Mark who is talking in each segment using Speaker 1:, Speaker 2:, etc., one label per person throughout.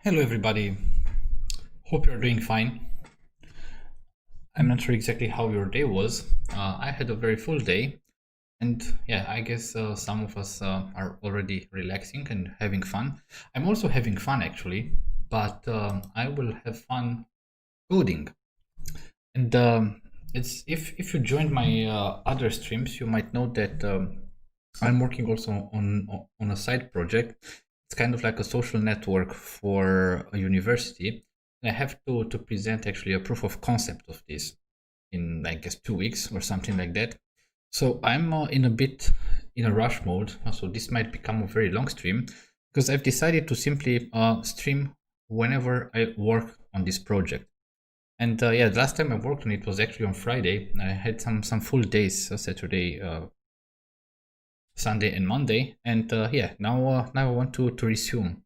Speaker 1: Hello everybody, hope you're doing fine. I'm not sure exactly how your day was. I had a very full day, and yeah, I guess some of us are already relaxing and having fun. I'm also having fun actually, but I will have fun coding. And it's if you joined my other streams, you might know that I'm working also on a side project. It's kind of like a social network for a university. And I have to present actually a proof of concept of this in I guess 2 weeks or something like that. So I'm in a bit in a rush mode. So this might become a very long stream because I've decided to simply stream whenever I work on this project. And yeah, the last time I worked on it was actually on Friday. I had some full days, Saturday, Sunday, and Monday. And yeah, now I want to resume.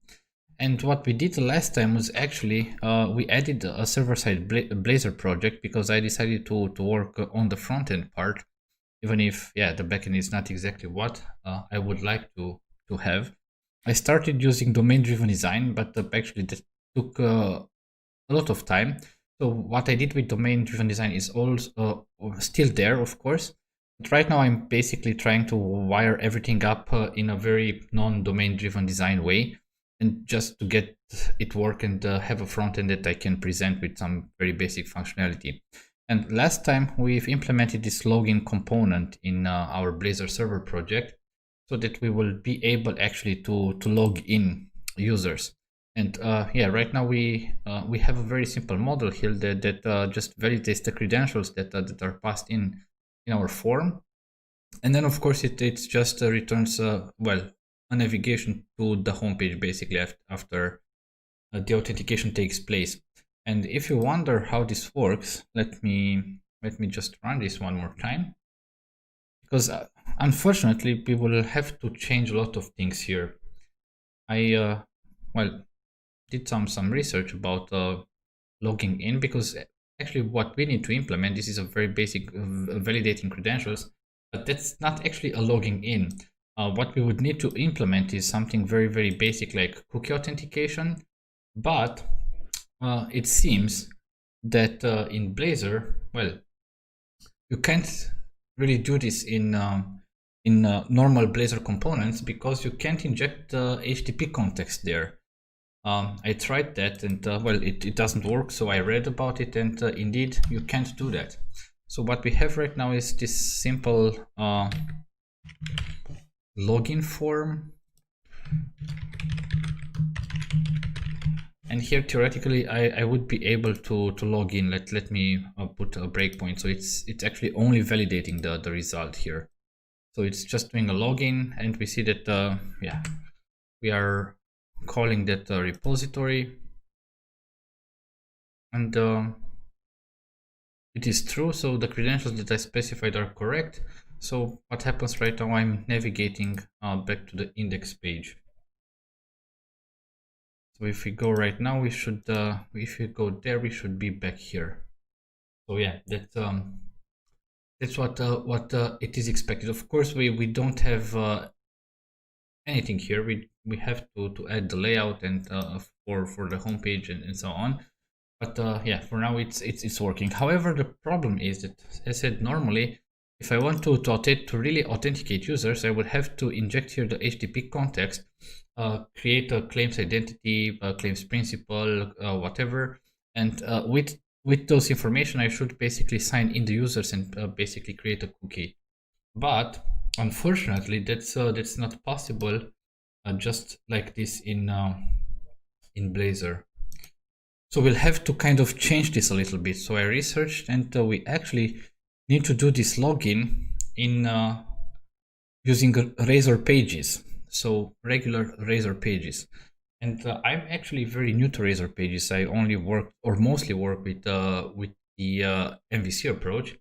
Speaker 1: And what we did the last time was actually we added a server-side Blazor project because I decided to work on the front-end part, even if yeah the backend is not exactly what I would like to have. I started using domain-driven design, but actually that took a lot of time. So what I did with domain-driven design is also still there, of course. But right now I'm basically trying to wire everything up in a very non-domain-driven design way, and just to get it work and have a front end that I can present with some very basic functionality. And last time we've implemented this login component in our Blazor server project so that we will be able actually to log in users. And yeah, right now we have a very simple model here that just validates the credentials that are passed in our form, and then of course it's just returns well a navigation to the homepage basically after the authentication takes place. And if you wonder how this works, let me just run this one more time, because unfortunately we will have to change a lot of things here. I well did some research about logging in, because actually what we need to implement, this is a very basic validating credentials, but that's not actually a logging in. What we would need to implement is something very basic like cookie authentication, but it seems that in Blazor, well, you can't really do this in normal Blazor components because you can't inject HTTP context there. I tried that, and well, it doesn't work. So I read about it, and indeed you can't do that. So what we have right now is this simple login form, and here theoretically I would be able to log in. Let me put a breakpoint. So it's actually only validating the result here. So it's just doing a login, and we see that yeah, we are calling that repository, and it is true. So the credentials that I specified are correct. So what happens right now, I'm navigating back to the index page. So if we go right now, we should if you go there, we should be back here. So yeah, that's what it is expected. Of course, we don't have anything here. We have to add the layout and for the homepage and so on. But yeah, for now it's working. However, the problem is that, as I said, normally if I want to really authenticate users, I would have to inject here the HTTP context, create a claims identity, claims principal, whatever, and with those information, I should basically sign in the users and basically create a cookie. But unfortunately, that's not possible just like this in Blazor. So we'll have to kind of change this a little bit. So I researched, and we actually need to do this login in using Razor pages. So regular Razor pages. And I'm actually very new to Razor pages. I only work or mostly work with the MVC approach.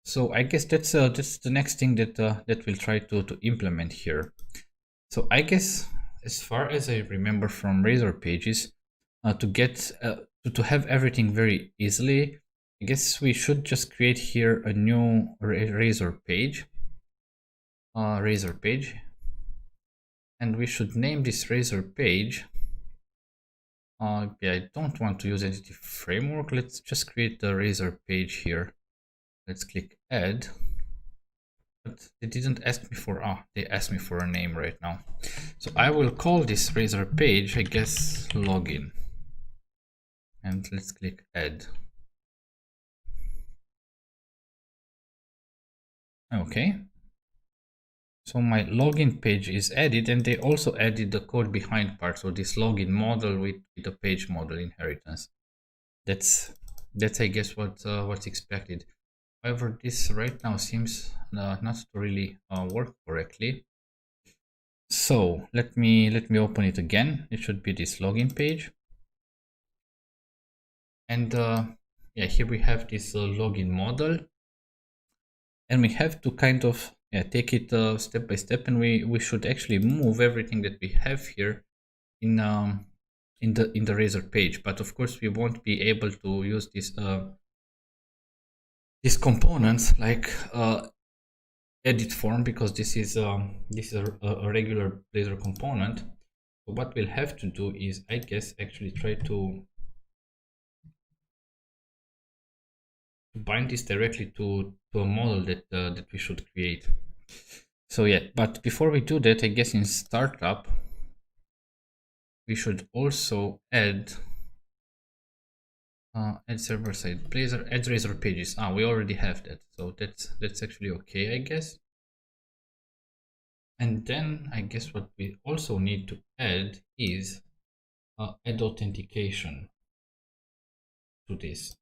Speaker 1: So I guess that's the next thing that we'll try to implement here. So I guess, as far as I remember from Razor pages, to get to have everything very easily, I guess we should just create here a new Razor page, and we should name this Razor page Yeah, I don't want to use entity framework. Let's just create the Razor page here. Let's click add. But they didn't ask me for, they asked me for a name right now. So I will call this Razor page, I guess, login. And let's click add. Okay. So my login page is added, and they also added the code behind part. So this login model with the page model inheritance. That's I guess what's expected. However, this right now seems not to really work correctly. So let me open it again. It should be this login page, and yeah, here we have this login model, and we have to kind of take it step by step, and we should actually move everything that we have here in the Razor page. But of course, we won't be able to use these components like edit form, because this is a regular Blazor component. So what we'll have to do is, I guess, actually try to bind this directly to a model that we should create. So yeah, but before we do that, I guess in startup we should also add server side Blazor, add Razor pages. We already have that, so that's actually okay, I guess. And then I guess what we also need to add is add authentication to this.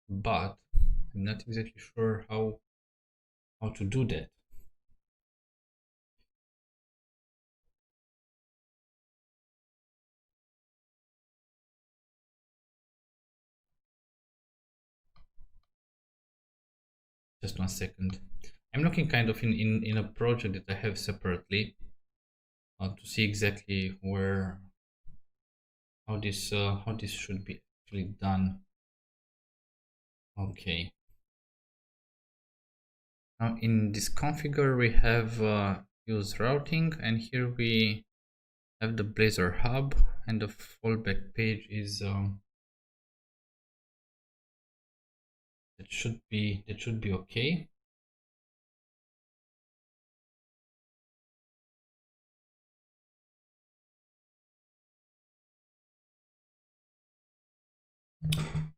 Speaker 1: But I'm not exactly sure how to do that. Just 1 second. I'm looking kind of in a project that I have separately to see exactly where how this should be actually done. Okay. Now in this configure we have use routing, and here we have the Blazor hub, and the fallback page is that should be okay.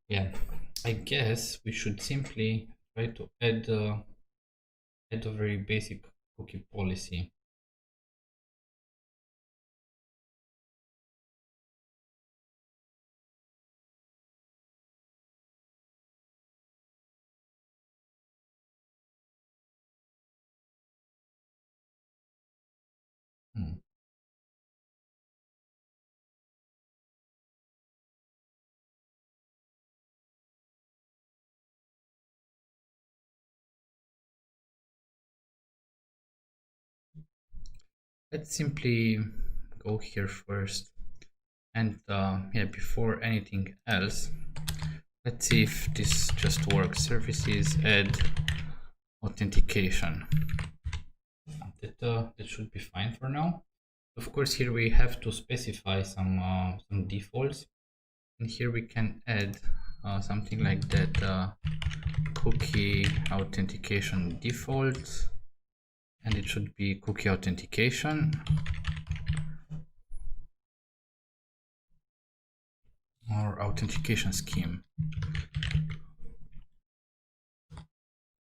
Speaker 1: Yeah, I guess we should simply try to add a very basic cookie policy. Hmm. Let's simply go here first, and yeah, before anything else, let's see if this just works. Services add authentication. That should be fine for now. Of course, here we have to specify some defaults, and here we can add something like that, cookie authentication default, and it should be cookie authentication, or authentication scheme,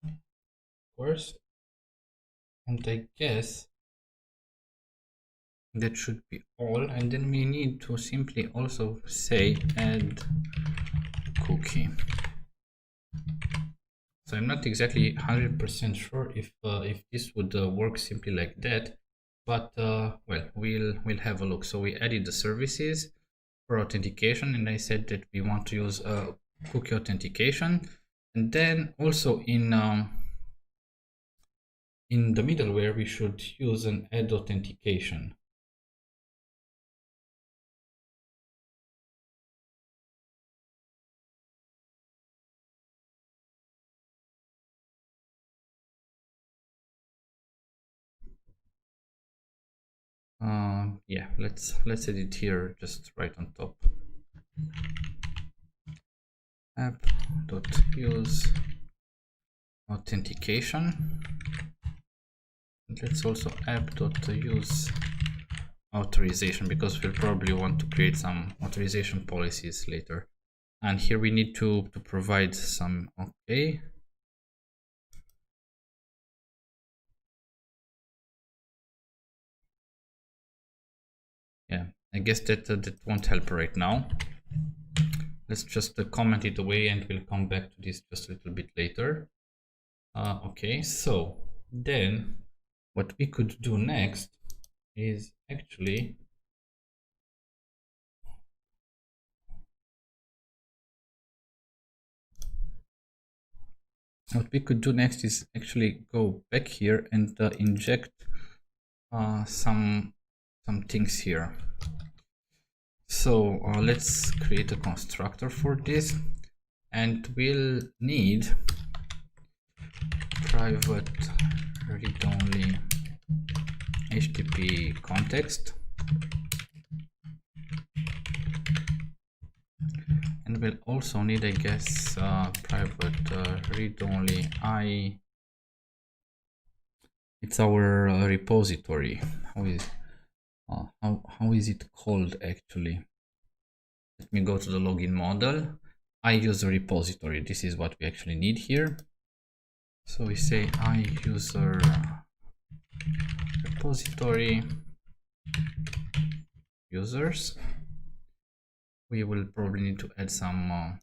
Speaker 1: of course. And I guess that should be all, and then we need to simply also say add cookie. So I'm not exactly 100% sure if this would work simply like that, but well, we'll have a look. So we added the services for authentication, and I said that we want to use cookie authentication, and then also in the middleware we should use an add authentication. Yeah, let's edit here just right on top. App.use authentication. And let's also app.use authorization, because we'll probably want to create some authorization policies later. And here we need to provide some, okay. Yeah, I guess that won't help right now. Let's just comment it away and we'll come back to this just a little bit later. Okay, so then what we could do next is actually go back here and inject some things here. So let's create a constructor for this, and we'll need private read-only HTTP context, and we'll also need, I guess, private read-only I. It's our repository. How is it called actually? Let me go to the login model. I user repository. This is what we actually need here. So we say I user repository users. We will probably need to add some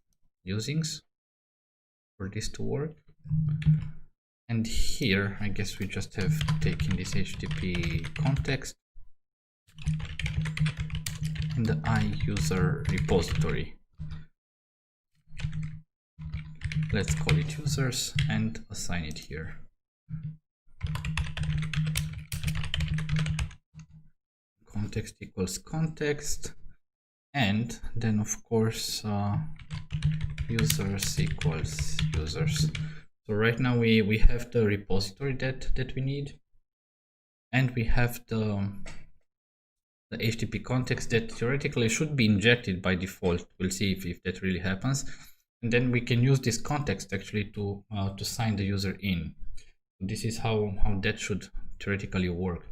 Speaker 1: usings for this to work. And here, I guess we just have taken this HTTP context and the iUser repository. Let's call it users and assign it here. Context equals context, and then of course users equals users. So right now we have the repository that we need, and we have the HTTP context that theoretically should be injected by default. We'll see if that really happens, and then we can use this context actually to sign the user in. This is how that should theoretically work.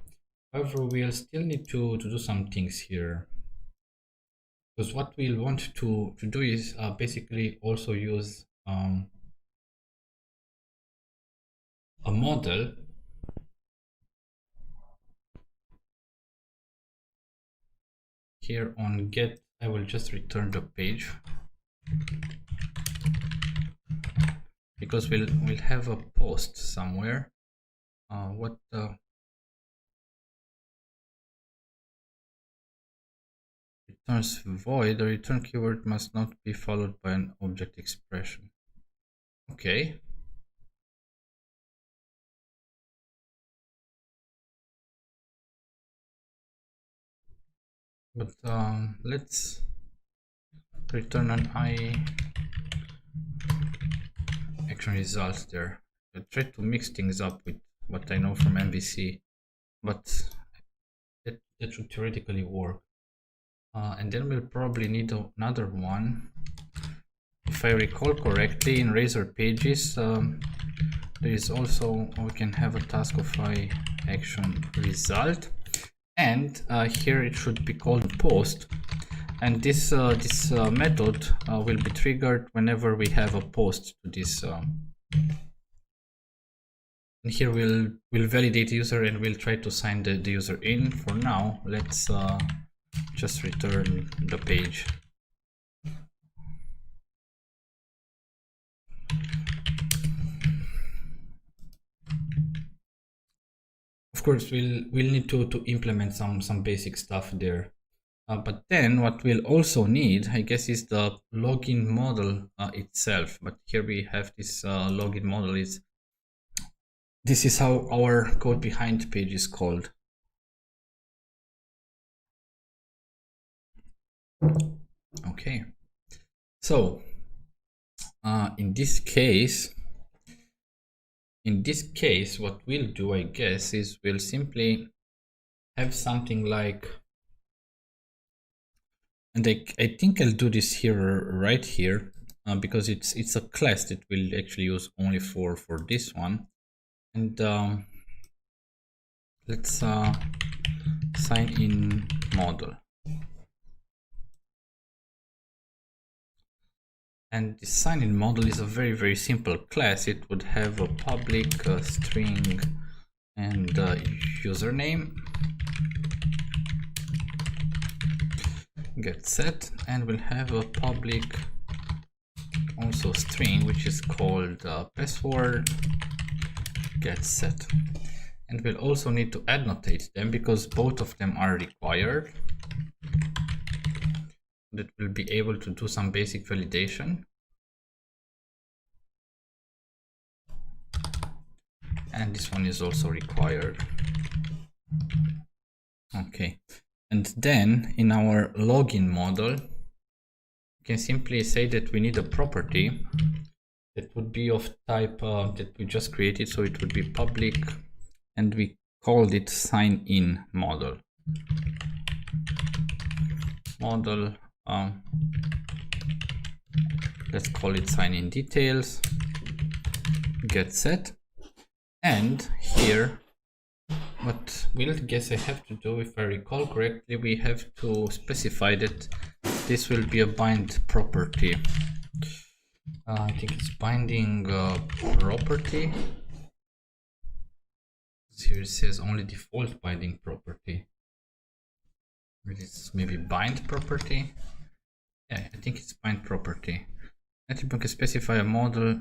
Speaker 1: However, we'll still need to do some things here, because what we'll want to do is basically also use a model here on get. I will just return the page, because we'll have a post somewhere. What returns void? The return keyword must not be followed by an object expression. Okay. But let's return an I action result there. I try to mix things up with what I know from MVC, but that should theoretically work. And then we'll probably need another one. If I recall correctly, in Razor pages, there is also, we can have a task of I action result, and here it should be called post, and this method will be triggered whenever we have a post to this. And here we'll validate the user and we'll try to sign the user in. For now, let's just return the page. Of course, we'll need to implement some basic stuff there. But then what we'll also need, I guess, is the login model itself. But here we have this login model. This is how our code behind page is called. Okay. So in this case, what we'll do, I guess, is we'll simply have something like, and I think I'll do this here, right here, because it's a class that we'll actually use only for this one. And let's sign in model. And the sign in model is a very simple class. It would have a public string and username, get set, and we'll have a public also string which is called password, get set. And we'll also need to annotate them because both of them are required. That will be able to do some basic validation. And this one is also required. Okay, and then in our login model, you can simply say that we need a property that would be of type that we just created. So it would be public, and we called it sign in model. Let's call it sign in details, get set. And here, what we'll guess I have to do, if I recall correctly, we have to specify that this will be a bind property. I think it's binding property. Here it says only default binding property. It's maybe bind property. Yeah, I think it's bind property. I think we can specify a model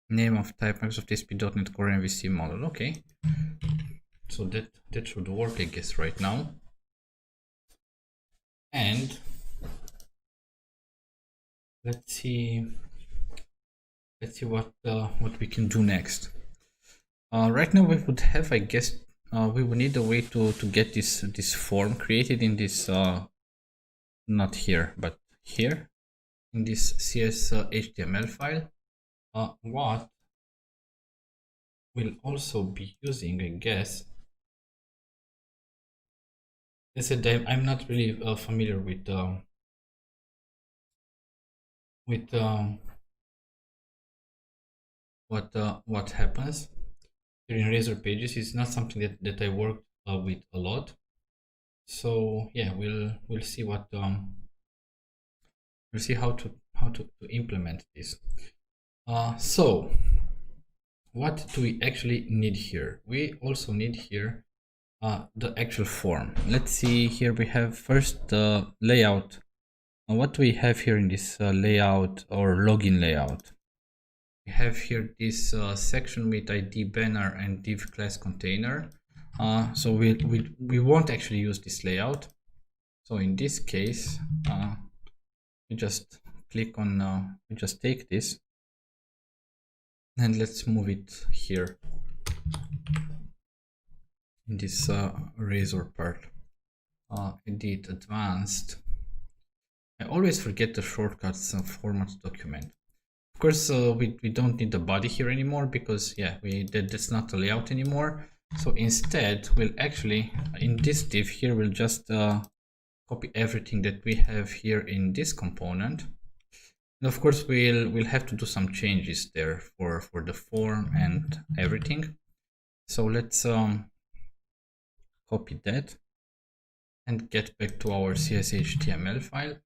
Speaker 1: name of type Microsoft ASP.NET Core MVC model. Okay, so that should work, I guess, right now. And let's see what we can do next. Right now we would have, I guess, we would need a way to get this form created in this not here but here in this CS HTML file. What we'll also be using, I guess, I said I'm not really familiar with what happens here in Razor pages. Is not something that I worked with a lot. So yeah, we'll see what we'll see how to implement this. So what do we actually need here? We also need here the actual form. Let's see, here we have first the layout. What do we have here in this layout or login layout? We have here this section with ID banner and div class container. So we won't actually use this layout. So in this case, we just click on, we just take this and let's move it here in this Razor part. Edit advanced. I always forget the shortcuts format document. Of course, we don't need the body here anymore because yeah, that's not a layout anymore. So instead, we'll actually in this div here, we'll just copy everything that we have here in this component. And of course, we'll have to do some changes there for the form and everything. So let's copy that and get back to our CSHTML file.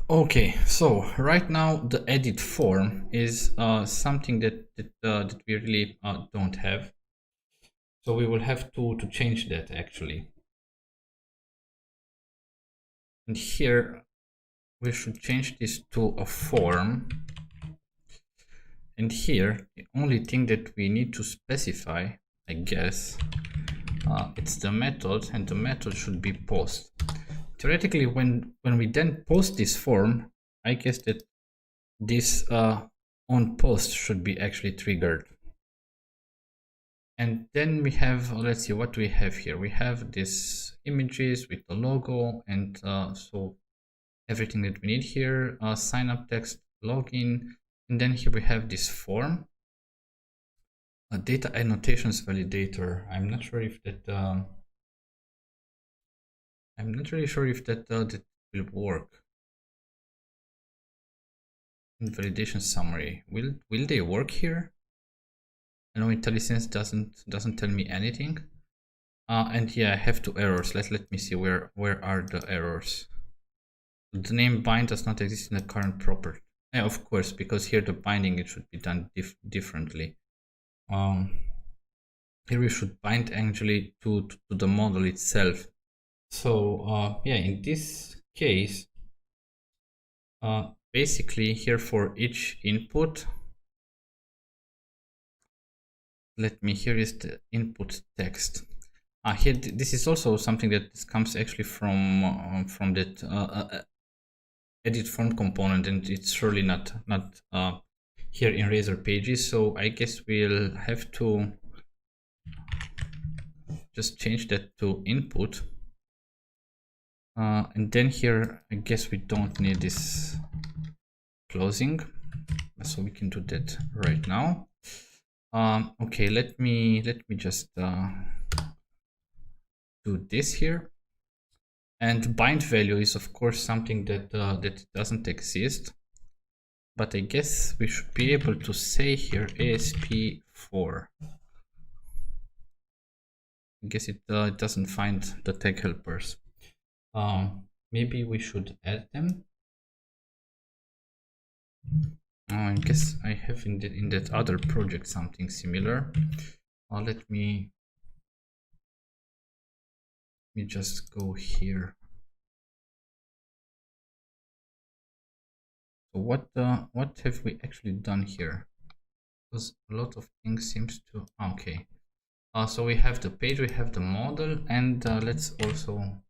Speaker 1: Okay, so right now the edit form is something that we really don't have. So we will have to change that actually. And here we should change this to a form. And here the only thing that we need to specify, I guess, it's the method, and the method should be post. Theoretically, when we then post this form, I guess that this on post should be actually triggered. And then we have, let's see, what do we have here? We have these images with the logo and so everything that we need here, sign up text, login, and then here we have this form. a data annotations validator. I'm not sure if that I'm not really sure if that that will work. Validation summary. Will they work here? I know IntelliSense doesn't tell me anything. And yeah, I have two errors. Let me see where are the errors. The name bind does not exist in the current property. Yeah, of course, because here the binding it should be done differently. Here we should bind actually to the model itself. So yeah, in this case, basically here for each input, here is the input text. Here this is also something that comes actually from that edit font component, and it's surely not here in Blazor pages. So I guess we'll have to just change that to input. And then here, I guess we don't need this closing, so we can do that right now. Okay, let me just do this here. And bind value is of course something that that doesn't exist, but I guess we should be able to say here ASP4. I guess it doesn't find the tag helpers. Maybe we should add them. I guess I have in that other project something similar. Let me just go here. So what have we actually done here? Because a lot of things seems to okay. So we have the page, we have the model, and let's also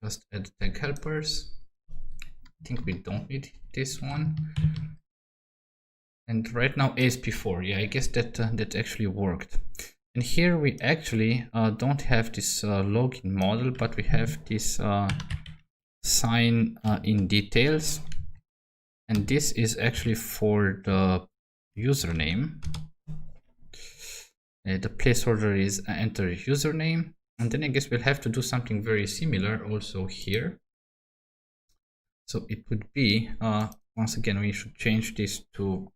Speaker 1: just add tag helpers. I think we don't need this one. And right now ASP4, yeah, I guess that that actually worked. And here we actually don't have this login model, but we have this sign in details, and this is actually for the username. The placeholder is enter username, and then I guess we'll have to do something very similar also here. So it would be once again we should change this to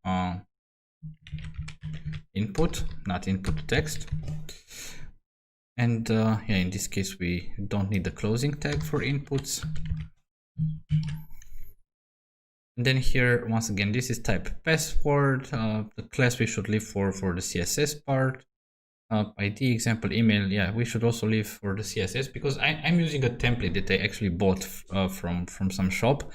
Speaker 1: input, not input text. And yeah, in this case we don't need the closing tag for inputs. And then here once again this is type password. The class we should leave for the CSS part. ID example email, yeah, we should also leave for the CSS, because I'm using a template that I actually bought from some shop,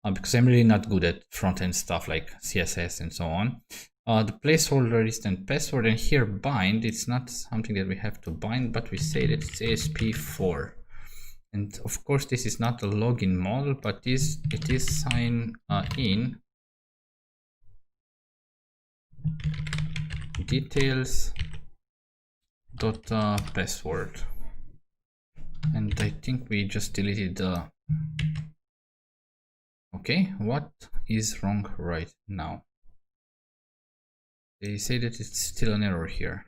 Speaker 1: because I'm really not good at front-end stuff like CSS and so on. The placeholder is then password, and here bind, it's not something that we have to bind, but we say that it's ASP4. And of course this is not a login model, but it is sign in details dot password. And I think we just deleted the okay, what is wrong right now? They say that it's still an error here.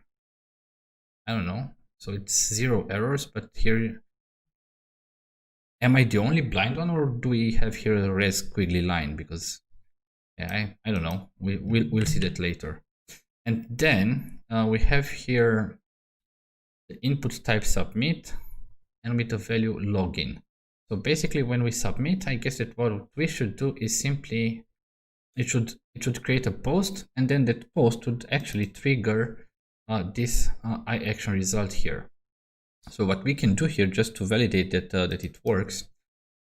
Speaker 1: I don't know, so it's 0 errors, but here am I the only blind one, or do we have here a red squiggly line? Because yeah, I don't know, we'll see that later. And then we have here the input type submit, and with the value login. So basically when we submit, I guess that what we should do is simply it should create a post, and then that post would actually trigger this iAction result here. So what we can do here, just to validate that that it works,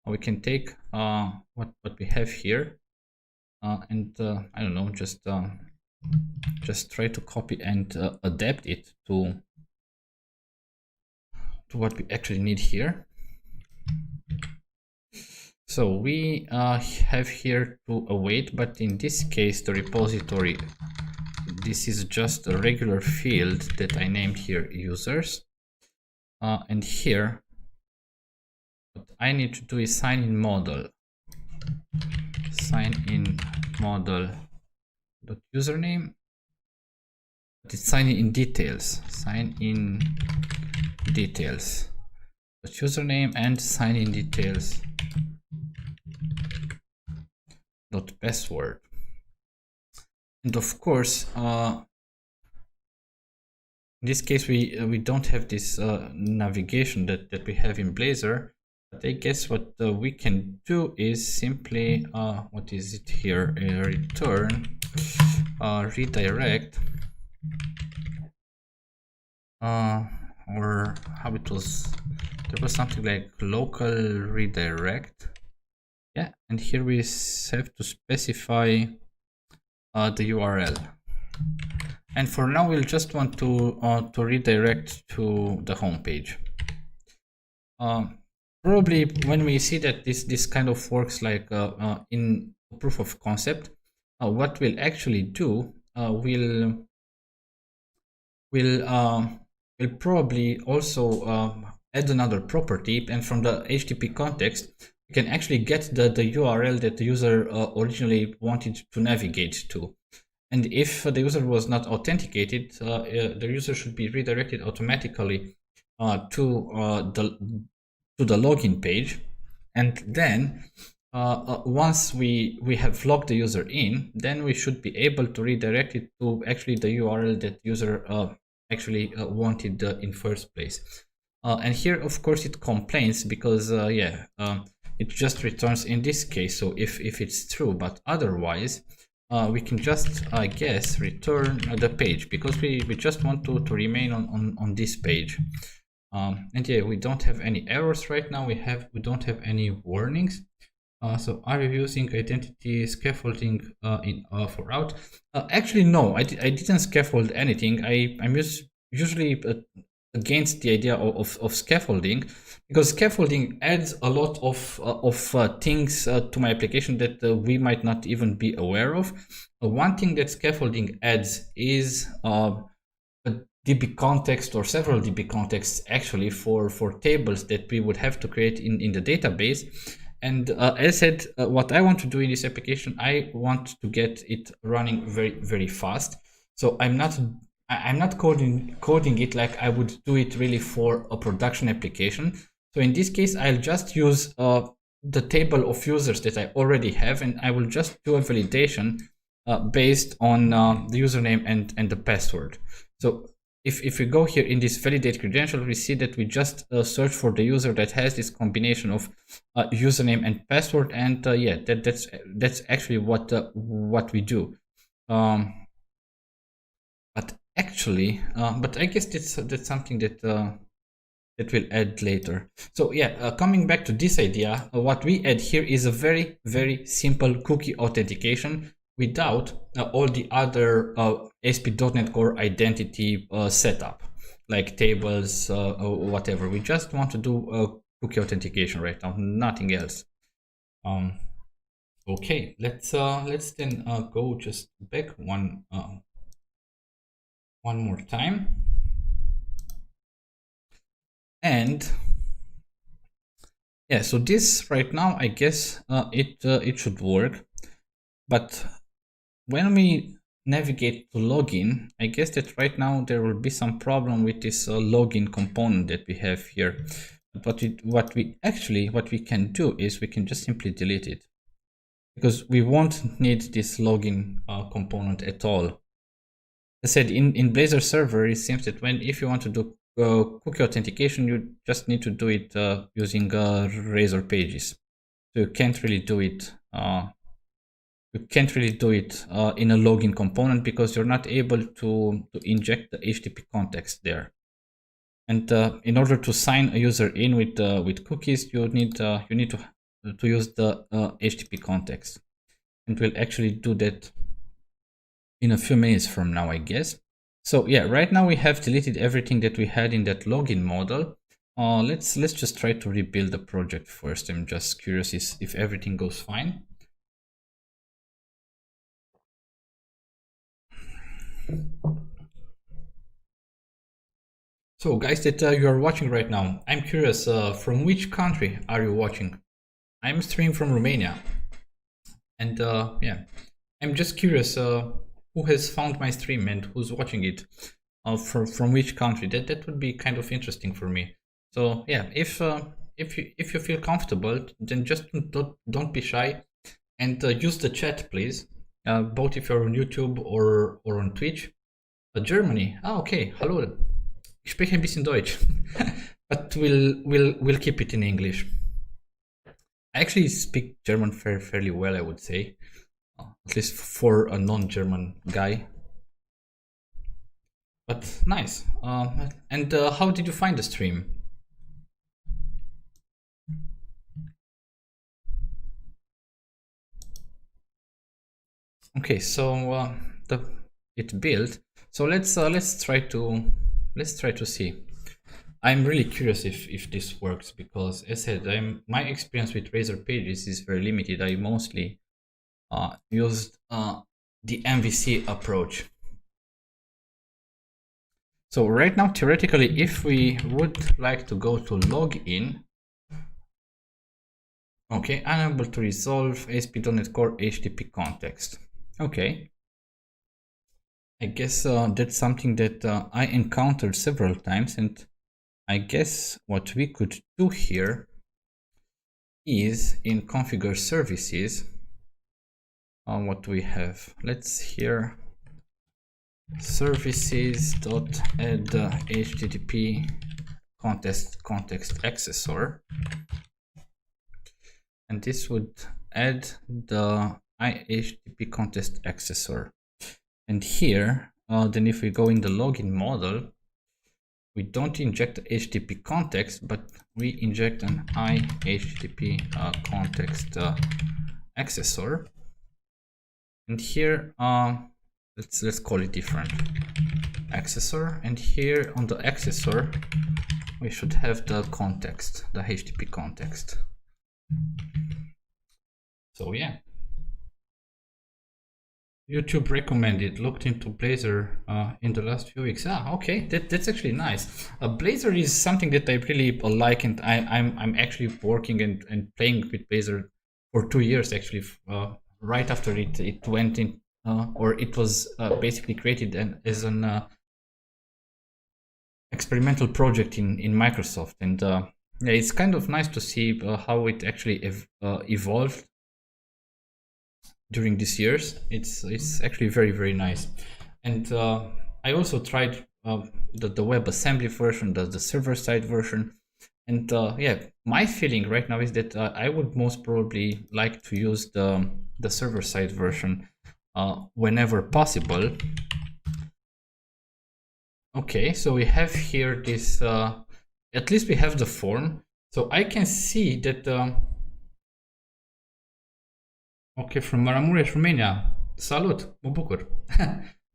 Speaker 1: we can take what we have here and I don't know, just try to copy and adapt it to what we actually need here. So we have here to await, but in this case the repository, this is just a regular field that I named here users, and here what I need to do is sign in model dot username. sign in details. Sign in details. The username and sign in details. Dot password. And of course, in this case, we don't have this navigation that we have in Blazor. But I guess what we can do is simply, what is it here? Return, redirect, or how it was, there was something like local redirect. Yeah, and here we have to specify the URL. And for now, we'll just want to redirect to the home page. Probably when we see that this kind of works like in proof of concept, what we'll actually do, we'll probably also add another property, and from the HTTP context, we can actually get the URL that the user originally wanted to navigate to. And if the user was not authenticated, the user should be redirected automatically to the login page. And then once we have logged the user in, then we should be able to redirect it to actually the URL that user actually wanted in first place. And here, of course, it complains because it just returns in this case. So if it's true, but otherwise, we can just, I guess, return the page, because we just want to remain on this page. And yeah, we don't have any errors right now. We don't have any warnings. So are you using identity scaffolding for out? Actually, no, I didn't scaffold anything. I'm usually against the idea of scaffolding, because scaffolding adds a lot of things to my application that we might not even be aware of. One thing that scaffolding adds is a DB context, or several DB contexts actually, for tables that we would have to create in the database. And as I said, what I want to do in this application, I want to get it running very, very fast. So I'm not coding it like I would do it really for a production application. So in this case, I'll just use the table of users that I already have, and I will just do a validation based on the username and the password. So if we go here in this validate credential, we see that we just search for the user that has this combination of username and password, and yeah, that's actually what we do. But I guess that's something that we'll add later. So yeah, coming back to this idea, what we add here is a very, very simple cookie authentication without all the other ASP.NET Core identity setup, like tables or whatever. We just want to do cookie authentication right now, nothing else. Okay, let's then go just back one more time, and yeah, so this right now, I guess it should work, but when we navigate to login, I guess that right now there will be some problem with this login component that we have here. But what we can do is we can just simply delete it, because we won't need this login component at all. As I said, in Blazor server, it seems that if you want to do cookie authentication, you just need to do it using Razor pages. So you can't really do it. You can't really do it in a login component, because you're not able to inject the HTTP context there. And in order to sign a user in with cookies, you need to use the HTTP context, and we'll actually do that in a few minutes from now, I guess. So yeah, right now we have deleted everything that we had in that login model. Let's just try to rebuild the project first. I'm just curious if everything goes fine. So guys that you are watching right now, I'm curious, from which country are you watching? I'm streaming from Romania. And yeah, I'm just curious, who has found my stream and who's watching it, from which country. That would be kind of interesting for me. So yeah, if you feel comfortable, then just don't be shy, and use the chat, please. Both if you're on YouTube or on Twitch. Germany. Ah, okay. Hallo. Ich spreche ein bisschen Deutsch, but we'll keep it in English. I actually speak German fairly well, I would say, at least for a non-German guy. But nice. And how did you find the stream? Okay, so it built. So let's try to see. I'm really curious if this works, because as I said, my experience with Blazor pages is very limited. I mostly used the MVC approach. So right now, theoretically, if we would like to go to login, okay, unable to resolve ASP.NET Core HTTP context. Okay. I guess that's something that I encountered several times, and I guess what we could do here is in configure services. What do we have? Let's here services.add HTTP context accessor, and this would add the HTTP context accessor. And here, then if we go in the login model, we don't inject the HTTP context, but we inject an HTTP context accessor. And here, let's call it different accessor. And here on the accessor, we should have the context, the HTTP context. So yeah. YouTube recommended, looked into Blazor in the last few weeks. Ah, okay, that's actually nice. Blazor is something that I really like, and I'm actually working and playing with Blazor for 2 years actually. Right after it went in, or it was basically created as an experimental project in Microsoft, and yeah, it's kind of nice to see how it actually evolved during these years. It's actually very nice. And I also tried the WebAssembly version, the server-side version, and yeah, my feeling right now is that I would most probably like to use the server-side version whenever possible. Okay, so we have here this, at least we have the form, so I can see that okay, from Maramureș, Romania. Salut, mă bucur.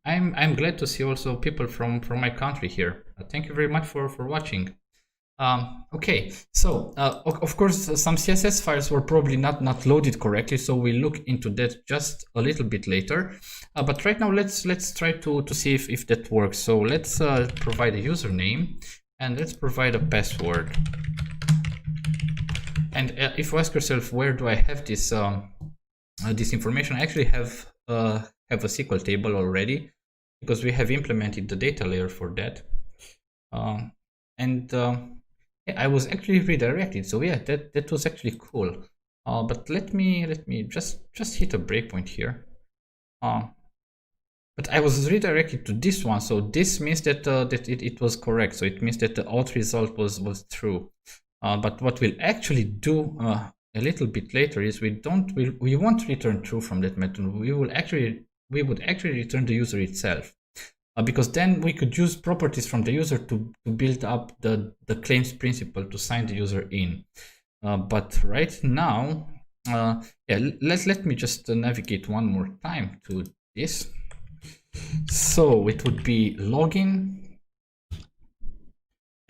Speaker 1: I'm glad to see also people from my country here. Thank you very much for watching. Okay, so of course some CSS files were probably not loaded correctly, so we'll look into that just a little bit later. But right now let's try to see if that works. So let's provide a username and let's provide a password. And if you ask yourself, where do I have this this information, I actually have a SQL table already, because we have implemented the data layer for that. And yeah, I was actually redirected, so yeah, that was actually cool. But let me just hit a breakpoint here. But I was redirected to this one, so this means that it was correct. So it means that the out result was true. But what we'll actually do a little bit later is we won't return true from that method. We would actually return the user itself, because then we could use properties from the user to build up the claims principal to sign the user in. But right now, yeah, let me just navigate one more time to this. So it would be login.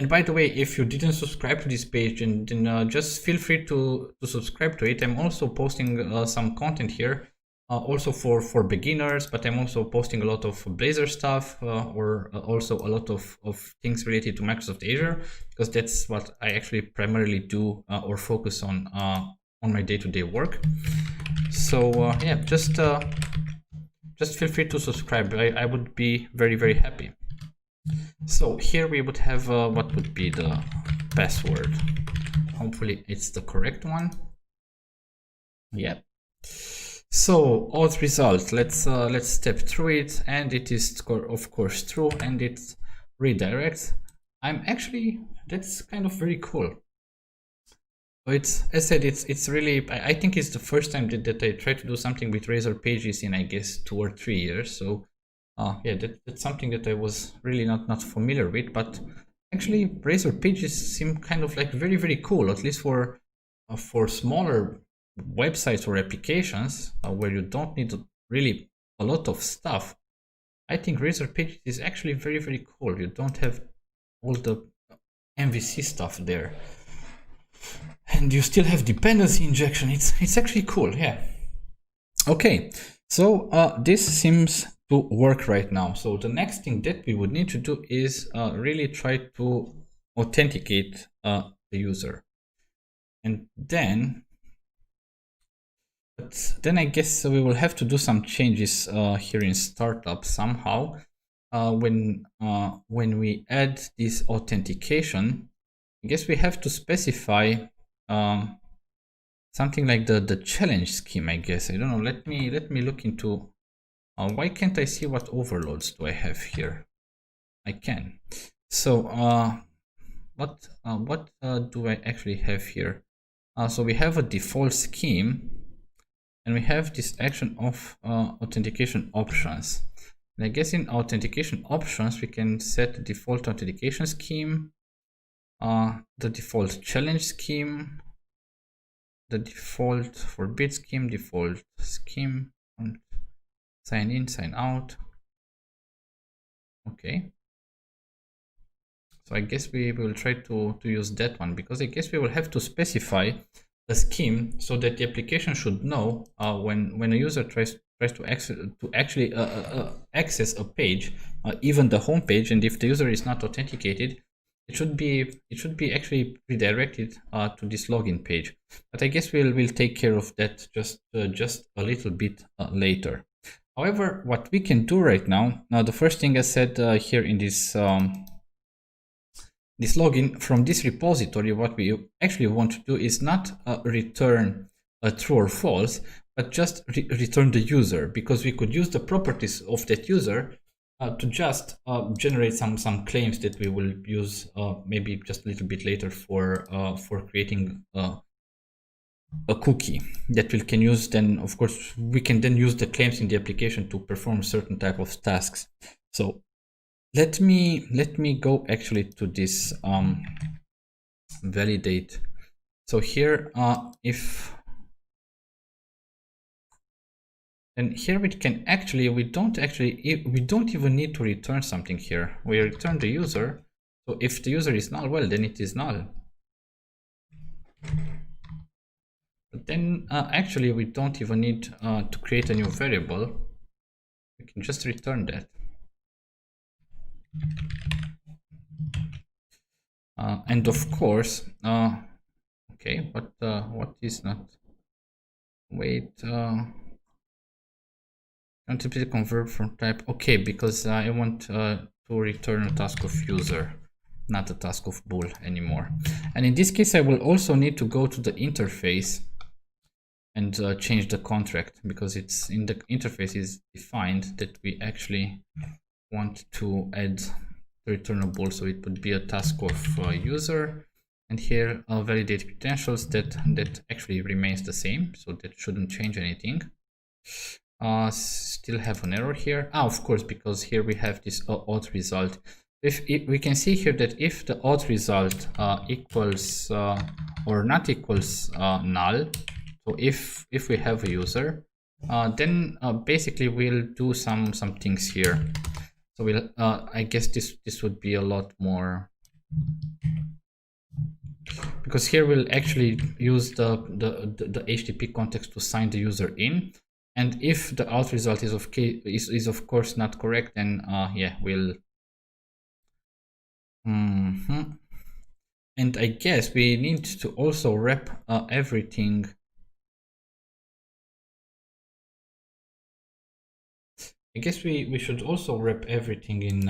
Speaker 1: And by the way, if you didn't subscribe to this page, then just feel free to subscribe to it. I'm also posting some content here, also for beginners, but I'm also posting a lot of Blazor stuff, or also a lot of things related to Microsoft Azure, because that's what I actually primarily do or focus on my day-to-day work. So yeah, just just feel free to subscribe. I would be very, very happy. So here we would have what would be the password. Hopefully it's the correct one. Yeah. So auth result, let's step through it, and it is of course true, and it redirects. That's kind of very cool. So it's, as I said, it's really, I think it's the first time that I try to do something with Blazor pages in, I guess, 2 or 3 years. So yeah, that's something that I was really not familiar with, but actually Blazor pages seem kind of like very, very cool, at least for smaller websites or applications where you don't need really a lot of stuff. I think Blazor pages is actually very, very cool. You don't have all the MVC stuff there, and you still have dependency injection. It's actually cool. Yeah. Okay, so this seems to work right now. So the next thing that we would need to do is really try to authenticate the user, and then I guess we will have to do some changes here in startup somehow. When we add this authentication, I guess we have to specify something like the challenge scheme, I guess. I don't know. Let me look into why can't I see what overloads do I have here? I can. So what do I actually have here? So we have a default scheme, and we have this action of authentication options. And I guess in authentication options we can set the default authentication scheme, the default challenge scheme, the default forbid scheme, default scheme, and sign in, sign out. Okay. So I guess we will try to use that one, because I guess we will have to specify a scheme so that the application should know when a user tries to actually access a page, even the home page, and if the user is not authenticated, it should be actually redirected to this login page. But I guess we'll take care of that just a little bit later. However, what we can do right now, the first thing I said here in this this login from this repository, what we actually want to do is not return a true or false, but just return the user, because we could use the properties of that user to just generate some claims that we will use maybe just a little bit later for creating a cookie that we can use. Then of course we can then use the claims in the application to perform certain type of tasks. So let me go actually to this validate. So here and here we can actually, we don't even need to return something here. We return the user. So if the user is null, well, then it is null. But then actually we don't even need to create a new variable. We can just return that. And of course, okay, but what is not? Wait, want to be convert from type. Okay, because I want to return a task of user, not a task of bool anymore. And in this case, I will also need to go to the interface and change the contract, because it's in the interface is defined that we actually want to add the returnable. So it would be a task of user, and here validate credentials, that actually remains the same, so that shouldn't change anything. Still have an error here. Of course, because here we have this auth result. If we can see here that if the auth result equals or not equals null, so if we have a user, then basically we'll do some things here. So we'll I guess this would be a lot more, because here we'll actually use the HTTP context to sign the user in. And if the auth result is of course not correct, then yeah, we'll and I guess we need to also wrap everything. I guess we should also wrap everything in.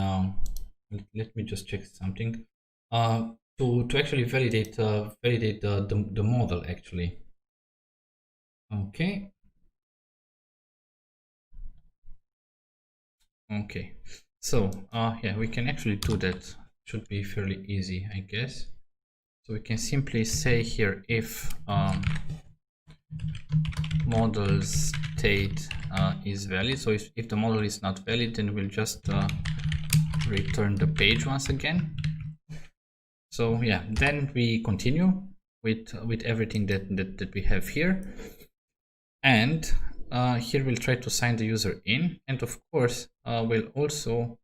Speaker 1: Let me just check something. To actually validate the model actually. Okay. Okay. So yeah, we can actually do that. Should be fairly easy, I guess. So we can simply say here if model state is valid. So if the model is not valid, then we'll just return the page once again. So yeah, then we continue with everything that we have here, and here we'll try to sign the user in, and of course we'll also,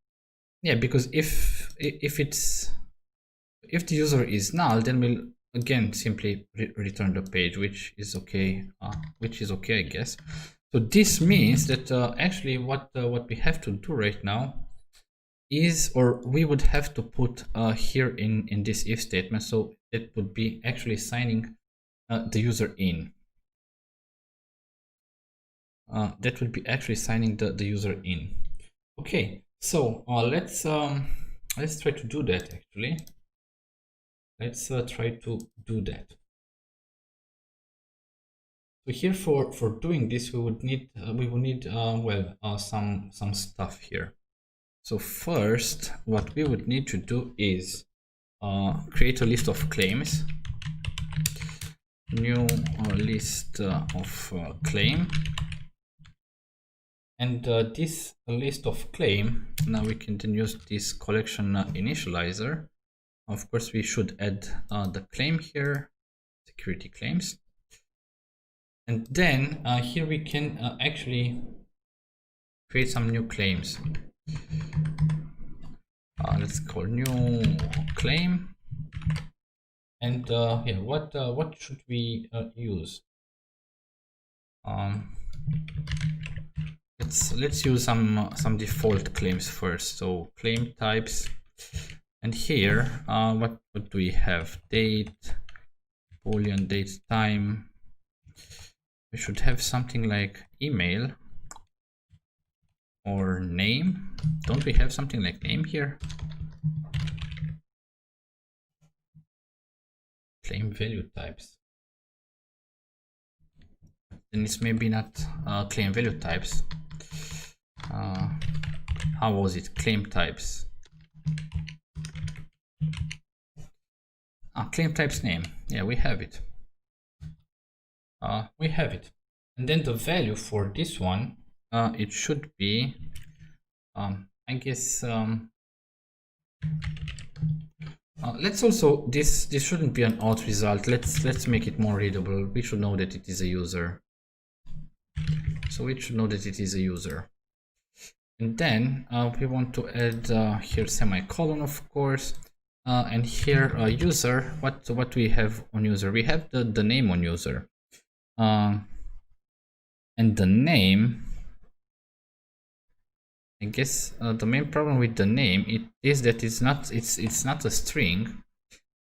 Speaker 1: yeah, because if the user is null, then we'll again simply return the page, which is okay, I guess. So this means that actually what we have to do right now is, or we would have to put here in this if statement, so it would be actually signing the user in. That would be actually signing the user in. Okay, so let's try to do that actually. Let's try to do that. So here for doing this, we will need some stuff here. So first, what we would need to do is create a list of claims. New list of claim. And this list of claim, now we can then use this collection initializer. Of course, we should add the claim here, security claims. And then here we can actually create some new claims. Let's call new claim. And yeah, what should we use? Let's use some default claims first. So claim types, and here what do we have? Date, boolean, date, time. We should have something like email or name. Don't we have something like name here? Claim value types. Then it's maybe not claim value types. How was it? Claim types. Claim types name. Yeah, we have it. We have it. And then the value for this one, it should be, I guess, let's also, this shouldn't be an out result. Let's make it more readable. We should know that it is a user. So we should know that it is a user. And then we want to add here semicolon, of course, and here user. What we have on user? We have the name on user, and the name. I guess the main problem with the name is that it's not a string,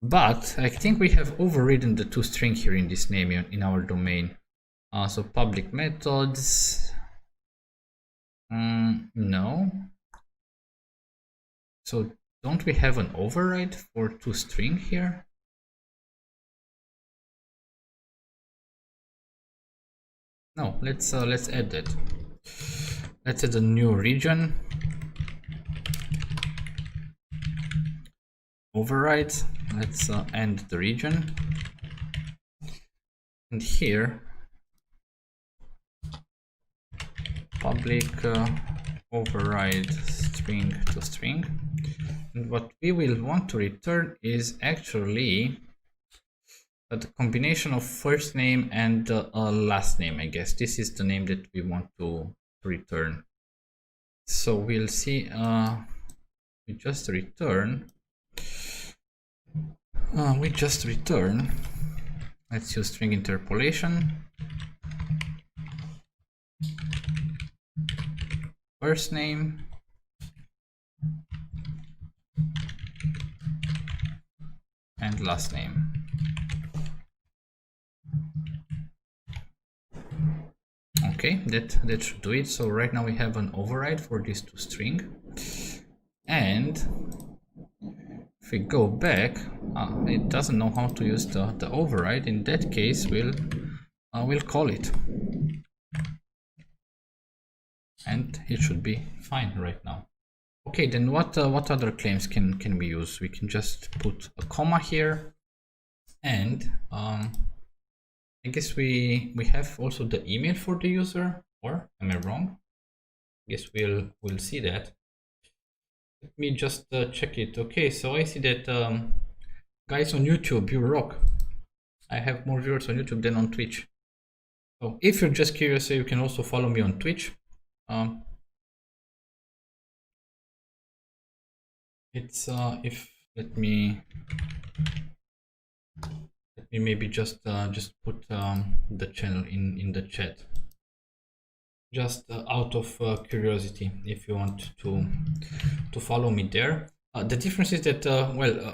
Speaker 1: but I think we have overridden the toString here in this name in our domain. So public methods. No. So don't we have an override for toString here? No, let's add that. Let's add a new region. Override. Let's end the region. And here public override string to string, and what we will want to return is actually the combination of first name and last name. I guess this is the name that we want to return. So we'll see, we just return, let's use string interpolation. First name and last name. Okay, that should do it. So right now we have an override for this toString, and if we go back, it doesn't know how to use the override. In that case, we'll call it, and it should be fine right now. Okay, then what other claims can we use? We can just put a comma here, and I guess we have also the email for the user, or am I wrong? I guess we'll see that. Let me just check it. Okay, so I see that guys on YouTube, you rock. I have more viewers on YouTube than on Twitch. So if you're just curious, you can also follow me on Twitch. It's if let me maybe just put the channel in the chat, just out of curiosity, if you want to follow me there. The difference is that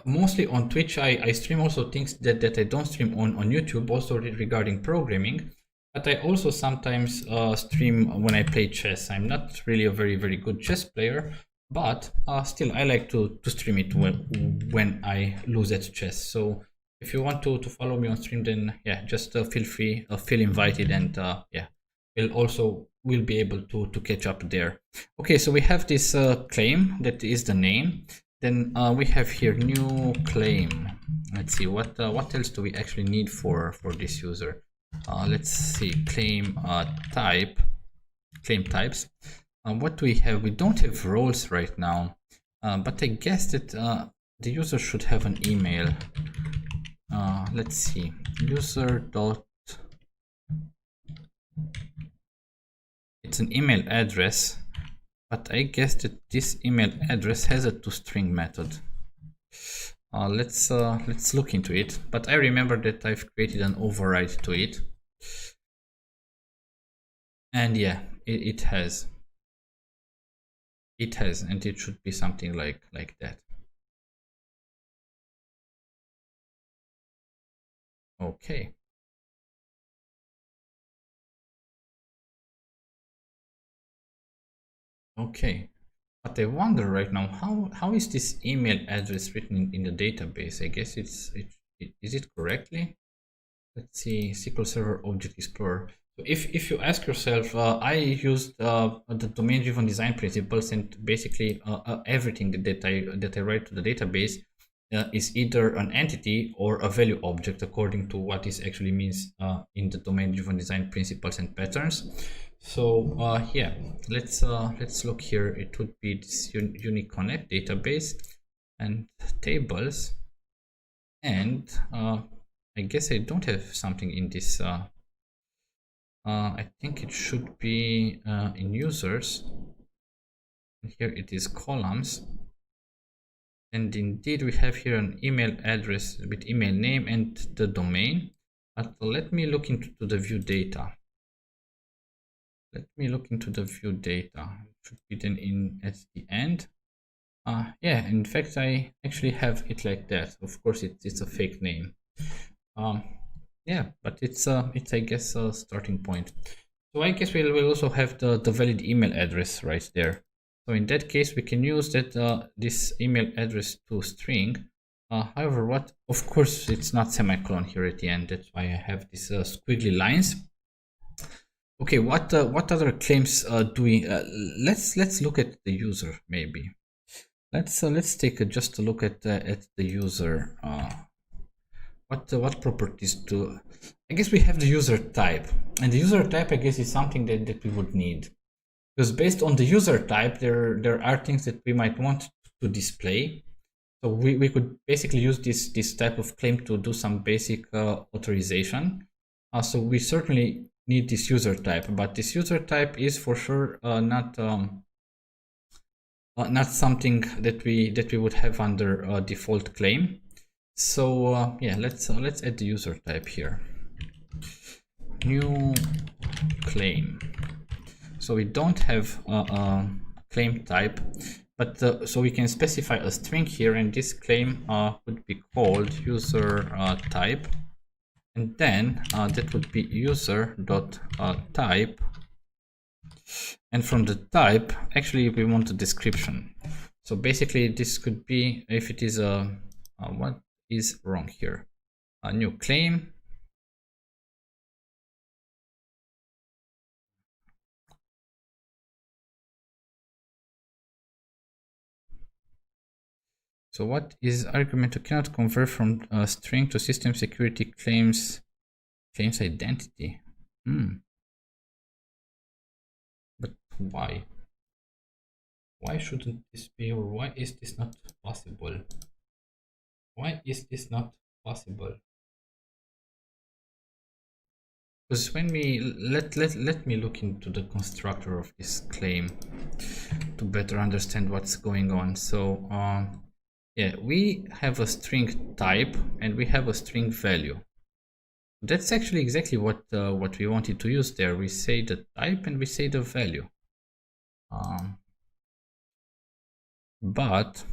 Speaker 1: mostly on Twitch I stream also things that I don't stream on YouTube, also regarding programming, but I also sometimes stream when I play chess. I'm not really a very good chess player, but still I like to stream it when I lose at chess. So if you want to follow me on stream, then yeah, just feel free, feel invited, and yeah, we'll be able to catch up there. Okay, so we have this claim that is the name. Then we have here new claim. Let's see what else do we actually need for this user. Let's see, claim types. What do we have? We don't have roles right now, but I guess that the user should have an email. Let's see, user dot, it's an email address, but I guess that this email address has a toString method. Let's look into it, but I remember that I've created an override to it, and yeah, it has, and it should be something like that. Okay. Okay, but I wonder right now, how is this email address written in the database? I guess is it correctly? Let's see, SQL Server Object Explorer. So if you ask yourself, I used the domain-driven design principles, and basically everything that I write to the database is either an entity or a value object, according to what this actually means in the domain-driven design principles and patterns. So yeah, let's look here. It would be this unique connect database and tables, and I guess I don't have something in this. I think it should be in users. Here it is columns, and indeed we have here an email address with email name and the domain. But let me look into the view data. Let me look into the view data. It should be then in at the end. Yeah, in fact, I actually have it like that. Of course, it's a fake name. Yeah, but it's I guess a starting point. So I guess we'll also have the valid email address right there. So in that case, we can use that this email address toString. However, of course, it's not semicolon here at the end. That's why I have these squiggly lines. Okay, what other claims do we? Let's look at the user maybe. Let's take just a look at the user. What properties do? I guess we have the user type, and the user type I guess is something that we would need, because based on the user type, there are things that we might want to display. So we could basically use this type of claim to do some basic authorization. So we certainly need this user type, but this user type is for sure not something that we would have under default claim. So yeah, let's add the user type here. New claim. So we don't have a claim type, but so we can specify a string here, and this claim would be called user type. And then that would be user dot type And from the type, actually we want a description. So basically this could be, if it is a what is wrong here, a new claim. So what is argument to cannot convert from a string to system security claims identity? But why? Why shouldn't this be, or why is this not possible? Why is this not possible? Because when we let me look into the constructor of this claim to better understand what's going on. So yeah, we have a string type and we have a string value. That's actually exactly what we wanted to use there. We say the type and we say the value. But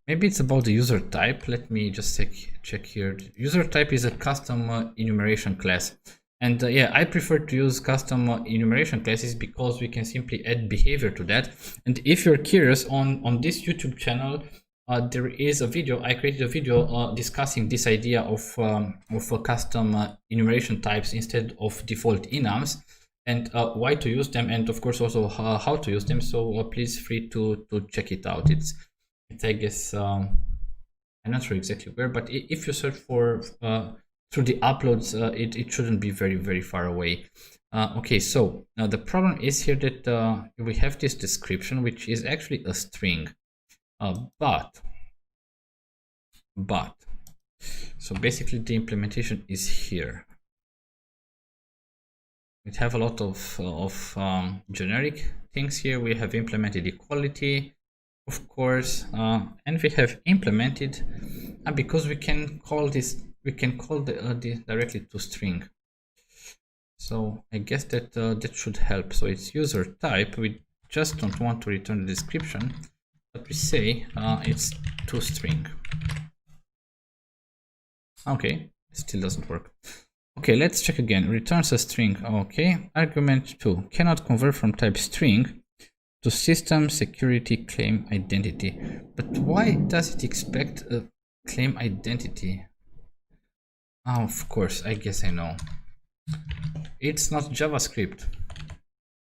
Speaker 1: maybe it's about the user type. Let me just check here. User type is a custom enumeration class. And yeah, I prefer to use custom enumeration classes because we can simply add behavior to that. And if you're curious, on this YouTube channel, there is a video. I created a video discussing this idea of custom enumeration types instead of default enums, and why to use them, and of course also how to use them. So please free to check it out. It's I guess I'm not sure exactly where, but if you search for through the uploads, it shouldn't be very far away. Okay, so now the problem is here that we have this description, which is actually a string, but so basically the implementation is here. We have a lot of generic things here. We have implemented equality, of course, and we have implemented because we can call this, we can call this directly to string. So I guess that that should help. So it's user type. We just don't want to return the description, but we say it's toString. Okay, still doesn't work. Okay, let's check again. Returns a string. Okay, argument 2 cannot convert from type string to system security claim identity. But why does it expect a claim identity? Oh, of course, I guess I know. It's not JavaScript,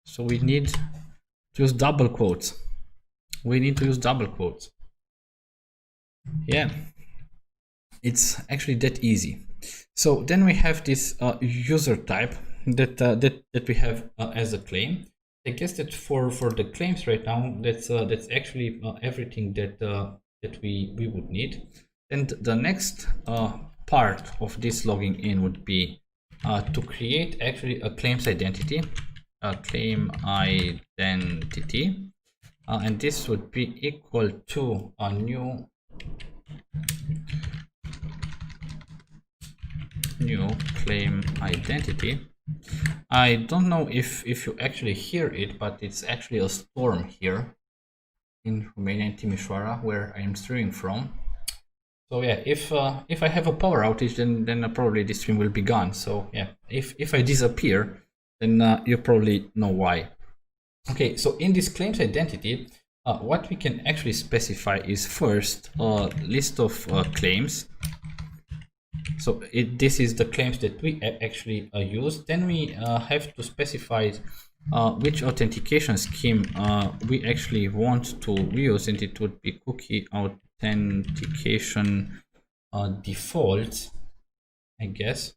Speaker 1: so we need to use double quotes. We need to use double quotes. Yeah, it's actually that easy. So then we have this user type that we have as a claim. I guess that for the claims right now, that's actually everything that we would need. And the next part of this logging in would be to create actually a claims identity, claim identity, and this would be equal to a new claim identity. I don't know if you actually hear it, but it's actually a storm here in Romania, in Timișoara, where I am streaming from. So yeah, if I have a power outage, then probably this stream will be gone. So yeah, if I disappear, then you probably know why. Okay, so in this claims identity, what we can actually specify is first a list of claims. So this is the claims that we actually use. Then we have to specify which authentication scheme we actually want to use, and it would be cookie authentication default, I guess.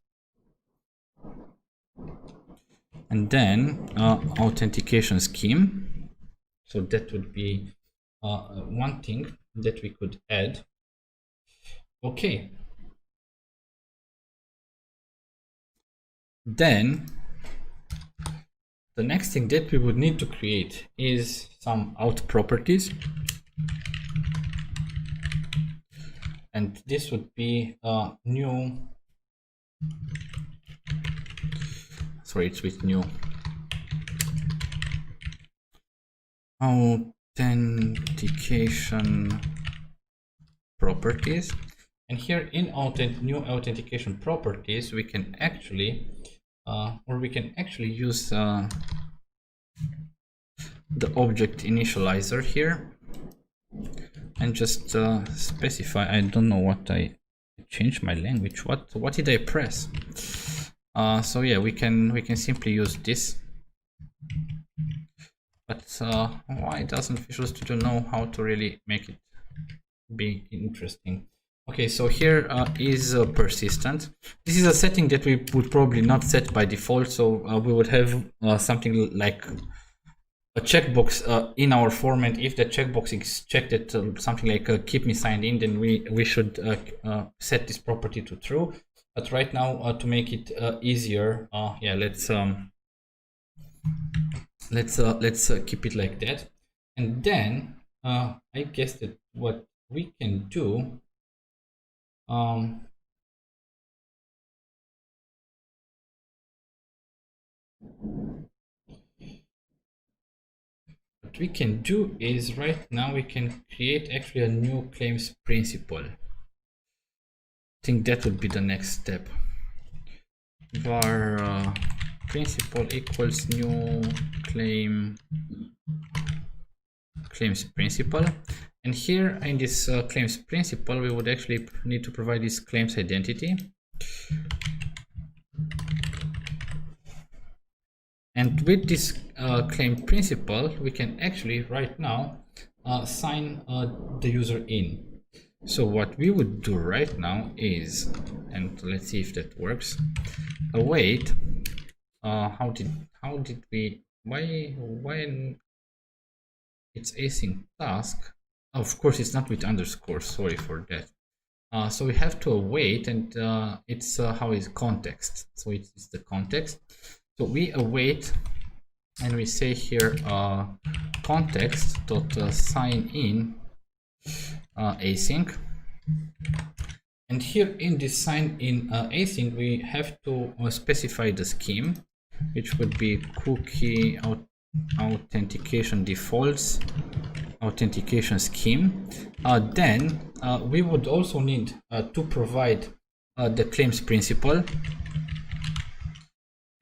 Speaker 1: And then authentication scheme. So that would be one thing that we could add. Okay. Then the next thing that we would need to create is some out properties, and this would be a new, sorry, it's with new authentication properties. And here in new authentication properties, we can actually use the object initializer here and just specify. I don't know what I changed my language. What did I press? So yeah, we can simply use this. But why doesn't Visual Studio know how to really make it be interesting? Okay, so here is persistent. This is a setting that we would probably not set by default, so we would have something like a checkbox in our format. If the checkbox is checked at something like keep me signed in, then we should set this property to true. But right now, to make it easier, yeah, let's keep it like that. And then I guess that what we can do, what we can do is right now we can create actually a new claims principal. I think that would be the next step. Var principal equals new claims principal, and here in this claims principal we would actually need to provide this claims identity. And with this claim principal, we can actually right now sign the user in. So what we would do right now is, and let's see if that works. Await. How did we? When it's async task? Of course, it's not with underscore. Sorry for that. So we have to await, and it's how is context. So it's the context. So we await, and we say here context dot sign in async. And here in this sign in async, we have to specify the scheme, which would be cookie authentication defaults authentication scheme. Then we would also need to provide the claims principal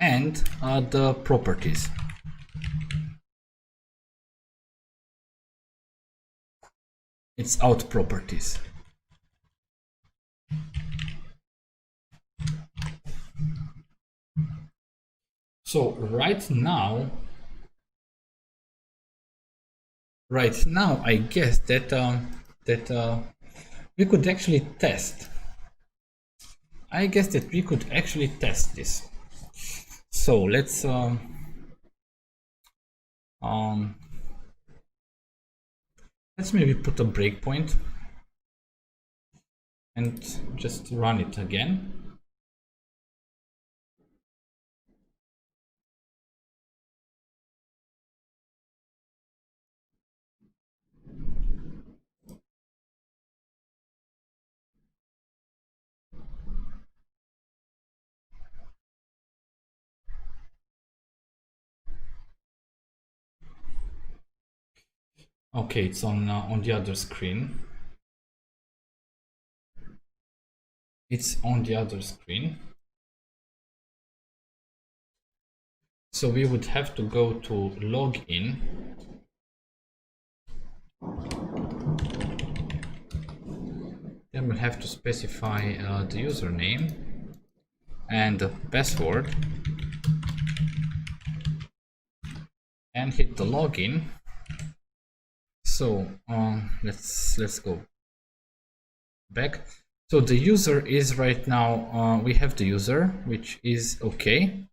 Speaker 1: and the properties. It's out properties. So right now I guess that we could actually test. I guess that we could actually test this. So let's maybe put a breakpoint and just run it again. Okay, it's on the other screen. It's on the other screen. So we would have to go to login. Then we'll have to specify the username and the password and hit the login. So let's go back. So the user is right now, we have the user, which is okay.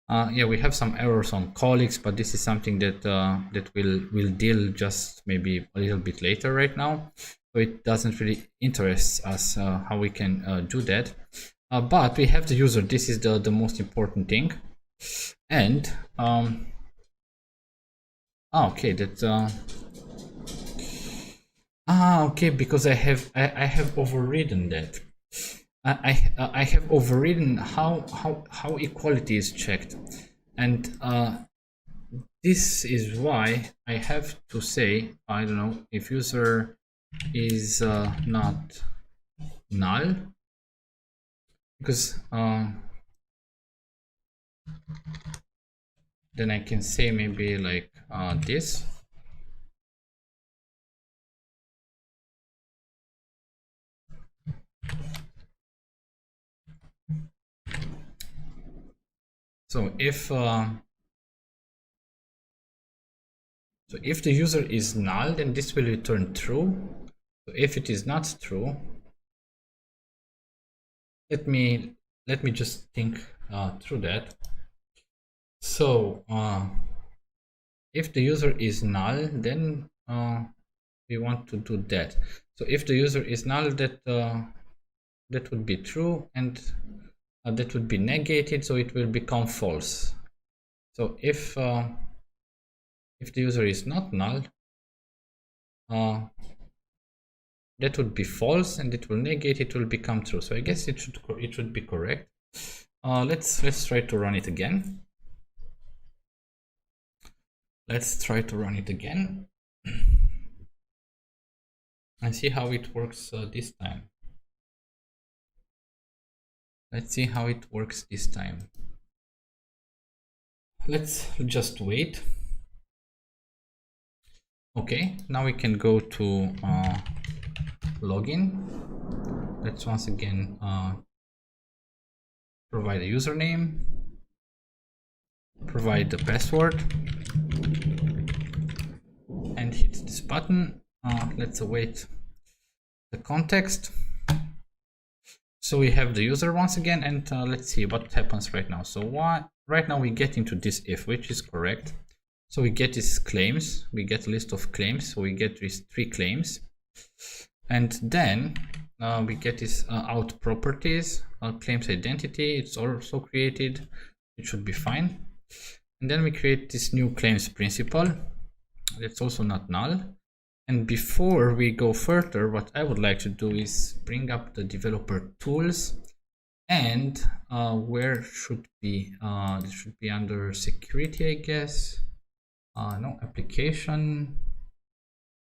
Speaker 1: Yeah, we have some errors on colleagues, but this is something that that we'll deal just maybe a little bit later right now. So it doesn't really interest us how we can do that. But we have the user. This is the most important thing. And okay, that okay, because I have overridden that. I have overridden how equality is checked, and this is why I have to say, I don't know, if user is not null, because then I can say maybe like this. So if the user is null, then this will return true. So if it is not true, let me just think through that. So if the user is null, then we want to do that. So if the user is null, that would be true, and that would be negated, so it will become false. So if the user is not null, that would be false, and it will negate, it will become true. So I guess it should be correct. Let's try to run it again. Let's try to run it again and see how it works this time. Let's see how it works this time. Let's just wait. Okay, now we can go to login. Let's once again provide a username, provide the password, and hit this button. Let's await the context. So we have the user once again, and let's see what happens right now. So right now we get into this if, which is correct. So we get these claims, we get a list of claims, so we get these 3 claims, and then we get this out properties, claims identity, it's also created, it should be fine. And then we create this new claims principal, that's also not null. And before we go further, what I would like to do is bring up the developer tools, and where should be this should be under security, I guess. No, application.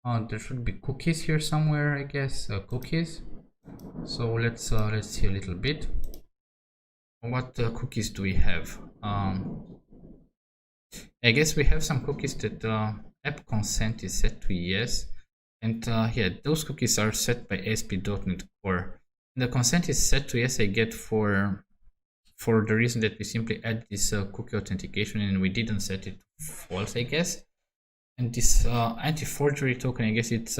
Speaker 1: There should be cookies here somewhere, I guess. Cookies. So let's see a little bit. What cookies do we have? I guess we have some cookies that app consent is set to yes, and yeah, those cookies are set by ASP.NET Core. And the consent is set to yes, I get for the reason that we simply add this cookie authentication, and we didn't set it to false, I guess. And this anti-forgery token, I guess it's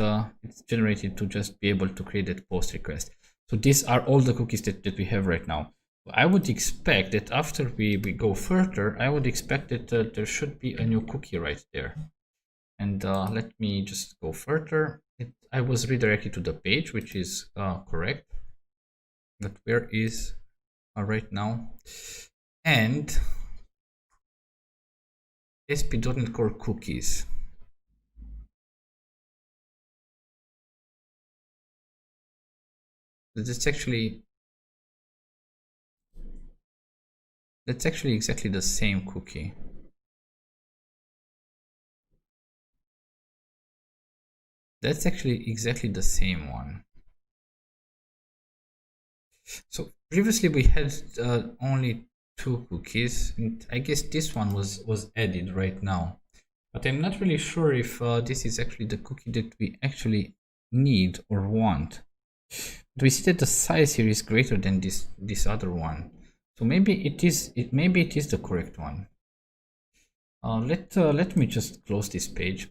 Speaker 1: generated to just be able to create that post request. So these are all the cookies that we have right now. I would expect that after we go further, I would expect that there should be a new cookie right there. And let me just go further. I was redirected to the page, which is correct. But where is right now? And ASP.NET Core cookies. That's actually exactly the same cookie. That's actually exactly the same one. So previously we had only 2 cookies, and I guess this one was added right now. But I'm not really sure if this is actually the cookie that we actually need or want. But we see that the size here is greater than this other one. So maybe it is the correct one. Let me just close this page.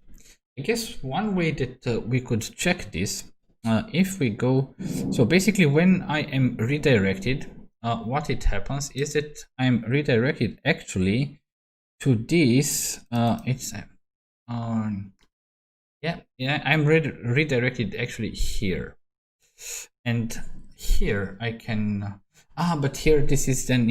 Speaker 1: I guess one way that we could check this, if we go, so basically when I am redirected, what it happens is that I'm redirected actually to this. I'm redirected actually here, and here I can. But here this is then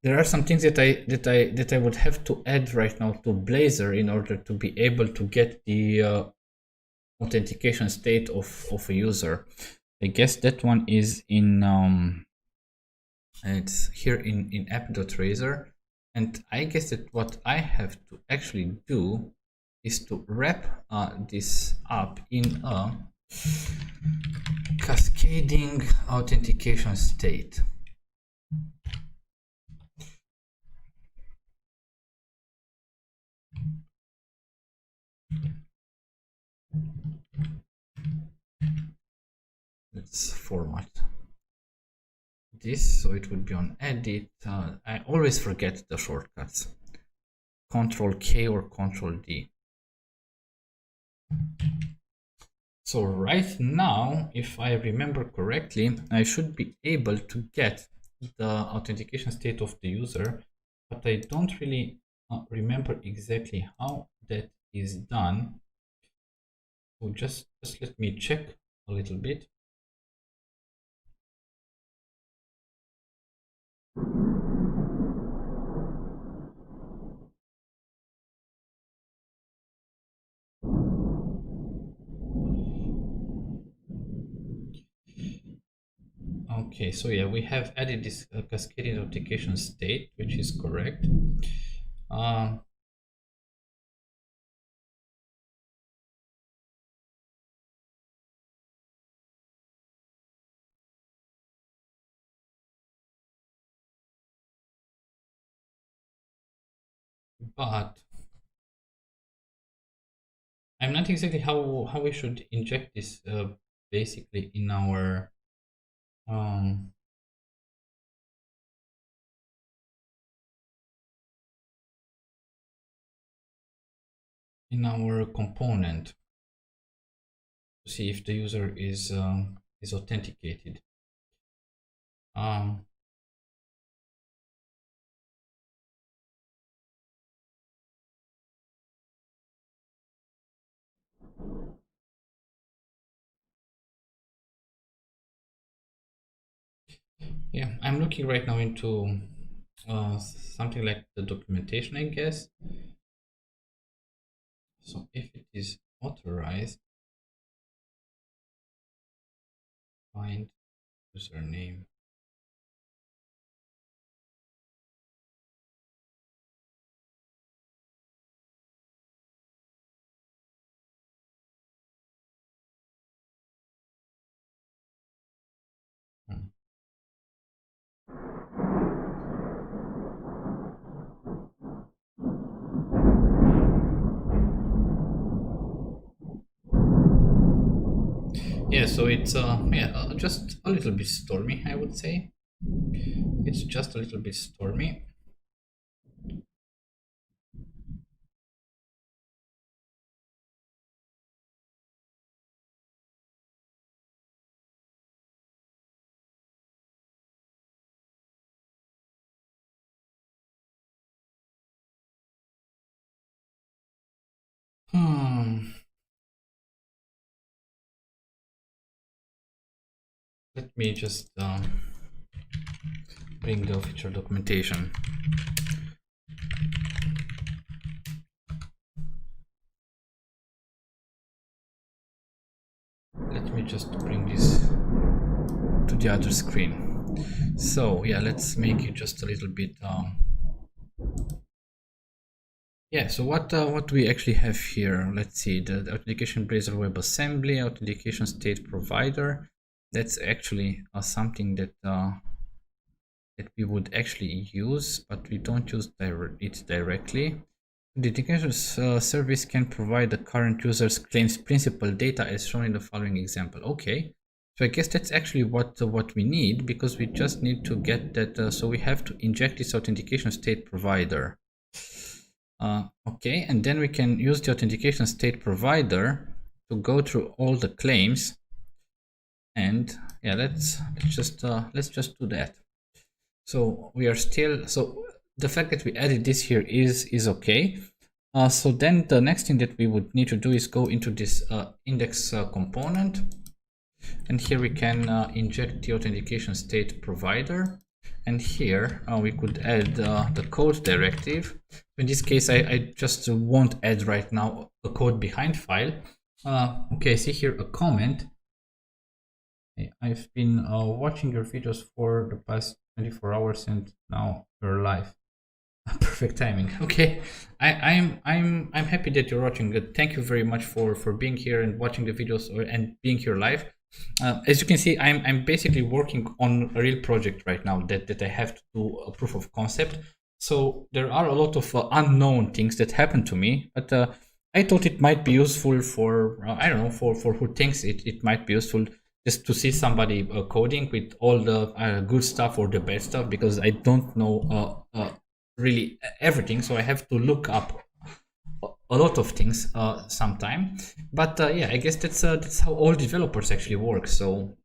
Speaker 1: there are some things that I would have to add right now to Blazor in order to be able to get the authentication state of a user. I guess that one is in it's here in app.razor, and I guess that what I have to actually do is to wrap this up in a cascading authentication state. Let's format this so it would be on edit. I always forget the shortcuts. Control K or Control D. So right now, if I remember correctly, I should be able to get the authentication state of the user, but I don't really remember exactly how that is done. So just let me check a little bit. Okay, so yeah, we have added this cascading authentication state, which is correct. But I'm not exactly how we should inject this basically in our component to see if the user is authenticated. Yeah, I'm looking right now into something like the documentation, I guess. So if it is authorized, find username. Yeah, so it's just a little bit stormy, I would say. It's just a little bit stormy. Let me just bring the feature documentation. Let me just bring this to the other screen. So yeah, let's make it just a little bit. Yeah, so what we actually have here, let's see, the authentication Blazor WebAssembly, authentication state provider. That's actually something that that we would actually use, but we don't use it directly. The authentication service can provide the current user's claims principal data as shown in the following example. Okay, so I guess that's actually what we need, because we just need to get that. So we have to inject this authentication state provider. Okay, and then we can use the authentication state provider to go through all the claims. And yeah, let's just do that. So we are still, so the fact that we added this here is okay. So then the next thing that we would need to do is go into this index component, and here we can inject the authentication state provider. And here we could add the code directive. In this case, I just won't add right now a code behind file. Okay, I see here a comment. I've been watching your videos for the past 24 hours and now you're live. Perfect timing. Okay, I'm happy that you're watching. Thank you very much for being here and watching the videos and being here live. As you can see, I'm basically working on a real project right now that I have to do a proof of concept. So there are a lot of unknown things that happen to me, but I thought it might be useful for I don't know, for who thinks it might be useful, just to see somebody coding with all the good stuff or the bad stuff, because I don't know really everything, so I have to look up a lot of things sometime. But yeah, I guess that's how all developers actually work. So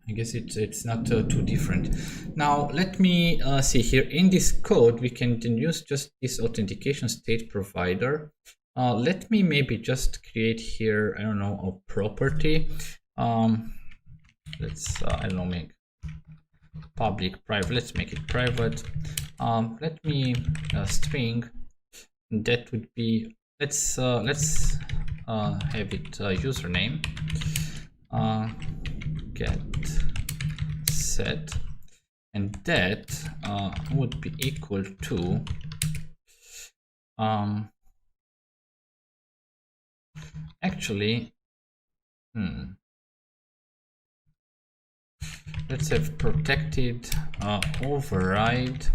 Speaker 1: I guess it's not too different. Now let me see here in this code. We can then use just this authentication state provider. Let me maybe just create here, I don't know, a property. Let's I don't know, make public private. Let's make it private. Let me string. That would be, let's have it username. Get set, and that would be equal to actually let's have protected override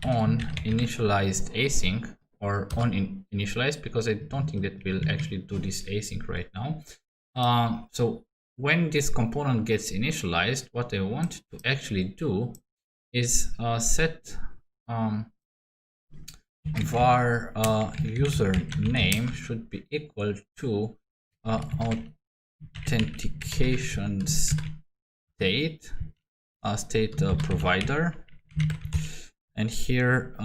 Speaker 1: on initialized async, or on initialized, because I don't think that we'll actually do this async right now. So when this component gets initialized, what I want to actually do is set var username should be equal to authentication state provider, and here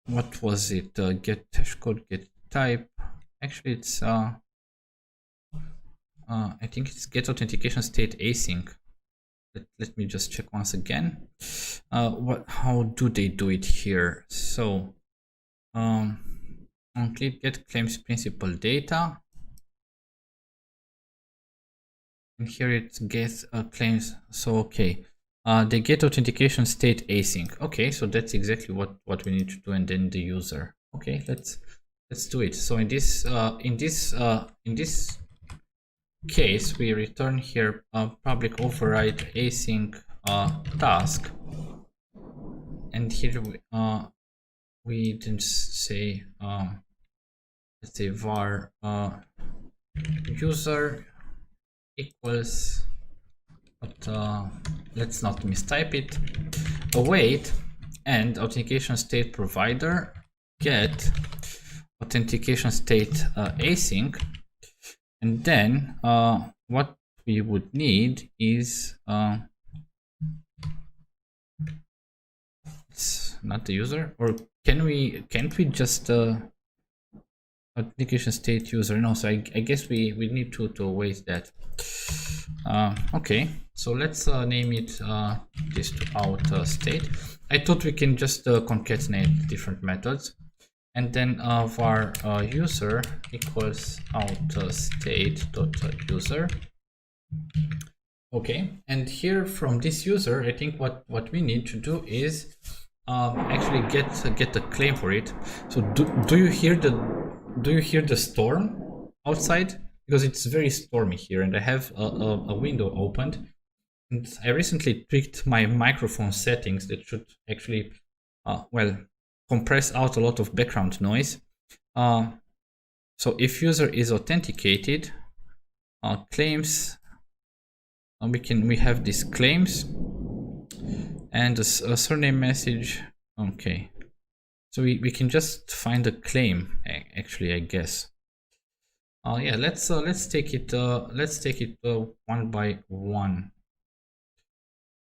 Speaker 1: what was it, get hash code, get type. Actually it's I think it's get authentication state async. Let me just check once again. How do they do it here? So on click get claims principal data, and here it gets claims. So okay, they get authentication state async. Okay, so that's exactly what we need to do, and then the user. Okay, let's do it. So in this case, we return here public override async task, and here we didn't say let's say var user equals, but let's not mistype it, await and authentication state provider get authentication state async. And then what we would need is it's not the user, or can't we just authentication state user? No, so I guess we need to await that. Okay, so let's name it this to out state. I thought we can just concatenate different methods, and then var user equals out state dot user. Okay, and here from this user, I think what we need to do is actually get the claim for it. So do you hear the storm outside? Because it's very stormy here, and I have a window opened, and I recently tweaked my microphone settings that should actually well, compress out a lot of background noise. So if user is authenticated, claims, we have these claims and a surname message. Okay, so we can just find a claim actually, I guess. Yeah, let's take it one by one.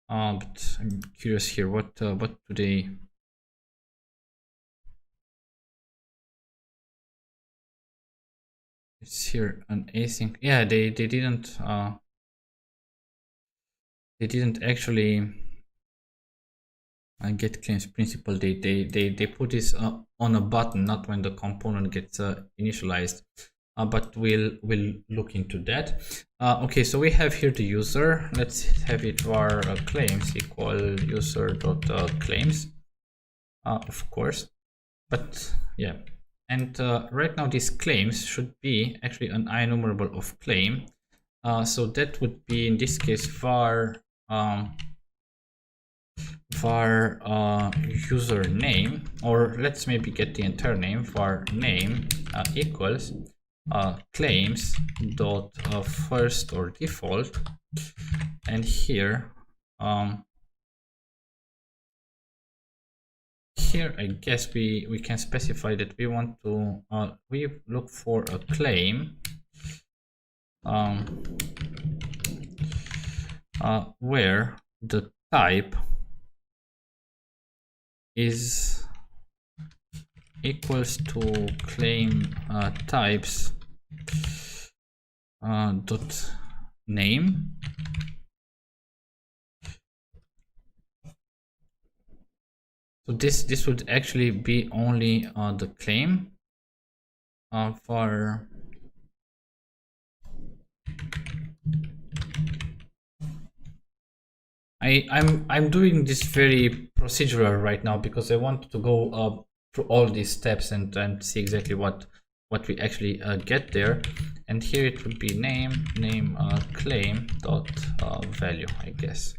Speaker 1: But I'm curious here, what do they? It's here an async. Yeah, they didn't actually get claims principal. They put this on a button, not when the component gets initialized. But we'll look into that. Okay, so we have here the user. Let's have it var claims equal user dot claims, of course. But yeah, and right now these claims should be actually an enumerable of claim. So that would be in this case var var username, or let's maybe get the entire name, var name equals claims dot first or default, and here I guess we can specify that we want to we look for a claim where the type is equals to claim types dot name. So this would actually be only the claim for I'm doing this very procedural right now because I want to go through all these steps and see exactly what we actually get there. And here it would be name claim dot value, I guess.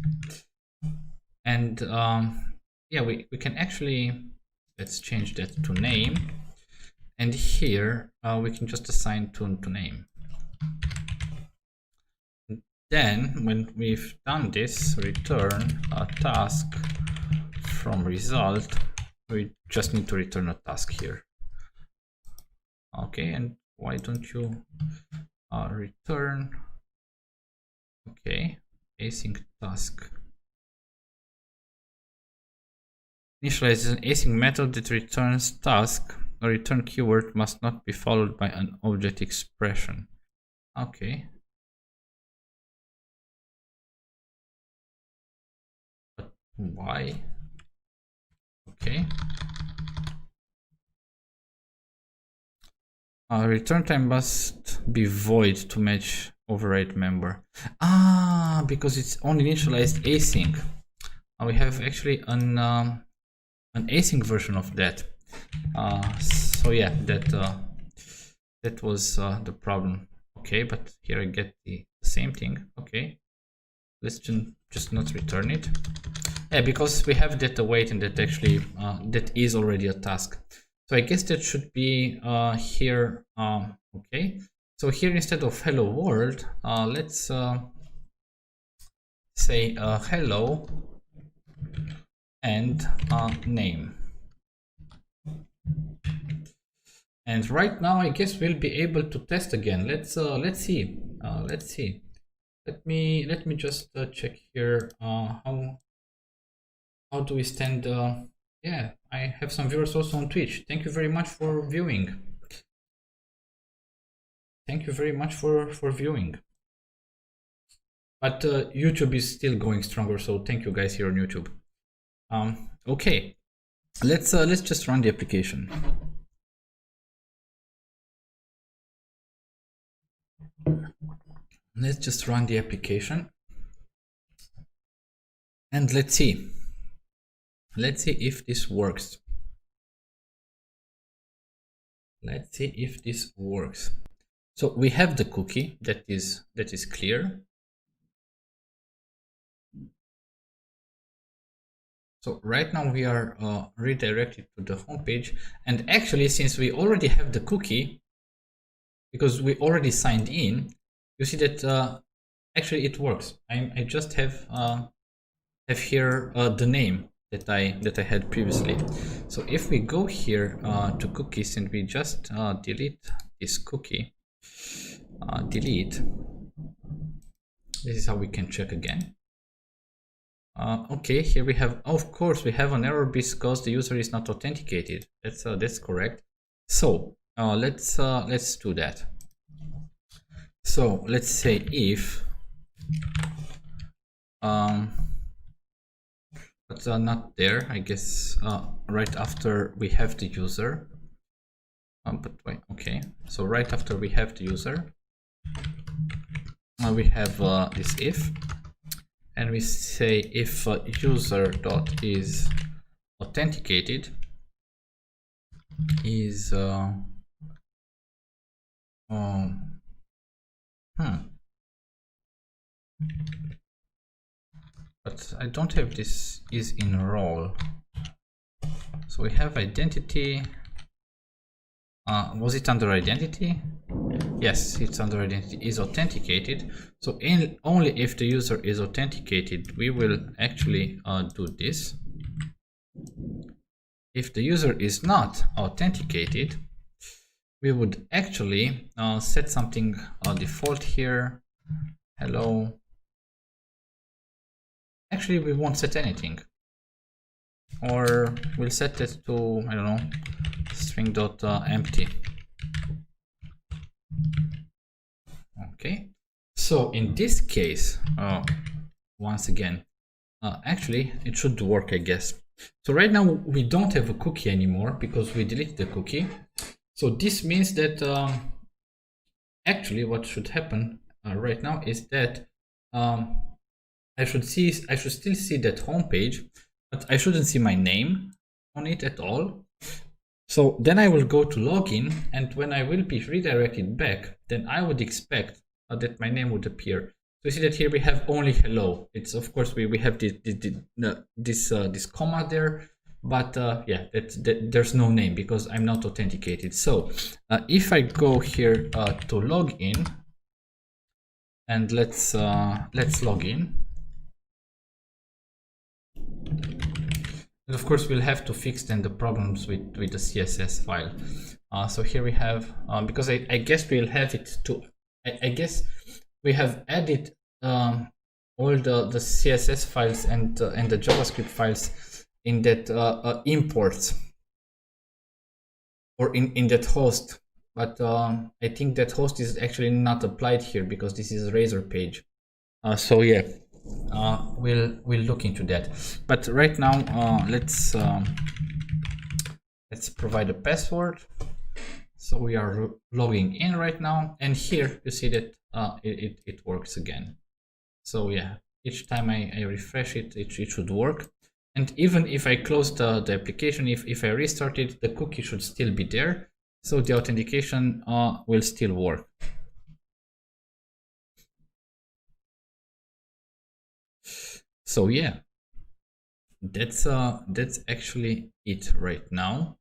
Speaker 1: And yeah, we can actually, let's change that to name, and here we can just assign to name. Then when we've done this, return a task from result. We just need to return a task here. Okay, and why don't you return, okay, async task. Initialize an async method that returns task. A return keyword must not be followed by an object expression. Okay. But why? Okay. Return time must be void to match override member. Because it's only initialized async. We have actually an async version of that. So yeah, that was the problem. Okay, but here I get the same thing. Okay, let's just not return it. Yeah, because we have that await, and that actually that is already a task. So I guess that should be here. Okay, so here instead of hello world, let's say hello and name. And right now, I guess we'll be able to test again. Let's see. Let's see. Let me just check here. How do we stand? Yeah, I have some viewers also on Twitch. Thank you very much for viewing. Thank you very much for viewing. But YouTube is still going stronger, so thank you guys here on YouTube. Okay, let's just run the application. Let's just run the application, and let's see if this works. Let's see if this works. So we have the cookie that is clear. So right now we are redirected to the home page, and actually, since we already have the cookie, because we already signed in, you see that actually it works. I just have here the name that I had previously. So if we go here to cookies and we just delete this cookie, delete, this is how we can check again. Okay, here we have, of course, we have an error because the user is not authenticated. That's correct. So let's do that. So let's say if but not there, I guess, right after we have the user. But wait, okay. So right after we have the user, we have this if, and we say if user dot is authenticated is but I don't have this is in role. So we have identity. Was it under identity? Yes, it's under identity, is authenticated. So only if the user is authenticated, we will actually do this. If the user is not authenticated, we would actually set something default here. Hello. Actually, we won't set anything. Or we'll set it to, I don't know, string.empty. Okay. So in this case, once again, actually, it should work, I guess. So right now we don't have a cookie anymore because we deleted the cookie. So this means that actually what should happen right now is that I should still see that home page, but I shouldn't see my name on it at all. So then I will go to login, and when I will be redirected back, then I would expect that my name would appear. So you see that here we have only hello. It's of course we have this comma there, but yeah, there's no name because I'm not authenticated. So if I go here to login, and let's log in. And of course, we'll have to fix then the problems with the CSS file. So here we have, because I guess we'll have it to, I guess we have added all the CSS files and the JavaScript files in that imports or in that host. But I think that host is actually not applied here because this is a Razor page. So yeah. We'll look into that, but right now let's provide a password. So we are logging in right now, and here you see that it works again. So yeah, each time I refresh it, it should work. And even if I close the application, if I restart it, the cookie should still be there, so the authentication will still work. So yeah, that's actually it right now.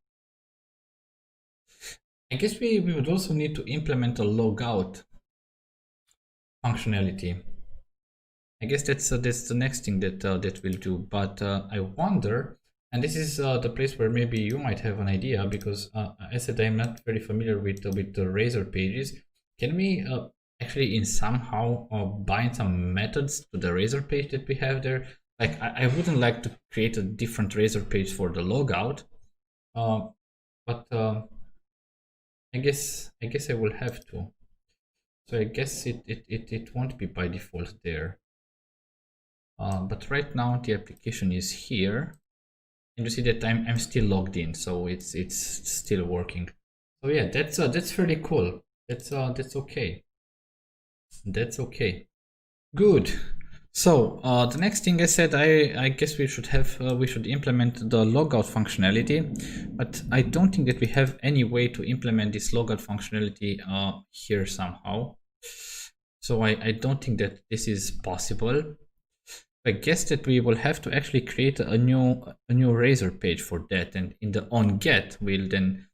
Speaker 1: I guess we would also need to implement a logout functionality. I guess that's the next thing that we'll do. But I wonder, and this is the place where maybe you might have an idea, because I said I'm not very familiar with the Razor pages. Can we actually in somehow bind some methods to the Razor page that we have there? Like I wouldn't like to create a different Razor page for the logout, but I guess I will have to. So I guess it won't be by default there. But right now the application is here, and you see that I'm still logged in, so it's still working. So yeah, that's fairly cool. That's okay. That's okay. Good. So the next thing I said, I guess we should have we should implement the logout functionality, but I don't think that we have any way to implement this logout functionality here somehow. So I don't think that this is possible. I guess that we will have to actually create a new Razor page for that, and in the on get we'll then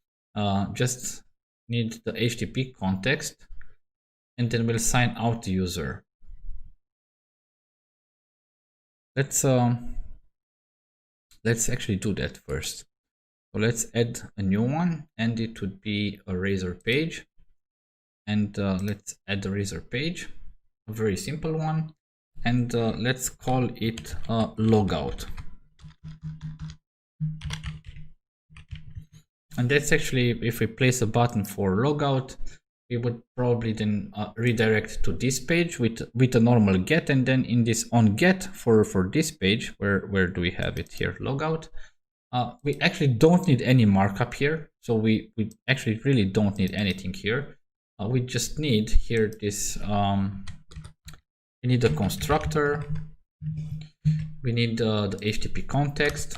Speaker 1: just need the HTTP context, and then we'll sign out the user. Let's actually do that first. So let's add a new one, and it would be a Razor page, and let's add the Razor page, a very simple one, and let's call it logout. And that's actually, if we place a button for logout, we would probably then redirect to this page with a normal get, and then in this on get for this page, where do we have it here, logout, we actually don't need any markup here. So we actually really don't need anything here. We just need here this we need a constructor, we need the HTTP context,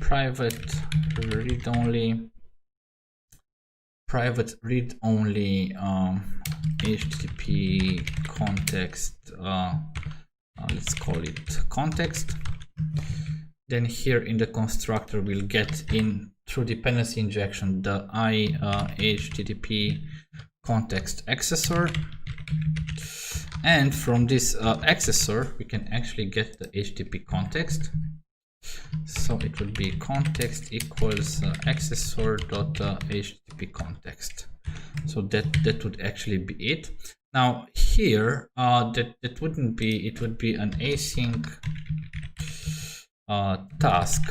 Speaker 1: private read-only HTTP context let's call it context. Then here in the constructor we'll get in through dependency injection the HTTP context accessor, and from this accessor we can actually get the HTTP context. So it would be context equals accessor.http context. So that would actually be it. Now here that wouldn't be, it would be an async task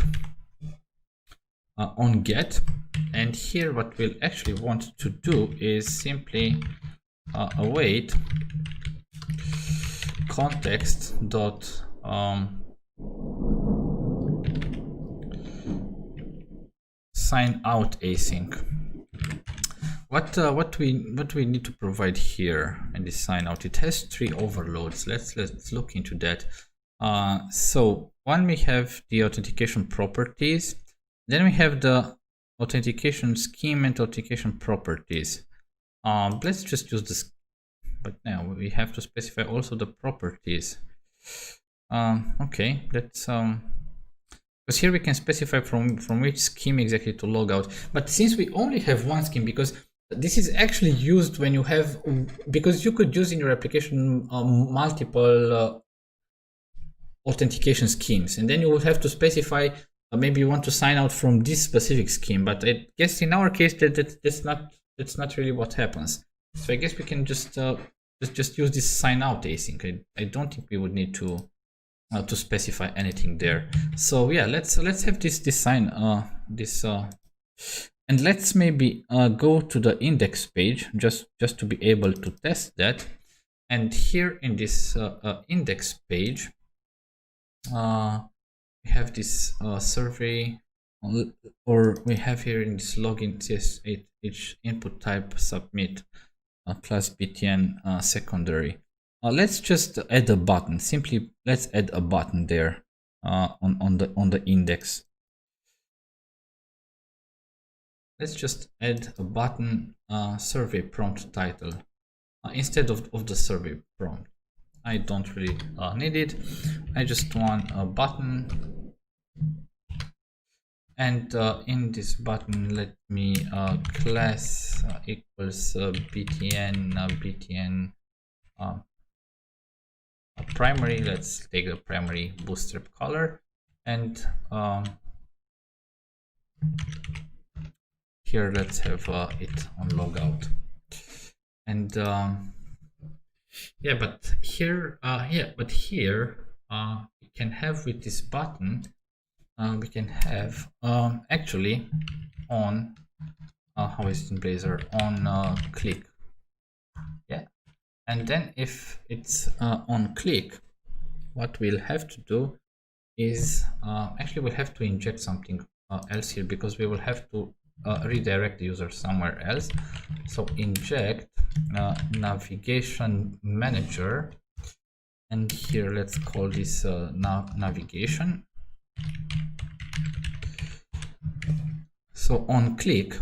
Speaker 1: on get, and here what we'll actually want to do is simply await context dot sign out async. What we need to provide here in this sign out, it has 3 overloads. Let's look into that. So one, we have the authentication properties, then we have the authentication scheme and authentication properties. Let's just use this, but now we have to specify also the properties. Okay, let's because here we can specify from which scheme exactly to log out. But since we only have one scheme, because this is actually used when you have, because you could use in your application multiple authentication schemes, and then you would have to specify maybe you want to sign out from this specific scheme. But I guess in our case that's not really what happens. So I guess we can just use this sign out async. I don't think we would need to specify anything there. So yeah, let's have this sign and let's maybe go to the index page just to be able to test that. And here in this index page we have this survey, or we have here in this login each input type submit class btn secondary. Let's just add a button. Simply let's add a button there on the index. Let's just add a button, survey prompt title instead of the survey prompt. I don't really need it. I just want a button, and in this button let me class equals btn primary. Let's take the primary bootstrap color, and here let's have it on logout. And yeah, but here we can have with this button we can have actually on how is it in Blazor, on click. Yeah, and then if it's on click, what we'll have to do is actually we'll have to inject something else here, because we will have to redirect the user somewhere else. So inject navigation manager, and here let's call this navigation. So on click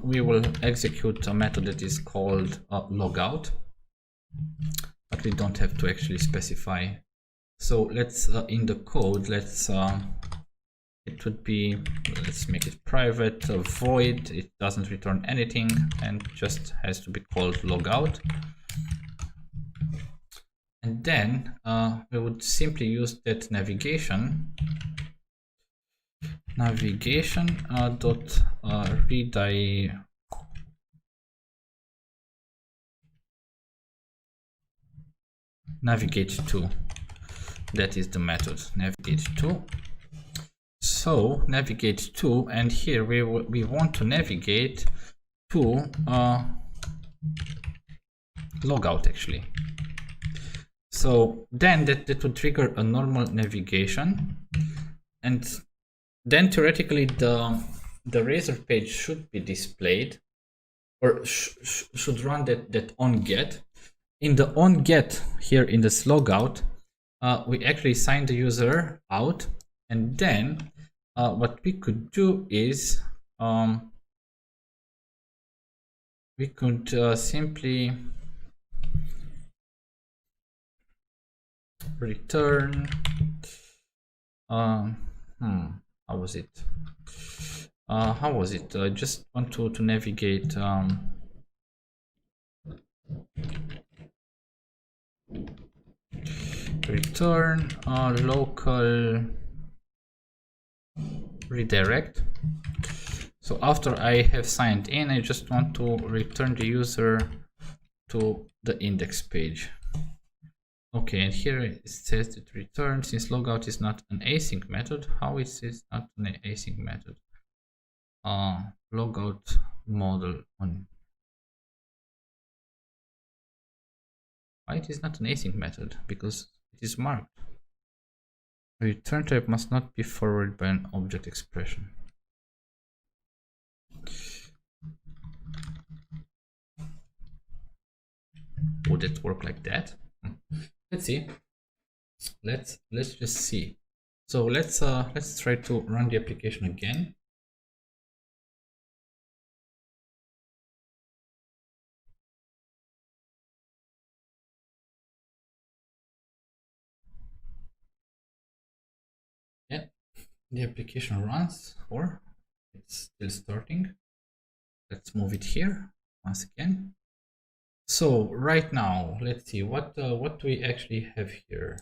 Speaker 1: we will execute a method that is called logout, but we don't have to actually specify. So let's in the code, let's it would be, let's make it private, void, it doesn't return anything and just has to be called logout. And then we would simply use that navigation dot navigate to. That is the method, navigate to. So navigate to, and here we want to navigate to logout actually. So then that would trigger a normal navigation, and then theoretically the Blazor page should be displayed, or should run that on get. In the on get here in this logout, we actually sign the user out, and then what we could do is we could simply return. How was it? How was it? I just want to navigate. Return local redirect. So after I have signed in, I just want to return the user to the index page. Okay, and here it says that return, since logout is not an async method. How is this not an async method? Logout model on. Why it is not an async method? Because it is marked. Return type must not be forwarded by an object expression. Would it work like that? Let's see. Let's just see. So let's try to run the application again. Yeah, the application runs, or it's still starting. Let's move it here once again. So right now, let's see what do we actually have here.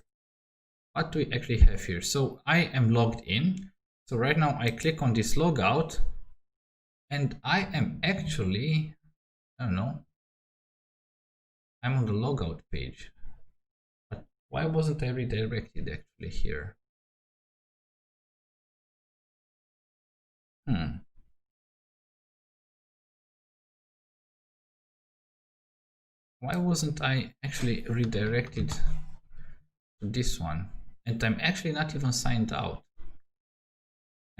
Speaker 1: What do we actually have here? So I am logged in. So right now I click on this logout, and I am actually, I don't know, I'm on the logout page. But why wasn't I redirected actually here? Why wasn't I actually redirected to this one? And I'm actually not even signed out.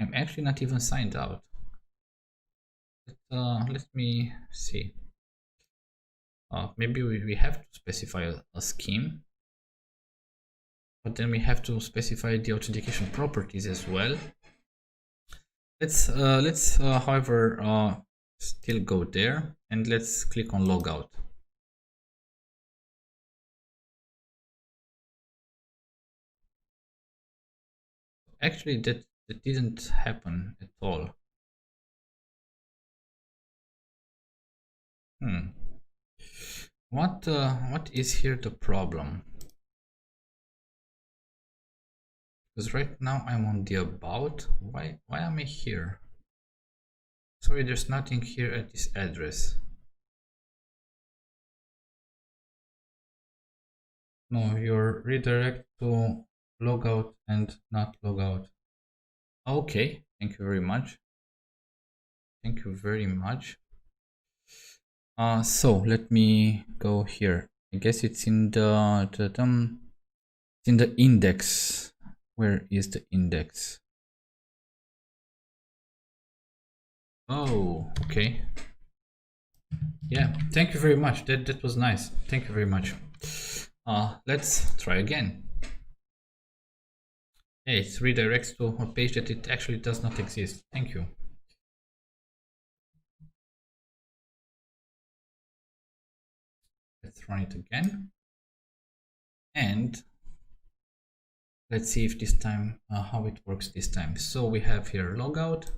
Speaker 1: I'm actually not even signed out. Let me see. Maybe we have to specify a scheme, but then we have to specify the authentication properties as well. Let's however still go there, and let's click on logout. Actually, that didn't happen at all. What is here the problem? Because right now I'm on the about. Why am I here? Sorry, there's nothing here at this address. No, you're redirect to logout and not logout. Okay, thank you very much. Thank you very much. So let me go here. I guess it's in the index. Where is the index? Oh, okay. Yeah, thank you very much. That was nice. Thank you very much. Let's try again. Hey, it redirects to a page that it actually does not exist. Thank you. Let's run it again. And let's see if this time, how it works this time. So we have here logout.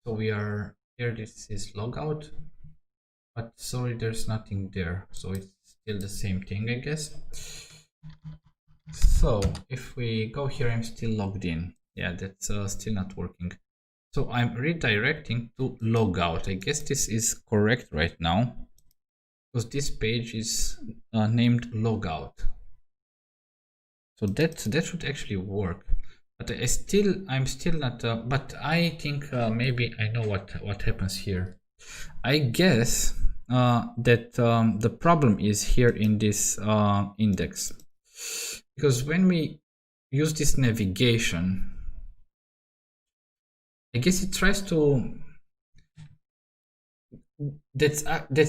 Speaker 1: So we are here, this is logout, but sorry, there's nothing there. So it's still the same thing, I guess. So if we go here, I'm still logged in. Yeah, that's still not working. So I'm redirecting to logout. I guess this is correct right now, because this page is named logout. So that should actually work. But I'm still not. But I think maybe I know what happens here. I guess that the problem is here in this index, because when we use this navigation, I guess it tries to. That's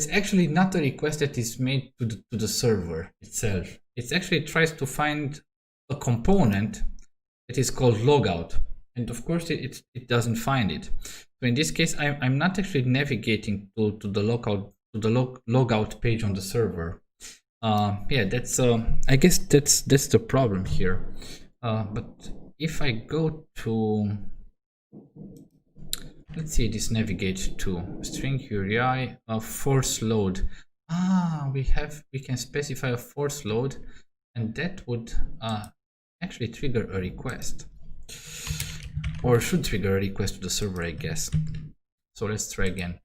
Speaker 1: actually not a request that is made to the server itself. It actually tries to find a component that is called logout, and of course it doesn't find it. So in this case, I'm not actually navigating to the logout page on the server. Yeah, that's I guess that's the problem here. But if I go to, let's see, this navigate to string URI force load. We can specify a force load, and that would actually trigger a request, or should trigger a request to the server, I guess. So let's try again.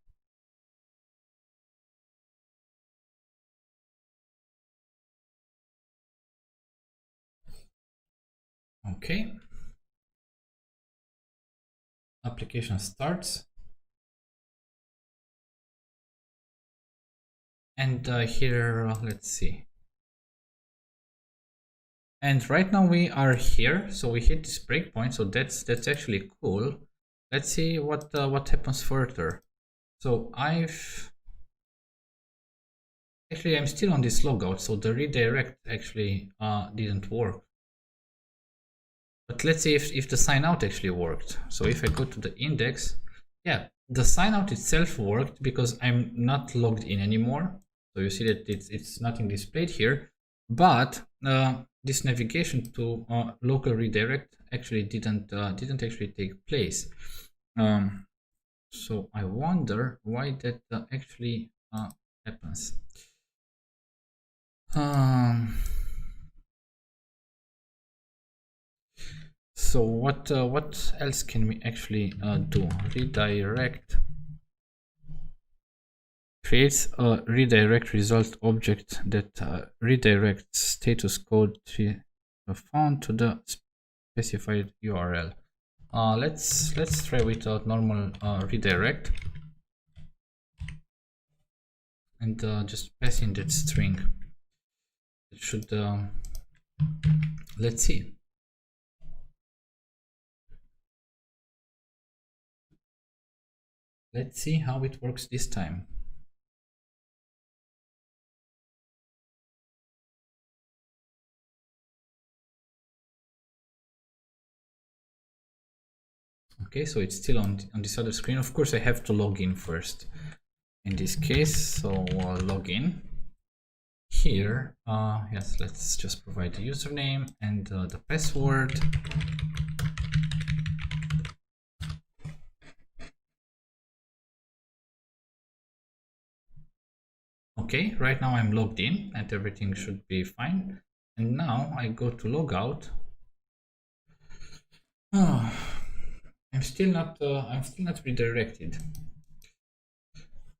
Speaker 1: Okay. Application starts. And here, let's see. And right now we are here, so we hit this breakpoint, so that's actually cool. Let's see what happens further. So I'm still on this logout, so the redirect actually didn't work. But let's see if the sign out actually worked. So if I go to the index, yeah, the sign out itself worked because I'm not logged in anymore. So you see that it's nothing displayed here, but this navigation to local redirect actually didn't actually take place. So I wonder why that actually happens. So what else can we actually do? Redirect creates a redirect result object that redirects status code found to the specified URL. Let's try without normal redirect and just pass in that string. It should let's see. Let's see how it works this time. Okay, so it's still on this other screen. Of course, I have to log in first in this case. So log in here. Yes, let's just provide the username and the password. Okay, right now I'm logged in and everything should be fine. And now I go to logout. I'm still not redirected.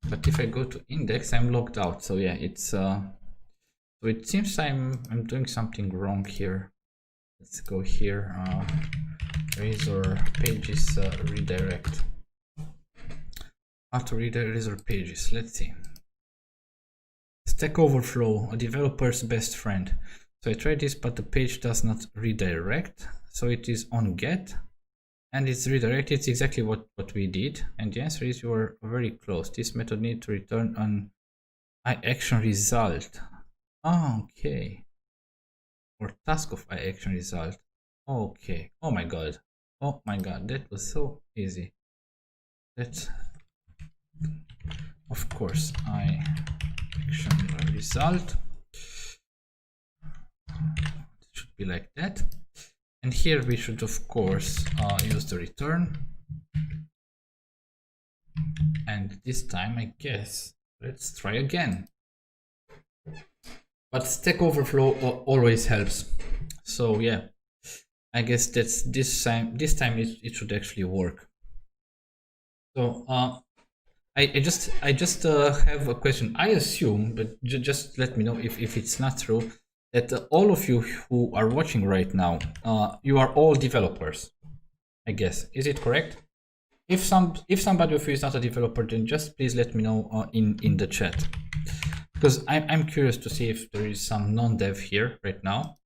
Speaker 1: But if I go to index, I'm logged out. So yeah, it's so it seems I'm doing something wrong here. Let's go here. Blazor pages redirect. Auto Blazor pages. Let's see. Stack Overflow, a developer's best friend. So I tried this, but the page does not redirect. So it is on get. And it's redirected. It's exactly what we did. And the answer is you are very close. This method needs to return an iAction result. Okay. Or task of iAction result. Okay. Oh my god. Oh my god. That was so easy. That, of course, iAction result. It should be like that. And here we should, of course, use the return. And this time, I guess, let's try again. But Stack Overflow always helps. So yeah, I guess that's this time it should actually work. So I just have a question. I assume, but just let me know if it's not true, that all of you who are watching right now, you are all developers, I guess. Is it correct? If somebody of you is not a developer, then just please let me know in the chat, because I'm curious to see if there is some non-dev here right now.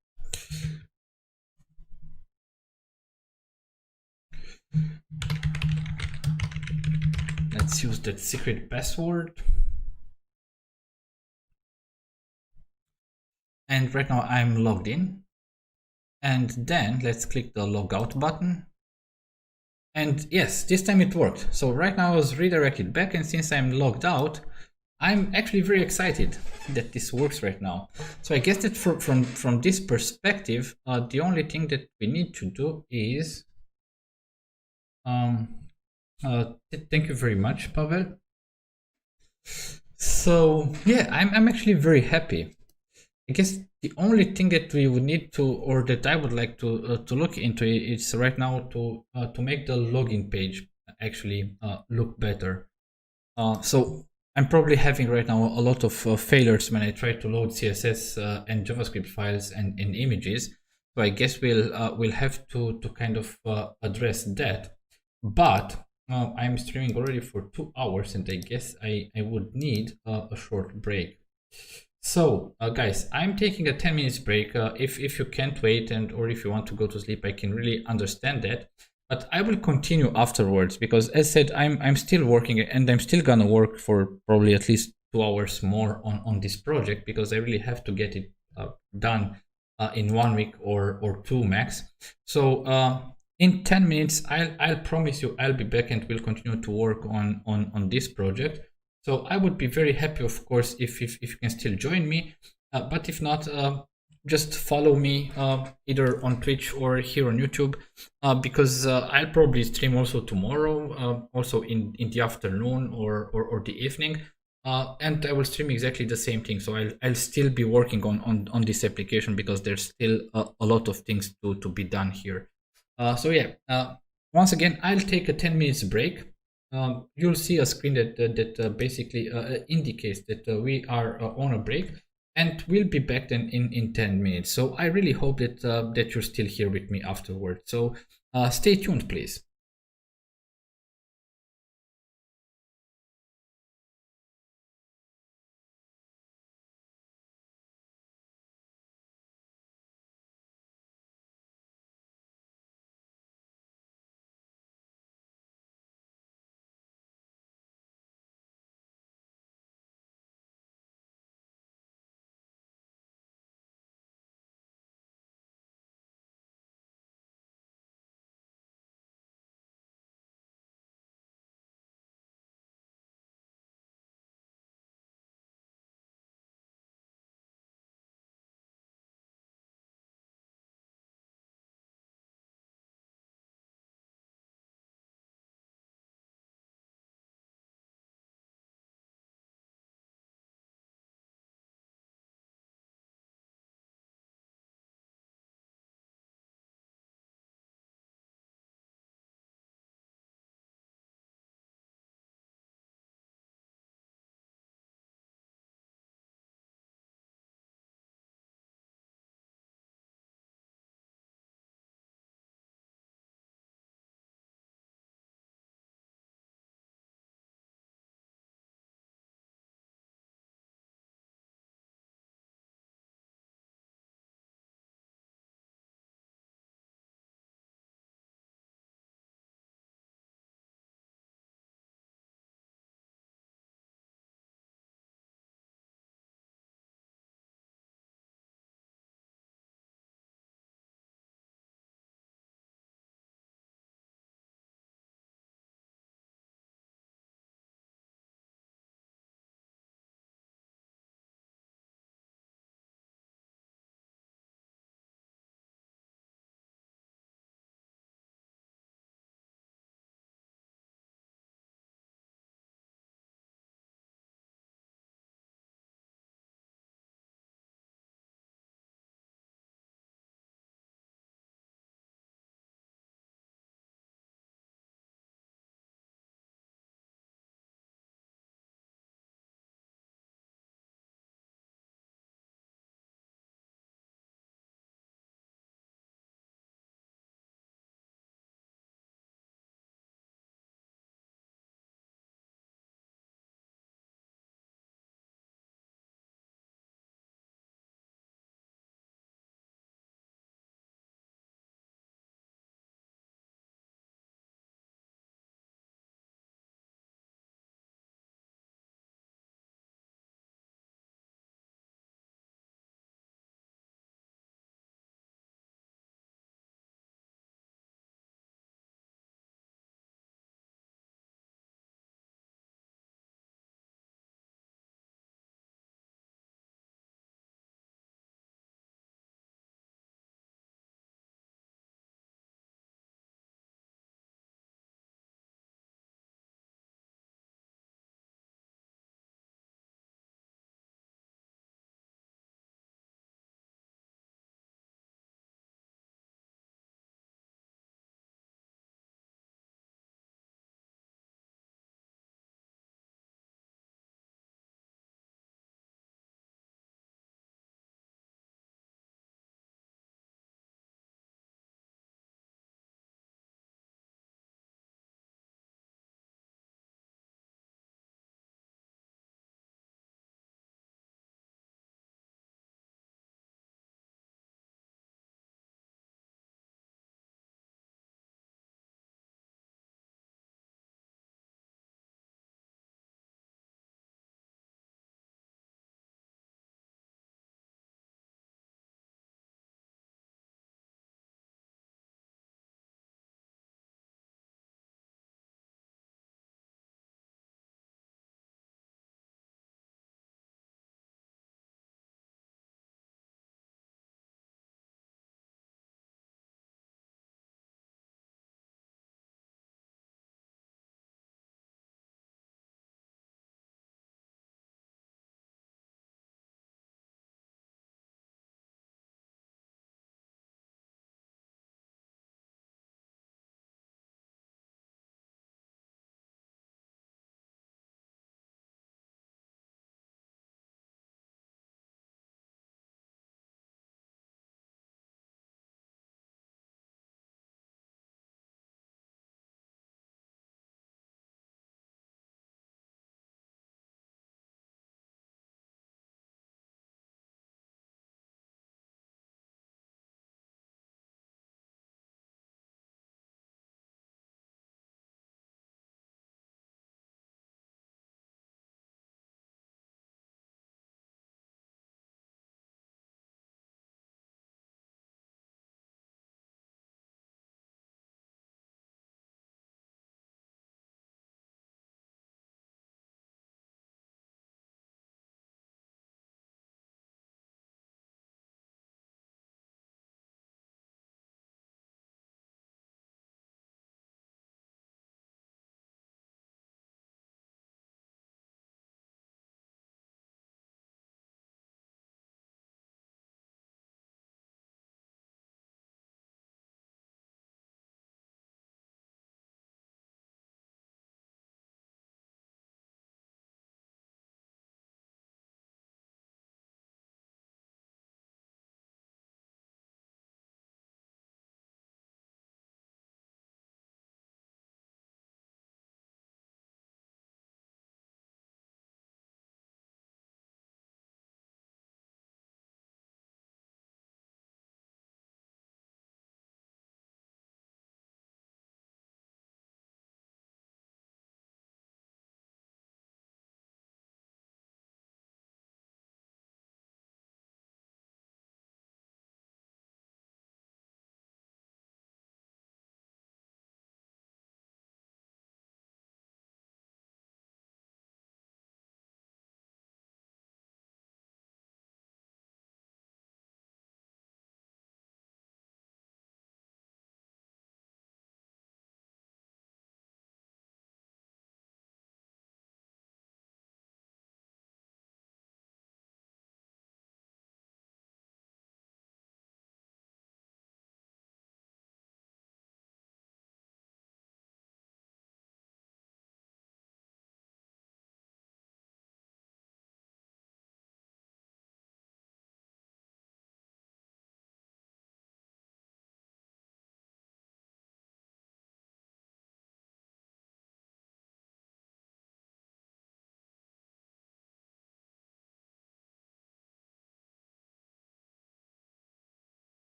Speaker 1: Let's use that secret password. And right now I'm logged in. And then let's click the logout button. And yes, this time it worked. So right now I was redirected back, and since I'm logged out, I'm actually very excited that this works right now. So I guess that from this perspective, the only thing that we need to do is um, thank you very much, Pavel. So yeah, I'm actually very happy. I guess the only thing that we would need to, or that I would like to look into is right now to make the login page actually look better. So I'm probably having right now a lot of failures when I try to load CSS and JavaScript files and images. So I guess we'll have to kind of address that. But I'm streaming already for 2 hours, and I guess I would need a short break. So, guys, I'm taking a 10 minutes break. If you can't wait and or if you want to go to sleep, I can really understand that. But I will continue afterwards because, as said, I'm still working and I'm still gonna work for probably at least 2 hours more on this project because I really have to get it done in 1 week or two max. So in 10 minutes, I'll promise you I'll be back and we'll continue to work on this project. So I would be very happy, of course, if you can still join me. But if not, just follow me either on Twitch or here on YouTube because I'll probably stream also tomorrow, also in the afternoon or the evening. And I will stream exactly the same thing. So I'll still be working on this application because there's still a lot of things to be done here. So yeah, once again, I'll take a 10 minutes break. You'll see a screen that basically indicates that we are on a break, and we'll be back then in 10 minutes. So I really hope that you're still here with me afterwards. So stay tuned, please.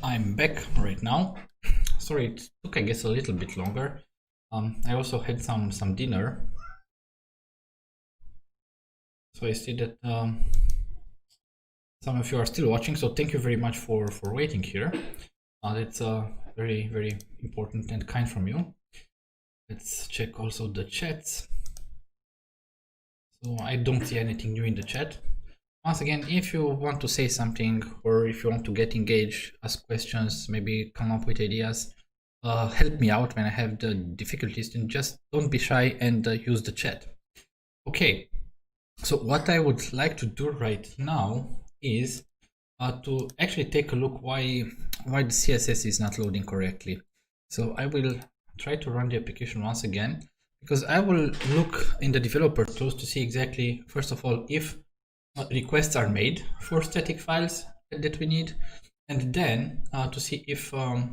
Speaker 1: I'm back right now. Sorry, it took, I guess, a little bit longer. I also had some dinner. So I see that some of you are still watching, so thank you very much for waiting here. That's very, very important and kind from you. Let's check also the chats. So I don't see anything new in the chat. Once again, if you want to say something or if you want to get engaged, ask questions, maybe come up with ideas, help me out when I have the difficulties, then just don't be shy and use the chat. Okay, so what I would like to do right now is to actually take a look why the CSS is not loading correctly. So I will try to run the application once again, because I will look in the developer tools to see exactly, first of all, if requests are made for static files that we need, and then to see if the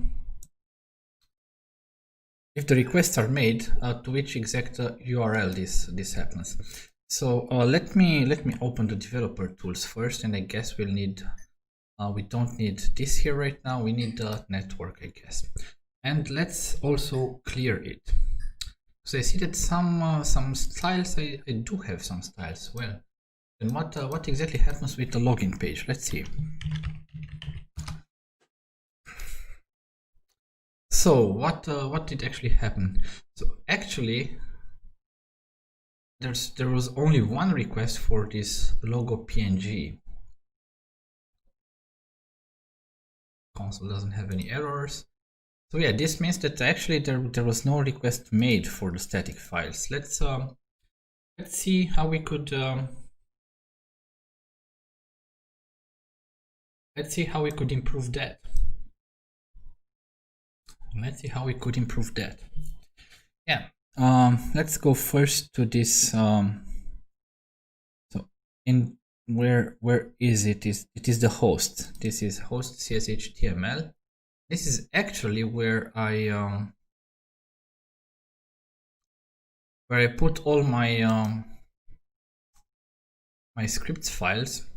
Speaker 1: requests are made, to which exact URL this happens. So let me open the developer tools first, and I guess we'll need we don't need this here right now. We need the network, I guess, and let's also clear it. So I see that some styles, I do have some styles. Well, then what exactly happens with the login page? Let's see. So what did actually happen? So actually, there was only one request for this logo PNG. Console doesn't have any errors. So yeah, this means that actually there was no request made for the static files. Let's see how we could improve that. Let's see how we could improve that. Yeah. Let's go first to this. So in where is it? It is the host. This is host CSHTML. This is actually where I put all my my scripts files.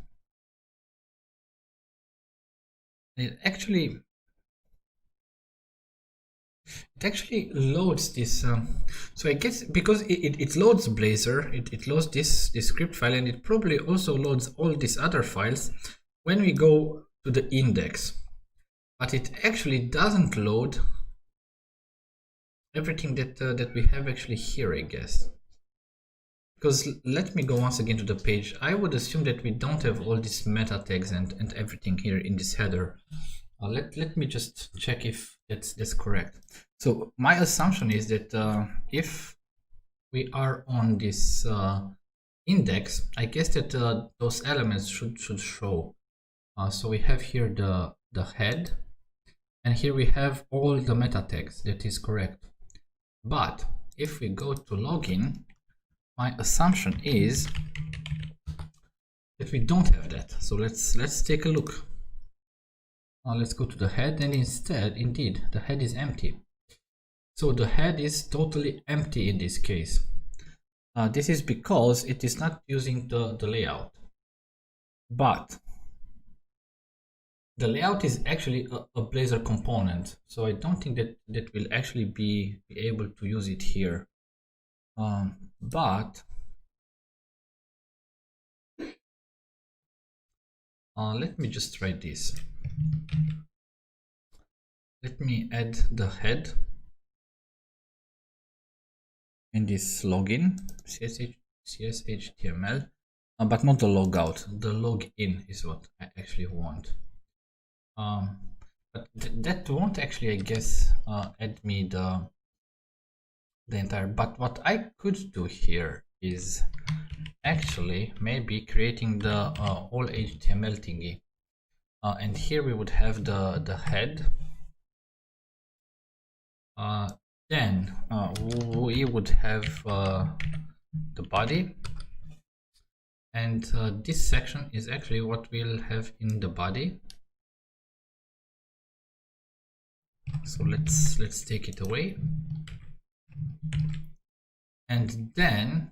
Speaker 1: It actually loads this. So I guess because it loads Blazor, it loads this script file, and it probably also loads all these other files when we go to the index. But it actually doesn't load everything that we have actually here, I guess. Because let me go once again to the page. I would assume that we don't have all these meta tags and everything here in this header. Let me just check if that's correct. So my assumption is that if we are on this index, I guess that those elements should show. So we have here the head, and here we have all the meta tags. That is correct. But if we go to login, my assumption is that we don't have that. So let's take a look. Let's go to the head, and indeed, the head is empty. So the head is totally empty in this case. This is because it is not using the layout. But the layout is actually a Blazor component, so I don't think that will actually be able to use it here. But let me just try this. Let me add the head in this login CSHTML, but not the logout. The login is what I actually want. But that won't actually, I guess, add me the entire. But what I could do here is actually maybe creating the all HTML thingy, and here we would have the head. Then we would have the body, and this section is actually what we'll have in the body. So let's take it away, and then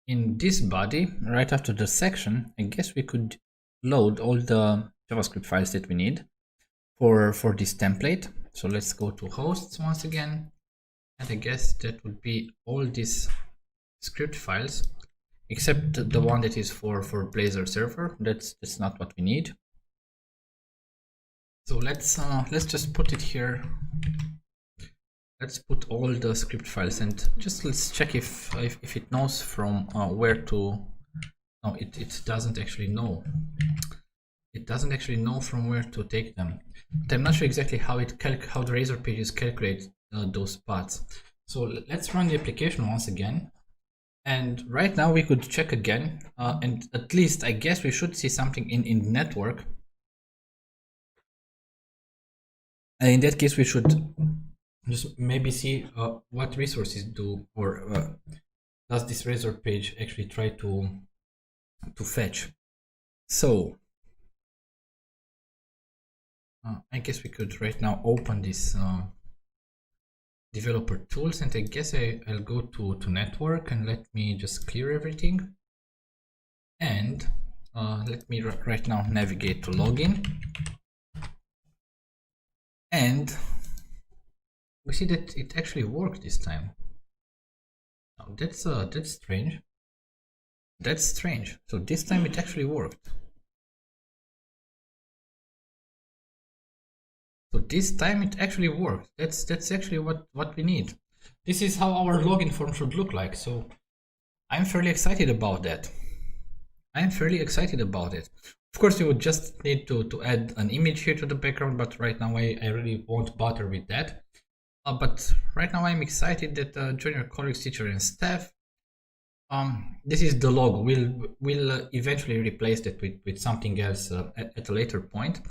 Speaker 1: in this body, right after the section, I guess we could load all the JavaScript files that we need. for this template. So let's go to hosts once again, and I guess that would be all these script files except the one that is for Blazor server. That's not what we need. So let's just put it here. Let's put all the script files and just let's check if it knows from where to. No, it doesn't actually know. It doesn't actually know from where to take them. But I'm not sure exactly how the Razor pages calculate those paths. So let's run the application once again. And right now we could check again, and at least I guess we should see something in the network. And in that case, we should just maybe see what resources do, or does this Razor page actually try to fetch. So I guess we could right now open this developer tools, and I guess I'll go to network and let me just clear everything, and let me right now navigate to login, and we see that it actually worked this time. Now that's strange. That's strange. So this time it actually worked. So this time it actually worked. That's actually what we need. This is how our login form should look like. So I'm fairly excited about that. I'm fairly excited about it. Of course, you would just need to add an image here to the background, but right now I really won't bother with that. But right now I'm excited that join your colleagues, teacher, and staff. This is the logo. We'll eventually replace that with something else at a later point.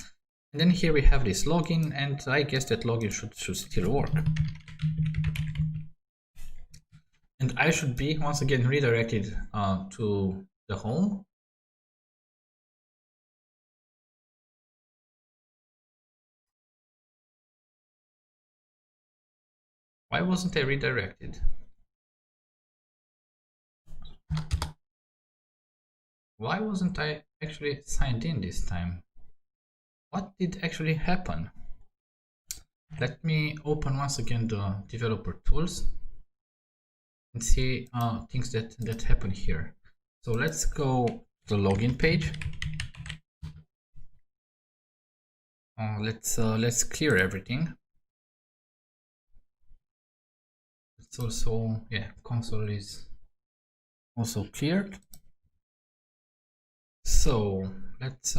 Speaker 1: And then here we have this login, and I guess that login should still work. And I should be once again redirected to the home. Why wasn't I redirected? Why wasn't I actually signed in this time? What did actually happen? Let me open once again the developer tools and see things that happen here. So let's go to the login page. Let's clear everything. It's also, yeah, console is also cleared. So let's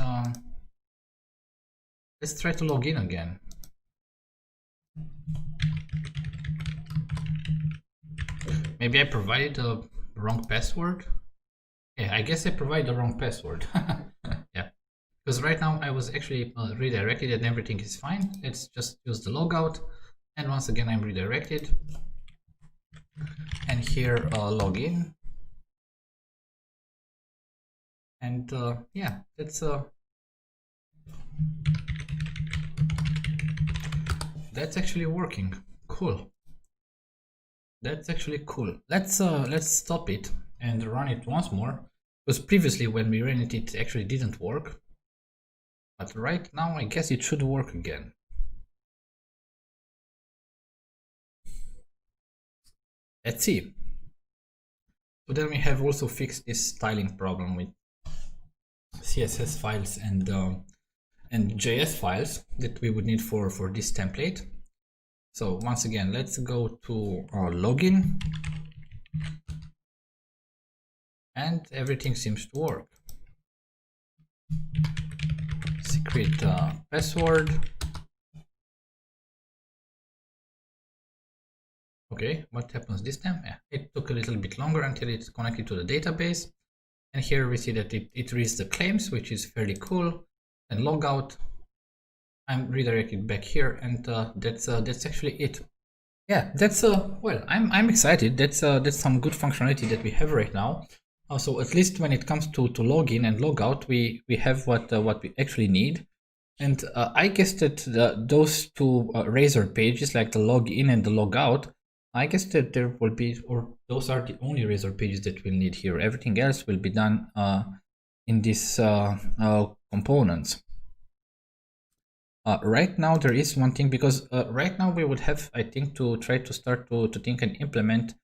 Speaker 1: try to log in again. Maybe I provided the wrong password. Yeah, I guess I provided the wrong password. Yeah, because right now I was actually redirected and everything is fine. Let's just use the logout, and once again I'm redirected. And here login. And yeah, that's actually working. Cool. That's actually cool. Let's stop it and run it once more, because previously when we ran it, it actually didn't work. But right now I guess it should work again. Let's see. So then we have also fixed this styling problem with CSS files and JS files that we would need for this template. So once again, let's go to our login, and everything seems to work. Secret password. Okay, what happens this time? Yeah, it took a little bit longer until it's connected to the database. And here we see that it reads the claims, which is fairly cool. And logout. I'm redirected back here, and that's actually it. Yeah, that's well, I'm excited. That's some good functionality that we have right now. So at least when it comes to login and logout, we have what we actually need. And I guess that those two Razor pages, like the login and the logout, I guess that there will be, or those are the only Razor pages that we'll need here. Everything else will be done in these components. Right now there is one thing, because right now we would have, I think, to try to start to think and implement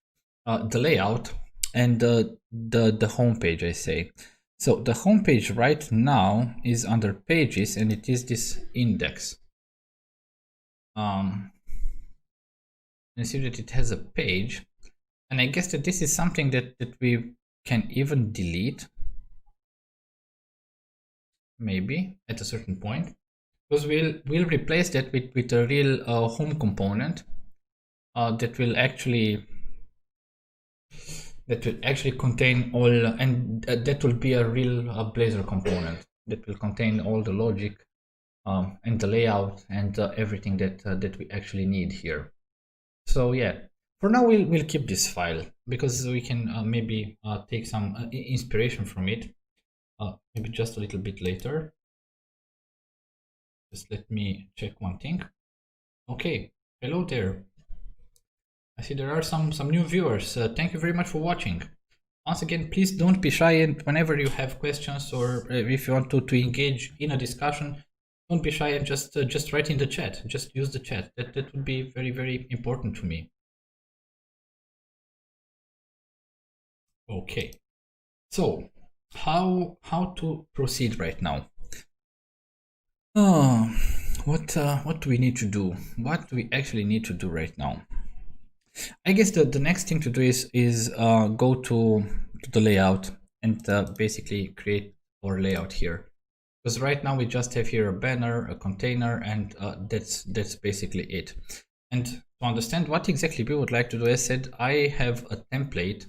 Speaker 1: the layout and the home page, I say. So the home page right now is under pages, and it is this index. You see that it has a page, and I guess that this is something that we can even delete, maybe at a certain point, because we'll replace that with a real home component that will actually contain all, and that will be a real Blazor component that will contain all the logic and the layout and everything that we actually need here. So yeah, for now we'll keep this file, because we can maybe take some inspiration from it, maybe just a little bit later. Just let me check one thing. Okay, hello there. I see there are some new viewers. Thank you very much for watching. Once again, please don't be shy, and whenever you have questions, or if you want to engage in a discussion, don't be shy and just write in the chat. Just use the chat. That would be very, very important to me. Okay, so how to proceed right now? What do we need to do? What do we actually need to do right now? I guess the next thing to do is go to the layout and basically create our layout here, because right now we just have here a banner, a container, and that's basically it. And to understand what exactly we would like to do, as I said, I have a template,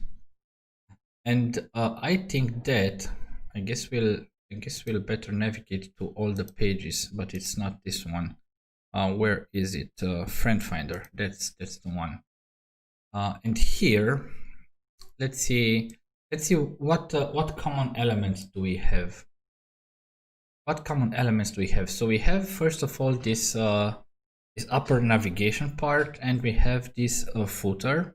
Speaker 1: and I think that I guess we'll better navigate to all the pages, but it's not this one. Where is it? Friend finder. That's the one. And here, let's see what common elements do we have. What common elements do we have? So we have, first of all, this upper navigation part, and we have this footer.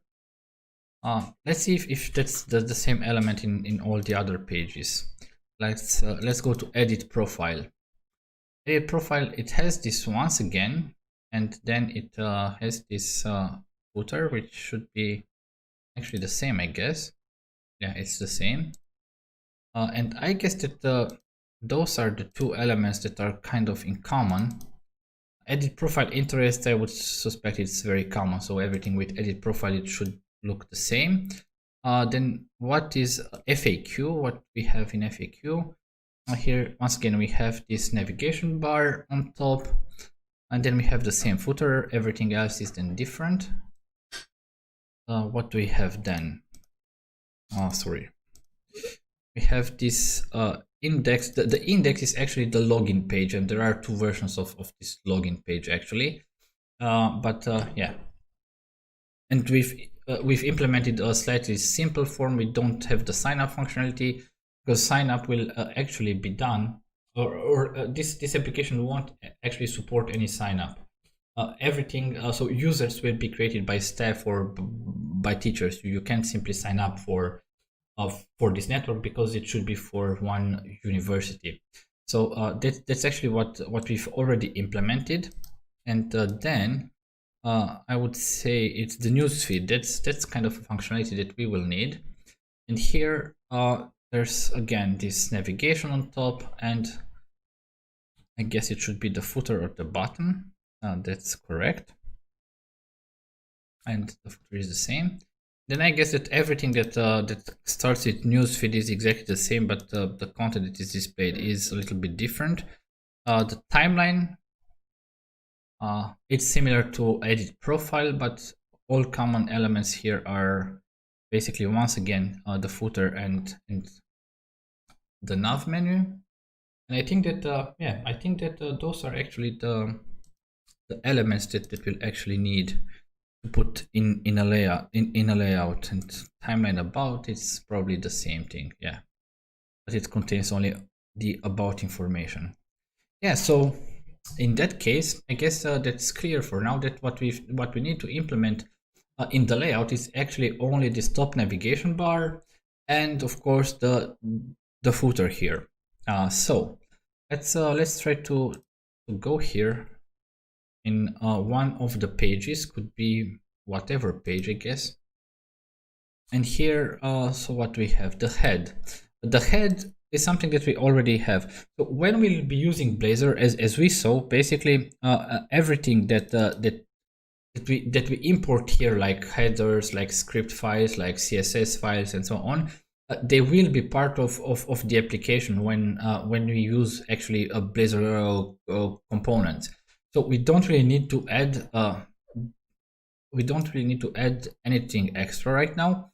Speaker 1: Let's see if that's the same element in all the other pages. Let's go to edit profile. Edit profile, it has this once again, and then it has this footer, which should be actually the same, I guess. Yeah, it's the same. And I guess that those are the two elements that are kind of in common. Edit profile interest, I would suspect it's very common, so everything with edit profile, it should look the same. Then what is FAQ? What we have in FAQ? Here, once again, we have this navigation bar on top, and then we have the same footer. Everything else is then different. What do we have then? Oh, sorry. We have this index. The index is actually the login page, and there are two versions of this login page actually. Yeah, and we've implemented a slightly simple form. We don't have the sign up functionality, because sign up will actually be done, or this application won't actually support any sign up. Everything, so users will be created by staff or by teachers. You can't simply sign up for this network, because it should be for one university. So that's actually what we've already implemented. And then I would say it's the newsfeed. That's kind of a functionality that we will need. And here there's again this navigation on top, and I guess it should be the footer or the button. That's correct. And the footer is the same. Then I guess that everything that starts with newsfeed is exactly the same, but the content that is displayed is a little bit different. The timeline, it's similar to edit profile, but all common elements here are basically, once again, the footer and the nav menu. And I think that yeah, I think that those are actually the elements that we'll actually need to put in a layout. And timeline about, it's probably the same thing, yeah, but it contains only the about information. Yeah, so in that case, I guess that's clear for now, that what we need to implement in the layout is actually only this top navigation bar, and of course the footer here. So let's try to go here in one of the pages, could be whatever page, I guess. And here, so what we have, the head. The head is something that we already have. So when we'll be using Blazor, as we saw, basically everything that we import here, like headers, like script files, like CSS files, and so on, they will be part of the application when we use actually a Blazor component. So we don't really need to add anything extra right now.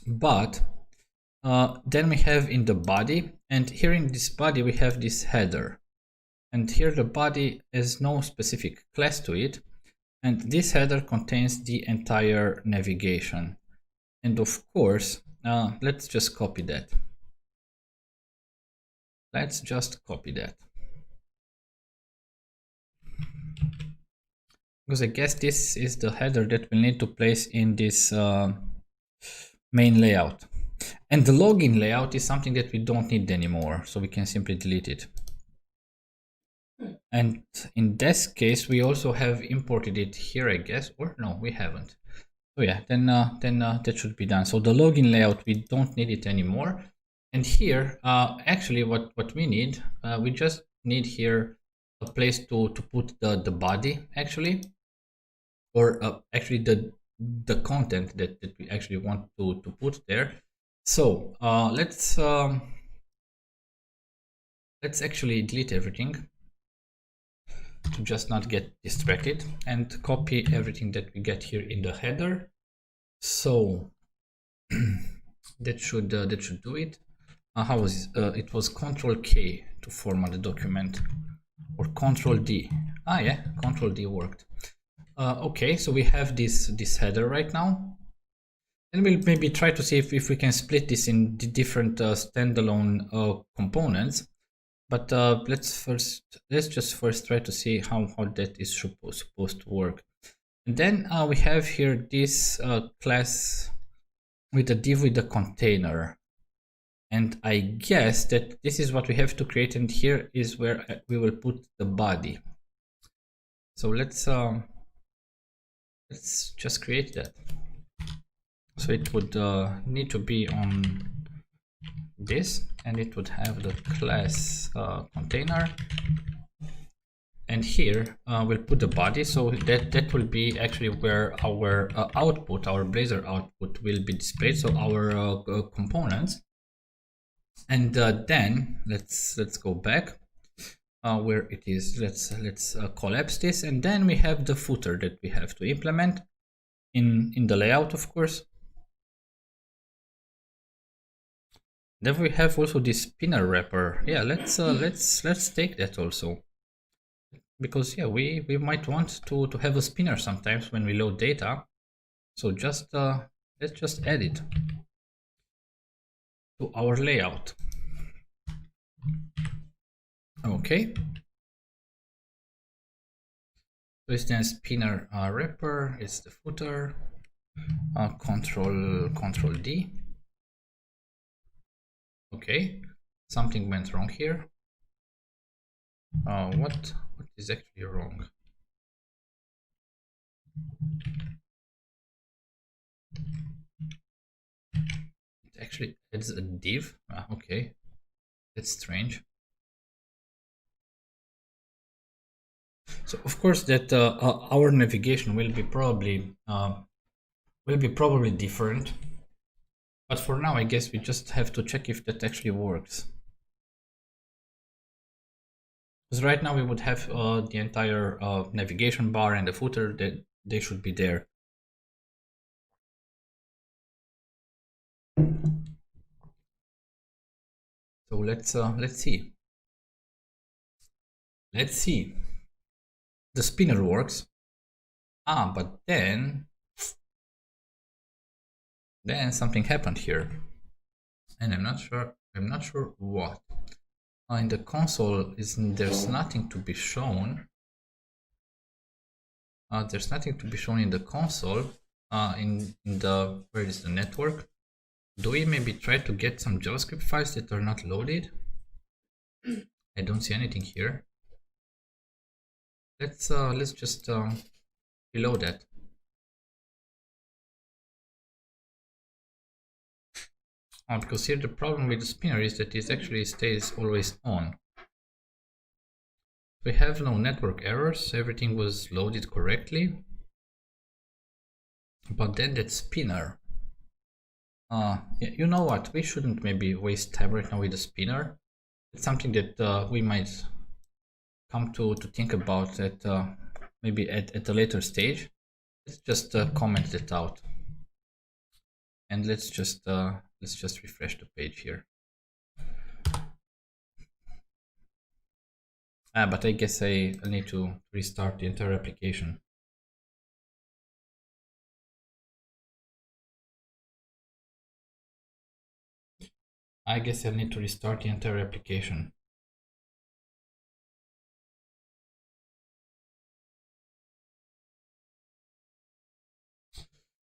Speaker 1: But then we have in the body, and here in this body we have this header, and here the body has no specific class to it, and this header contains the entire navigation. And of course, let's just copy that. Let's just copy that. Because I guess this is the header that we'll need to place in this main layout. And the login layout is something that we don't need anymore, so we can simply delete it. And in this case, we also have imported it here, I guess, or no, we haven't. So yeah, then that should be done. So the login layout, we don't need it anymore. And here, actually, what we need, we just need here a place to put the body, actually, or actually the content that we actually want to put there. So let's actually delete everything to just not get distracted, and copy everything that we get here in the header. So that should do it. How was it was Control K to format the document, or Control D. Yeah, Control D worked. Okay, so we have this header right now, and we'll maybe try to see if we can split this in the different standalone components. But let's just first try to see how that is supposed to work. And then we have here this class with a div with a container. And I guess that this is what we have to create, and here is where we will put the body. So let's just create that. So it would need to be on this, and it would have the class container, and here we'll put the body, so that will be actually where our output, our Blazor output, will be displayed, so our components. And then let's go back where it is. Let's collapse this, and then we have the footer that we have to implement in the layout, of course. Then we have also this spinner wrapper. Yeah, let's take that also, because yeah, we might want to have a spinner sometimes when we load data. So just let's just add it to our layout. Okay. So it's then spinner wrapper. It's the footer. Control D. Okay, something went wrong here. What is actually wrong? It actually adds a div. Okay, that's strange. So of course that our navigation will be probably different. But for now, I guess we just have to check if that actually works. Because right now we would have the entire navigation bar and the footer, that they should be there. So let's see. Let's see. The spinner works. But then something happened here, and I'm not sure what. In the console, there's nothing to be shown. There's nothing to be shown in the console. In the, where is the network? Do we maybe try to get some JavaScript files that are not loaded? I don't see anything here. let's just reload that. Because here the problem with the spinner is that it actually stays always on. We have no network errors, everything was loaded correctly. But then that spinner, you know what, we shouldn't maybe waste time right now with the spinner. It's something that we might come to think about at maybe at a later stage. Let's just comment it out. And let's just refresh the page here. But I guess I need to restart the entire application. I guess I'll need to restart the entire application.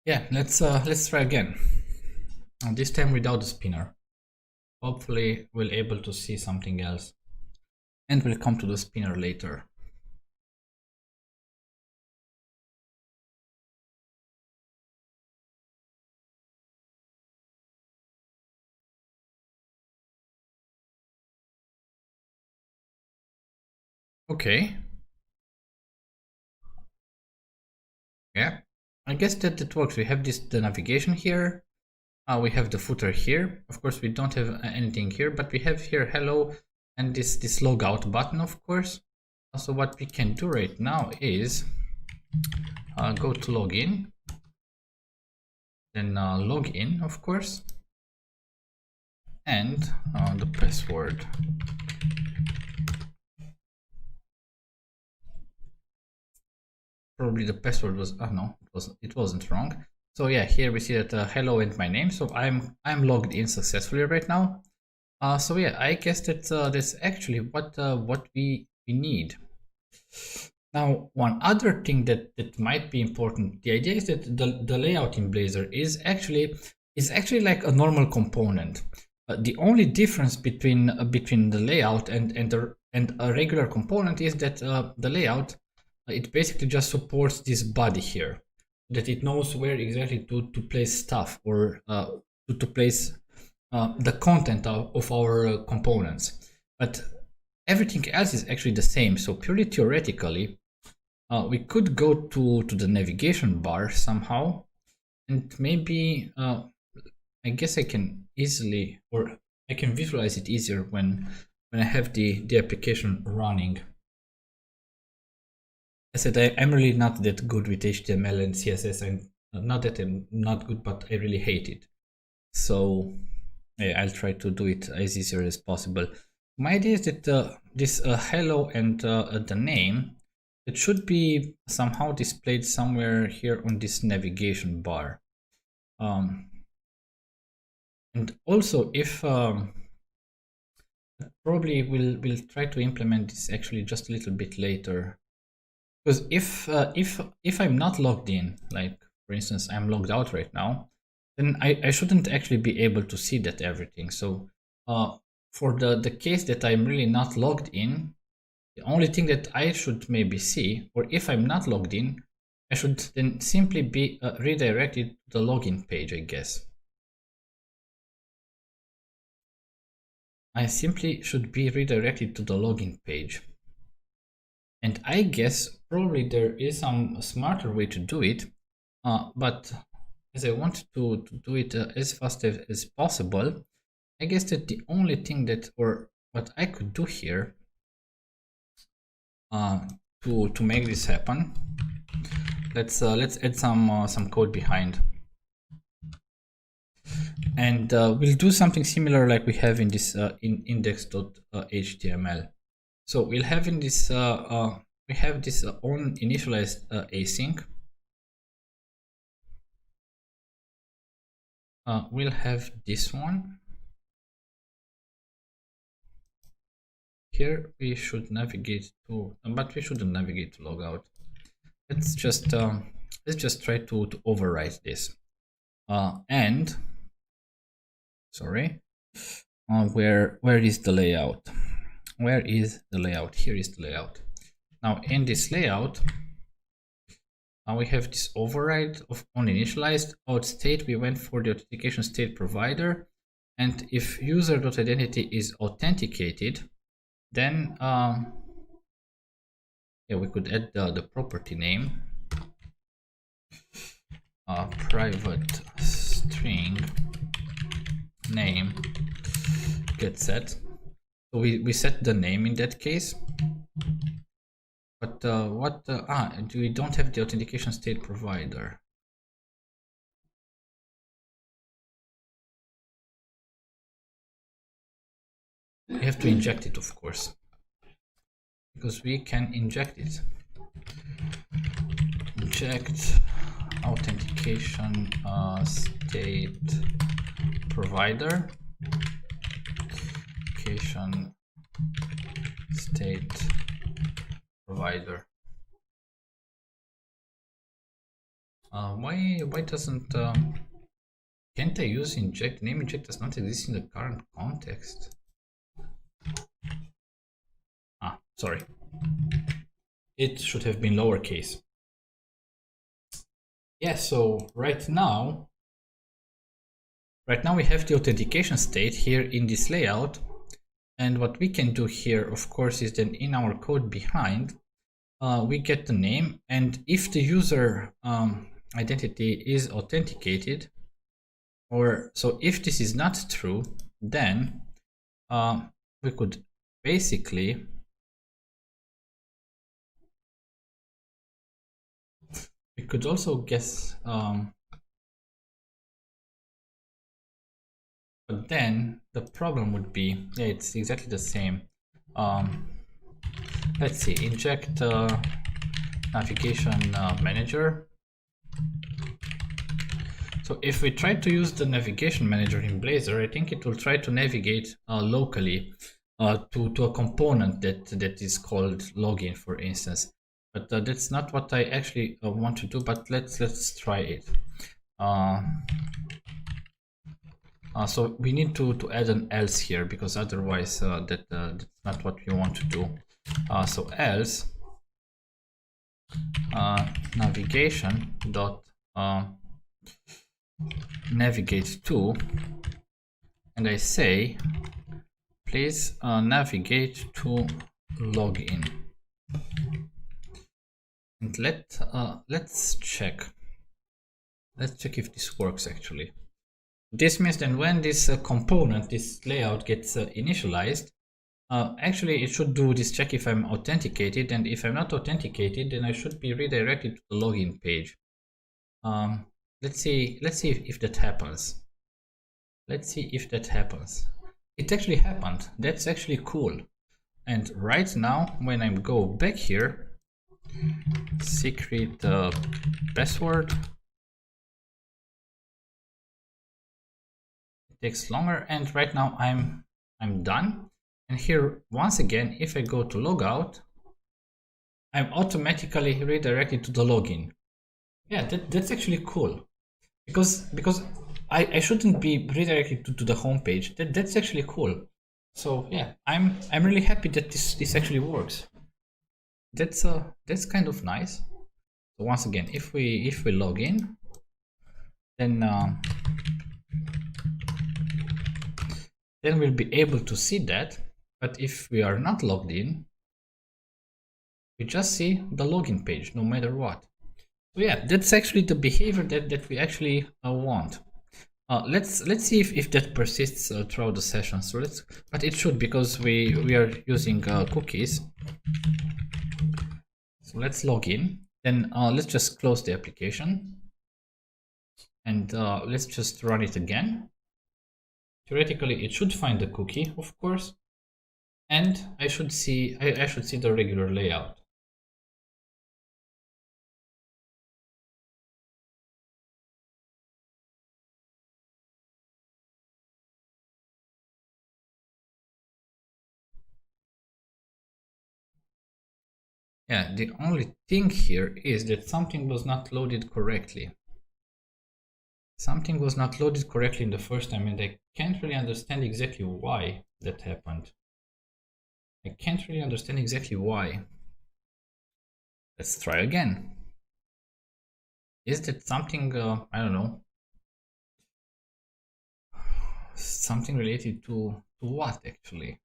Speaker 1: Yeah, let's try again. And this time without the spinner. Hopefully we'll able to see something else. And we'll come to the spinner later. Okay. Yeah, I guess that it works. We have the navigation here. We have the footer here. Of course, we don't have anything here, but we have here hello and this logout button, of course. Also, what we can do right now is go to login, then log in, of course, and the password. Probably the password was no, it wasn't wrong. So yeah, here we see that hello and my name. So I'm logged in successfully right now. So yeah, I guess that's actually what we need. Now, one other thing that might be important, the idea is that the layout in Blazor is actually like a normal component. The only difference between the layout and a regular component is that the layout it basically just supports this body here, that it knows where exactly to place stuff or to place the content of our components. But everything else is actually the same. So purely theoretically, we could go to the navigation bar somehow, and maybe I guess I can easily, or I can visualize it easier when I have the application running. I said I'm really not that good with HTML and CSS. I'm not that I'm not good, but I really hate it. So yeah, I'll try to do it as easier as possible. My idea is that this hello and the name, it should be somehow displayed somewhere here on this navigation bar. And also, if probably we'll try to implement this actually just a little bit later, because if I'm not logged in, like for instance I'm logged out right now, then I shouldn't actually be able to see that everything. So for the case that I'm really not logged in, the only thing that I should maybe see, or if I'm not logged in, I should then simply be redirected to the login page, I guess. I simply should be redirected to the login page. And I guess probably there is some smarter way to do it, but as I want to do it as fast as possible, I guess that the only thing that, or what I could do here to make this happen, let's add some code behind, and we'll do something similar like we have in this in index.html. So we'll have in this we have this on initialized async. We'll have this one. Here we should navigate to, but we shouldn't navigate to logout. Let's just try to overwrite this. And sorry, where is the layout? Where is the layout? Here is the layout. Now in this layout, we have this override of onInitialized auth state. We went for the authentication state provider, and if user.identity is authenticated, then yeah, we could add the property name, private string name get set. So we set the name in that case. But we don't have the authentication state provider. We have to inject it, of course, because we can inject it. Inject authentication state provider. Authentication state provider. Why doesn't can't I use inject? Name inject does not exist in the current context. Sorry, it should have been lowercase. Yeah, so right now we have the authentication state here in this layout, and what we can do here, of course, is then in our code behind, we get the name, and if the user identity is authenticated, or so if this is not true, then we could basically we could also guess, but then the problem would be, yeah, it's exactly the same. Let's see, inject navigation manager. So if we try to use the navigation manager in Blazor, I think it will try to navigate locally to a component that is called login, for instance. But that's not what I actually want to do. But let's try it. So we need to add an else here, because otherwise that's not what we want to do. So else navigation dot navigate to, and I say please navigate to login, and let's check if this works actually. This means then when this component, this layout gets initialized, actually it should do this check if I'm authenticated, and if I'm not authenticated, then I should be redirected to the login page. Let's see if that happens. It actually happened. That's actually cool. And right now, when I go back here, secret password, it takes longer, and right now I'm done. And here once again, if I go to logout, I'm automatically redirected to the login. Yeah, that's actually cool, because I shouldn't be redirected to the home page. That's actually cool. So yeah, I'm really happy that this actually works. That's kind of nice. So once again, if we log in, then we'll be able to see that. But if we are not logged in, we just see the login page no matter what. So yeah, that's actually the behavior that we actually want. Let's see if that persists throughout the session. So but it should, because we are using cookies. So let's log in. Then let's just close the application, and let's just run it again. Theoretically, it should find the cookie, of course, and I should see the regular layout. Yeah, the only thing here is that something was not loaded correctly. Something was not loaded correctly in the first time, and I can't really understand exactly why that happened. I can't really understand exactly why. Let's try again. Is that something, I don't know, something related to what actually?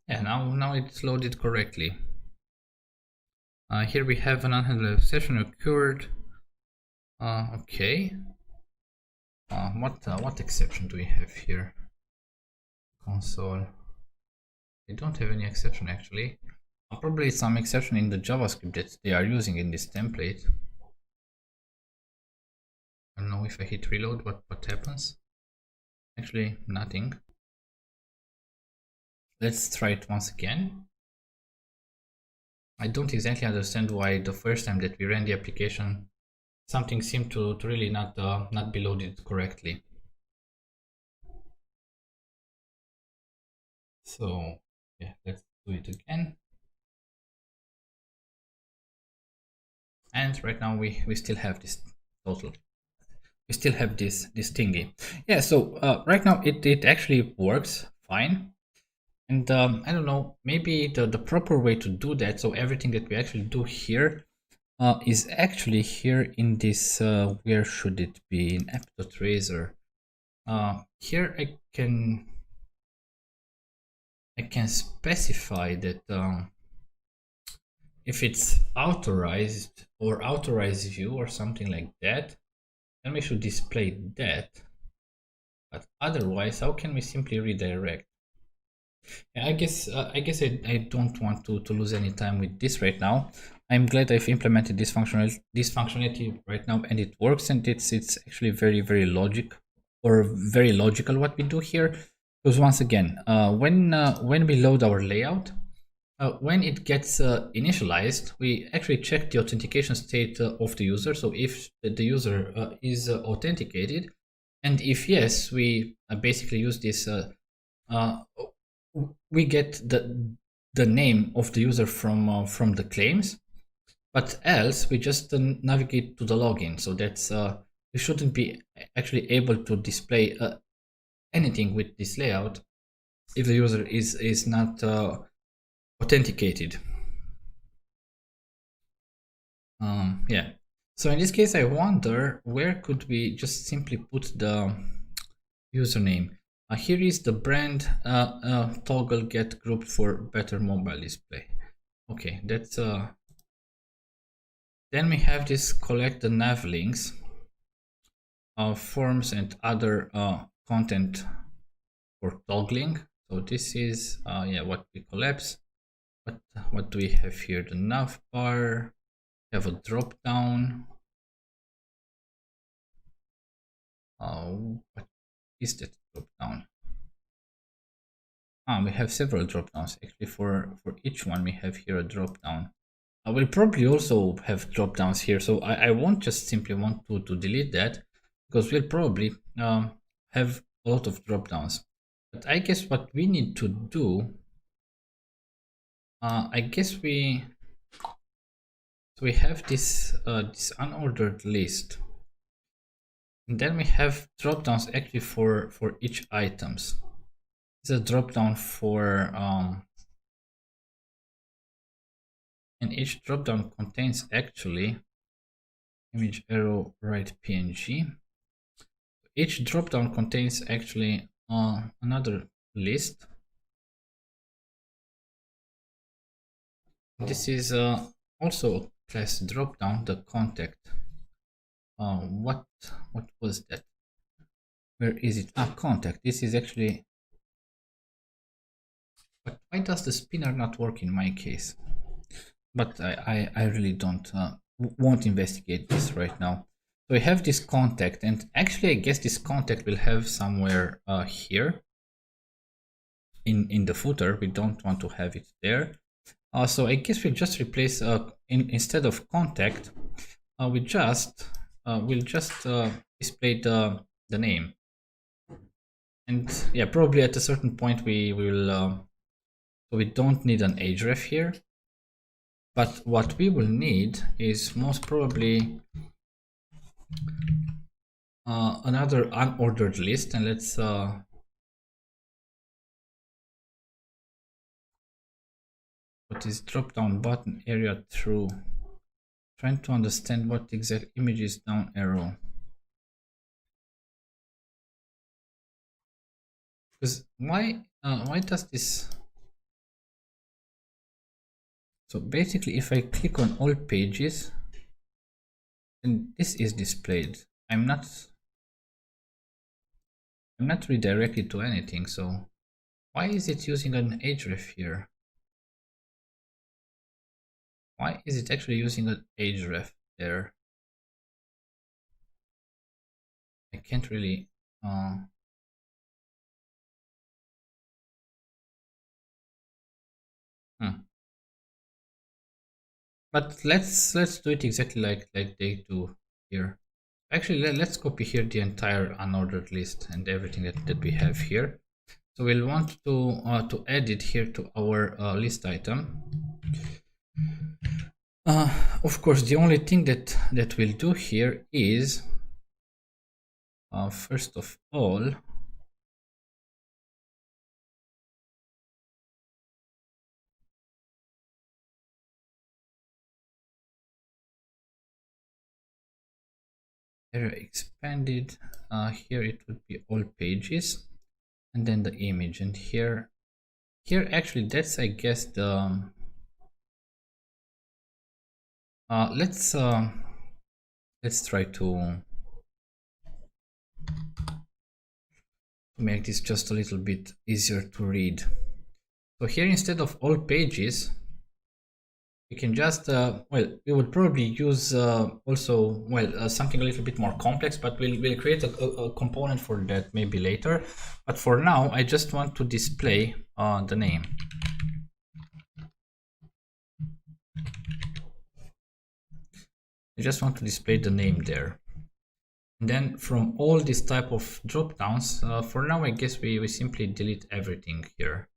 Speaker 1: Yeah, now it's loaded correctly. Here we have an unhandled session occurred. Okay. What exception do we have here? Console. We don't have any exception actually. Probably some exception in the JavaScript that they are using in this template. I don't know if I hit reload, what happens. Actually, nothing. Let's try it once again. I don't exactly understand why the first time that we ran the application, something seemed to really not be loaded correctly. So yeah, let's do it again. And right now we still have this total. We still have this thingy. Yeah, so right now it actually works fine. And I don't know, maybe the proper way to do that, so everything that we actually do here is actually here in this, where should it be, in app.razor. Here I can specify that if it's authorized or authorized view or something like that, then we should display that. But otherwise, how can we simply redirect? Yeah, I guess I don't want to lose any time with this right now. I'm glad I've implemented this functionality right now, and it works, and it's actually very logical what we do here. Because once again, when we load our layout, when it gets initialized, we actually check the authentication state of the user. So if the user is authenticated, and if yes, we basically use this. We get the name of the user from the claims, but else we just navigate to the login. So that's we shouldn't be actually able to display anything with this layout if the user is not authenticated. Yeah. So in this case, I wonder where could we just simply put the username. Here is the brand toggle get grouped for better mobile display. Okay, that's then we have this collect the nav links, forms and other content for toggling. So this is yeah, what we collapse. What do we have here? The nav bar. We have a drop down. What is that drop down? We have several drop downs actually. For each one, we have here a drop down. I will probably also have drop downs here, so I won't just simply want to delete that, because we'll probably have a lot of drop downs. But I guess what we need to do, I guess we have this this unordered list, and then we have drop downs actually for each items. There's a drop down for and each dropdown contains actually image arrow right png. Each dropdown contains actually another list. This is also class dropdown, the contact. What was that? Where is it? Contact. This is actually. But why does the spinner not work in my case? But I really don't won't investigate this right now. So we have this contact, and actually I guess this contact will have somewhere here in the footer. We don't want to have it there. So I guess we'll just replace instead of contact, we'll just display the name. And yeah, probably at a certain point we will so we don't need an href here. But what we will need is most probably another unordered list, and let's what is drop down button area through. Trying to understand what exact image is down arrow. Because why does this? So basically, if I click on all pages, then this is displayed. I'm not redirected to anything. So why is it using an href here? Why is it actually using an href there? I can't really. But let's do it exactly like they do here. Actually, let's copy here the entire unordered list and everything that we have here. So we'll want to add it here to our list item. Of course, the only thing that we'll do here is first of all, area expanded. Here it would be all pages, and then the image, and here actually that's, I guess, the let's try to make this just a little bit easier to read. So here, instead of all pages, we can just well, we would probably use also, well, something a little bit more complex, but we'll create a component for that maybe later. But for now, I just want to display the name. I just want to display the name there. And then from all these type of drop downs, for now, I guess we simply delete everything here.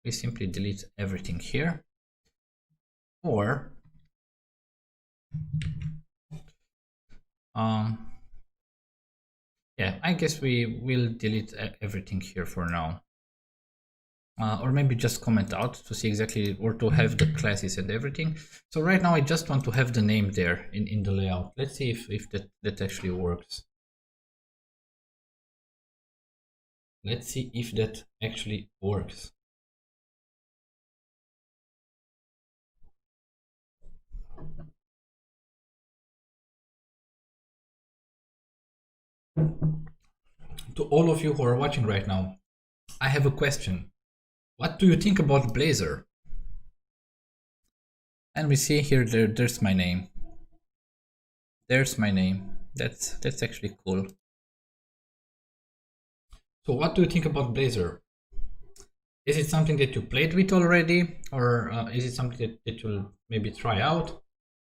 Speaker 1: We simply delete everything here. Or yeah, I guess we will delete everything here for now. Or maybe just comment out to see exactly, or to have the classes and everything. So right now I just want to have the name there in the layout. Let's see if that actually works. Let's see if that actually works. To all of you who are watching right now, I have a question. What do you think about Blazor? And we see here there's my name. There's my name. That's actually cool. So what do you think about Blazor? Is it something that you played with already, or is it something that you'll maybe try out?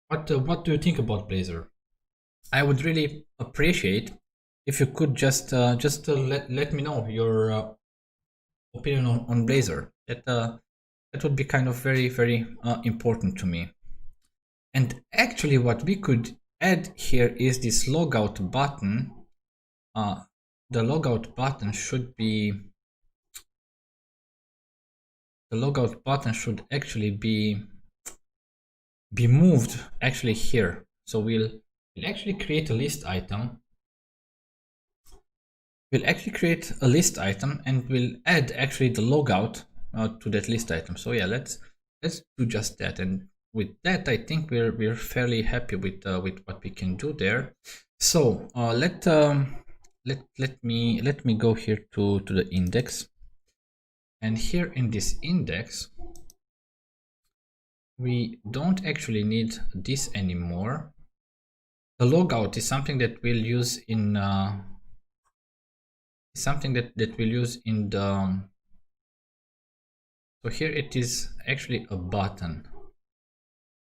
Speaker 1: What do you think about Blazor? I would really appreciate if you could just let me know your opinion on Blazor. That would be kind of very important to me. And actually, what we could add here is this logout button. The logout button should be. The logout button should actually be moved actually here. So we'll actually create a list item. We'll actually create a list item and we'll add actually the logout to that list item. So yeah, let's do just that. And with that, I think we're fairly happy with what we can do there. So let me go here to the index. And here in this index, we don't actually need this anymore. The logout is something that we'll use in we'll use in the. So here it is actually a button.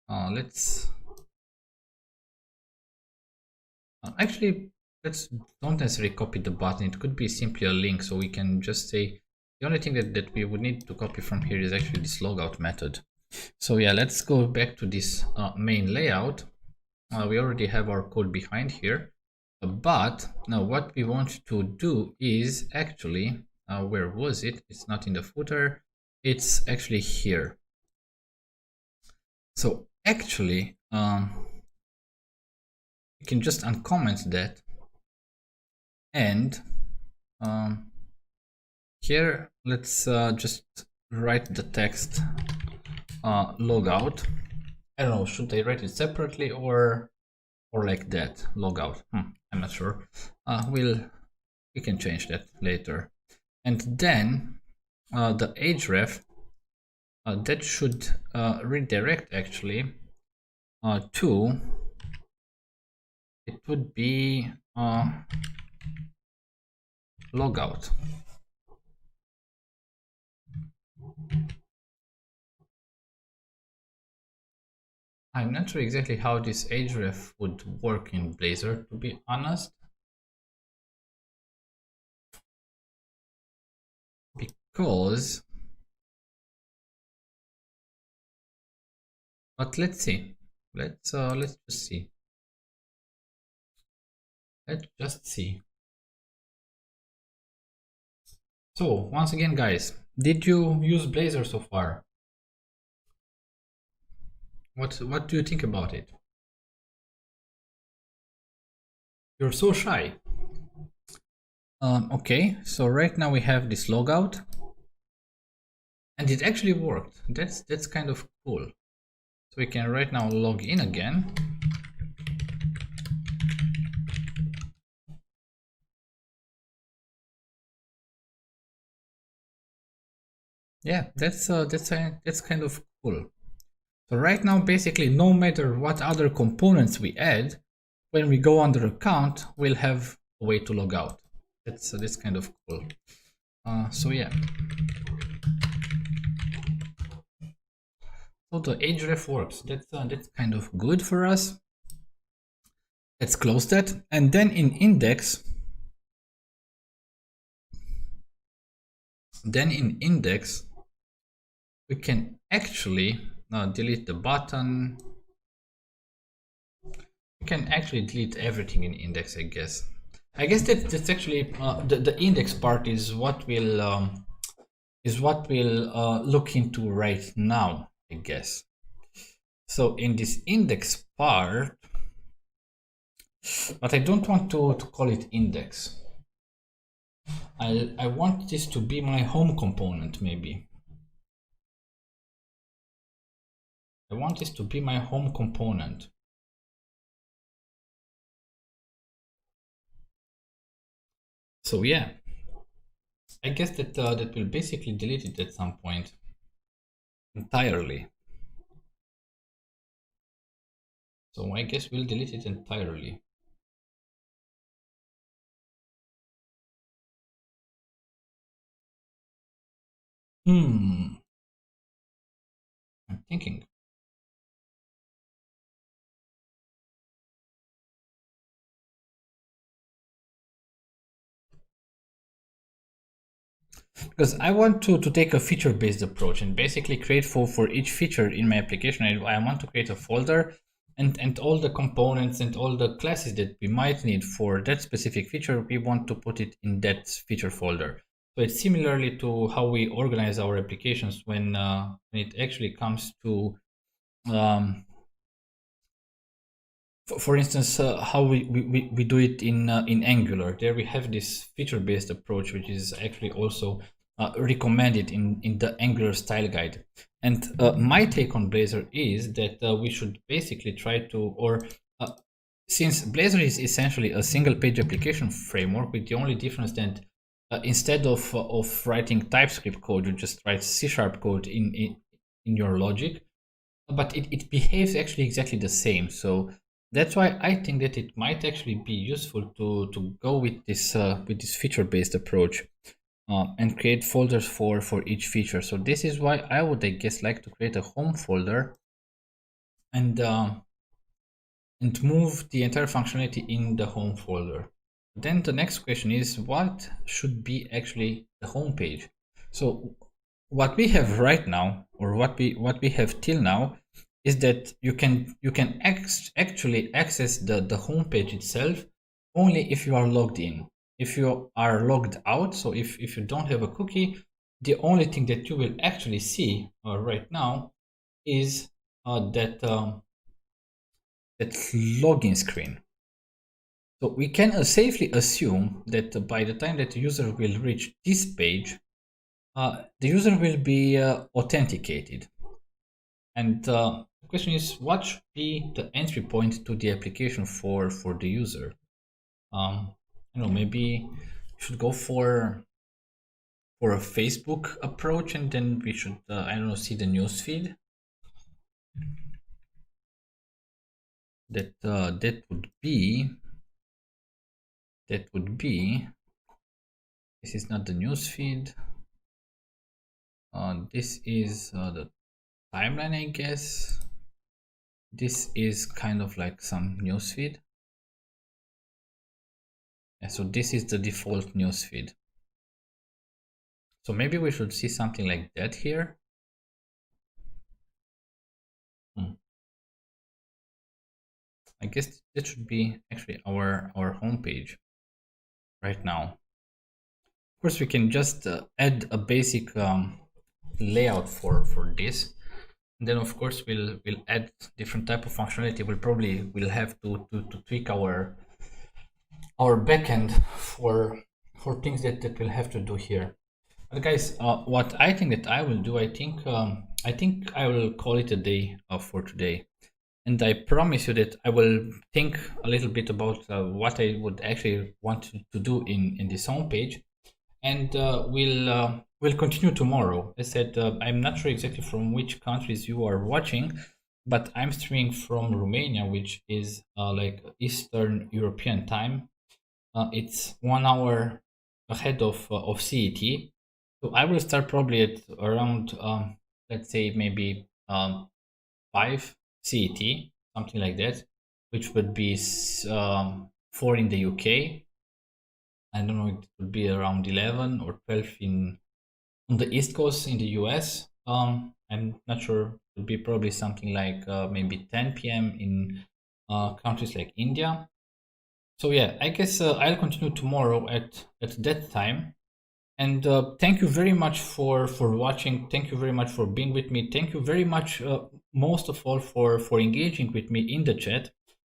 Speaker 1: Let's actually don't necessarily copy the button. It could be simply a link, so we can just say the only thing that we would need to copy from here is actually this logout method. So yeah, let's go back to this main layout. We already have our code behind here, but now what we want to do is actually, where was it? It's not in the footer, it's actually here. So actually, you can just uncomment that, and here let's just write the text logout. I don't know, should I write it separately or like that, logout? I'm not sure. We can change that later. And then the href that should redirect actually to, it would be logout. I'm not sure exactly how this href would work in Blazor, to be honest, because, but let's see. Let's just see. Let's just see. So once again, guys, did you use Blazor so far? What do you think about it? You're so shy. Okay, so right now we have this logout, and it actually worked. That's kind of cool. So we can right now log in again. Yeah, that's kind of cool. So right now, basically, no matter what other components we add, when we go under account, we'll have a way to log out. That's kind of cool. So yeah. So the href works. That's kind of good for us. Let's close that, and then in index, we can actually delete the button. We can actually delete everything in index, I guess. That's actually the index part is what we'll look into right now, I guess. So in this index part, but I don't want to call it index. I want this to be my home component, maybe. I want this to be my home component. So yeah, I guess that that will basically delete it at some point entirely. So I guess we'll delete it entirely. I'm thinking. Because I want to take a feature-based approach and basically create for each feature in my application. I want to create a folder and all the components and all the classes that we might need for that specific feature, we want to put it in that feature folder. So it's similarly to how we organize our applications when it actually comes to for instance, how we do it in Angular. There we have this feature-based approach, which is actually also recommended in the Angular style guide. And my take on Blazor is that we should basically try to, since Blazor is essentially a single-page application framework, with the only difference that instead of writing TypeScript code, you just write C# code in your logic, but it behaves actually exactly the same. So that's why I think that it might actually be useful to go with this feature-based approach and create folders for each feature. So this is why I would, I guess, like to create a home folder and move the entire functionality in the home folder. Then the next question is, what should be actually the home page? So what we have right now, or what we have till now, is that you can actually access the homepage itself only if you are logged in. If you are logged out, so if you don't have a cookie, the only thing that you will actually see right now is that login screen. So we can safely assume that by the time that the user will reach this page, the user will be authenticated. And the question is, what should be the entry point to the application for the user? Maybe we should go for a Facebook approach, and then we should see the news feed. That would be this is not the news feed. This is the timeline, I guess. This is kind of like some newsfeed. Yeah, so this is the default newsfeed. So maybe we should see something like that here. I guess that should be actually our homepage right now. Of course, we can just add a basic layout for this. And then of course we'll add different type of functionality. We'll have to tweak our backend for things that we'll have to do here. But guys, what I think that I will do, I think I will call it a day for today. And I promise you that I will think a little bit about what I would actually want to do in this homepage. And we'll continue tomorrow. As I said, I'm not sure exactly from which countries you are watching, but I'm streaming from Romania, which is like Eastern European time. It's 1 hour ahead of CET. So I will start probably at around, let's say maybe 5 CET, something like that, which would be 4 in the UK. I don't know, it would be around 11 or 12 on the East Coast in the US. I'm not sure, it would be probably something like maybe 10 p.m. in countries like India. So yeah, I guess I'll continue tomorrow at that time. And thank you very much for watching. Thank you very much for being with me. Thank you very much, most of all, for engaging with me in the chat.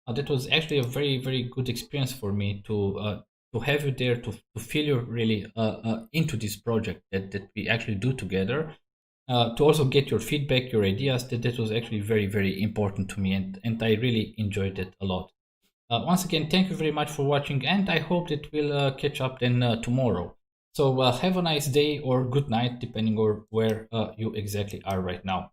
Speaker 1: That was actually a very, very good experience for me to have you there, to feel you really into this project that we actually do together. To also get your feedback, your ideas. That was actually very, very important to me, and I really enjoyed it a lot. Once again, thank you very much for watching, and I hope that we'll catch up then tomorrow. So have a nice day or good night, depending on where you exactly are right now.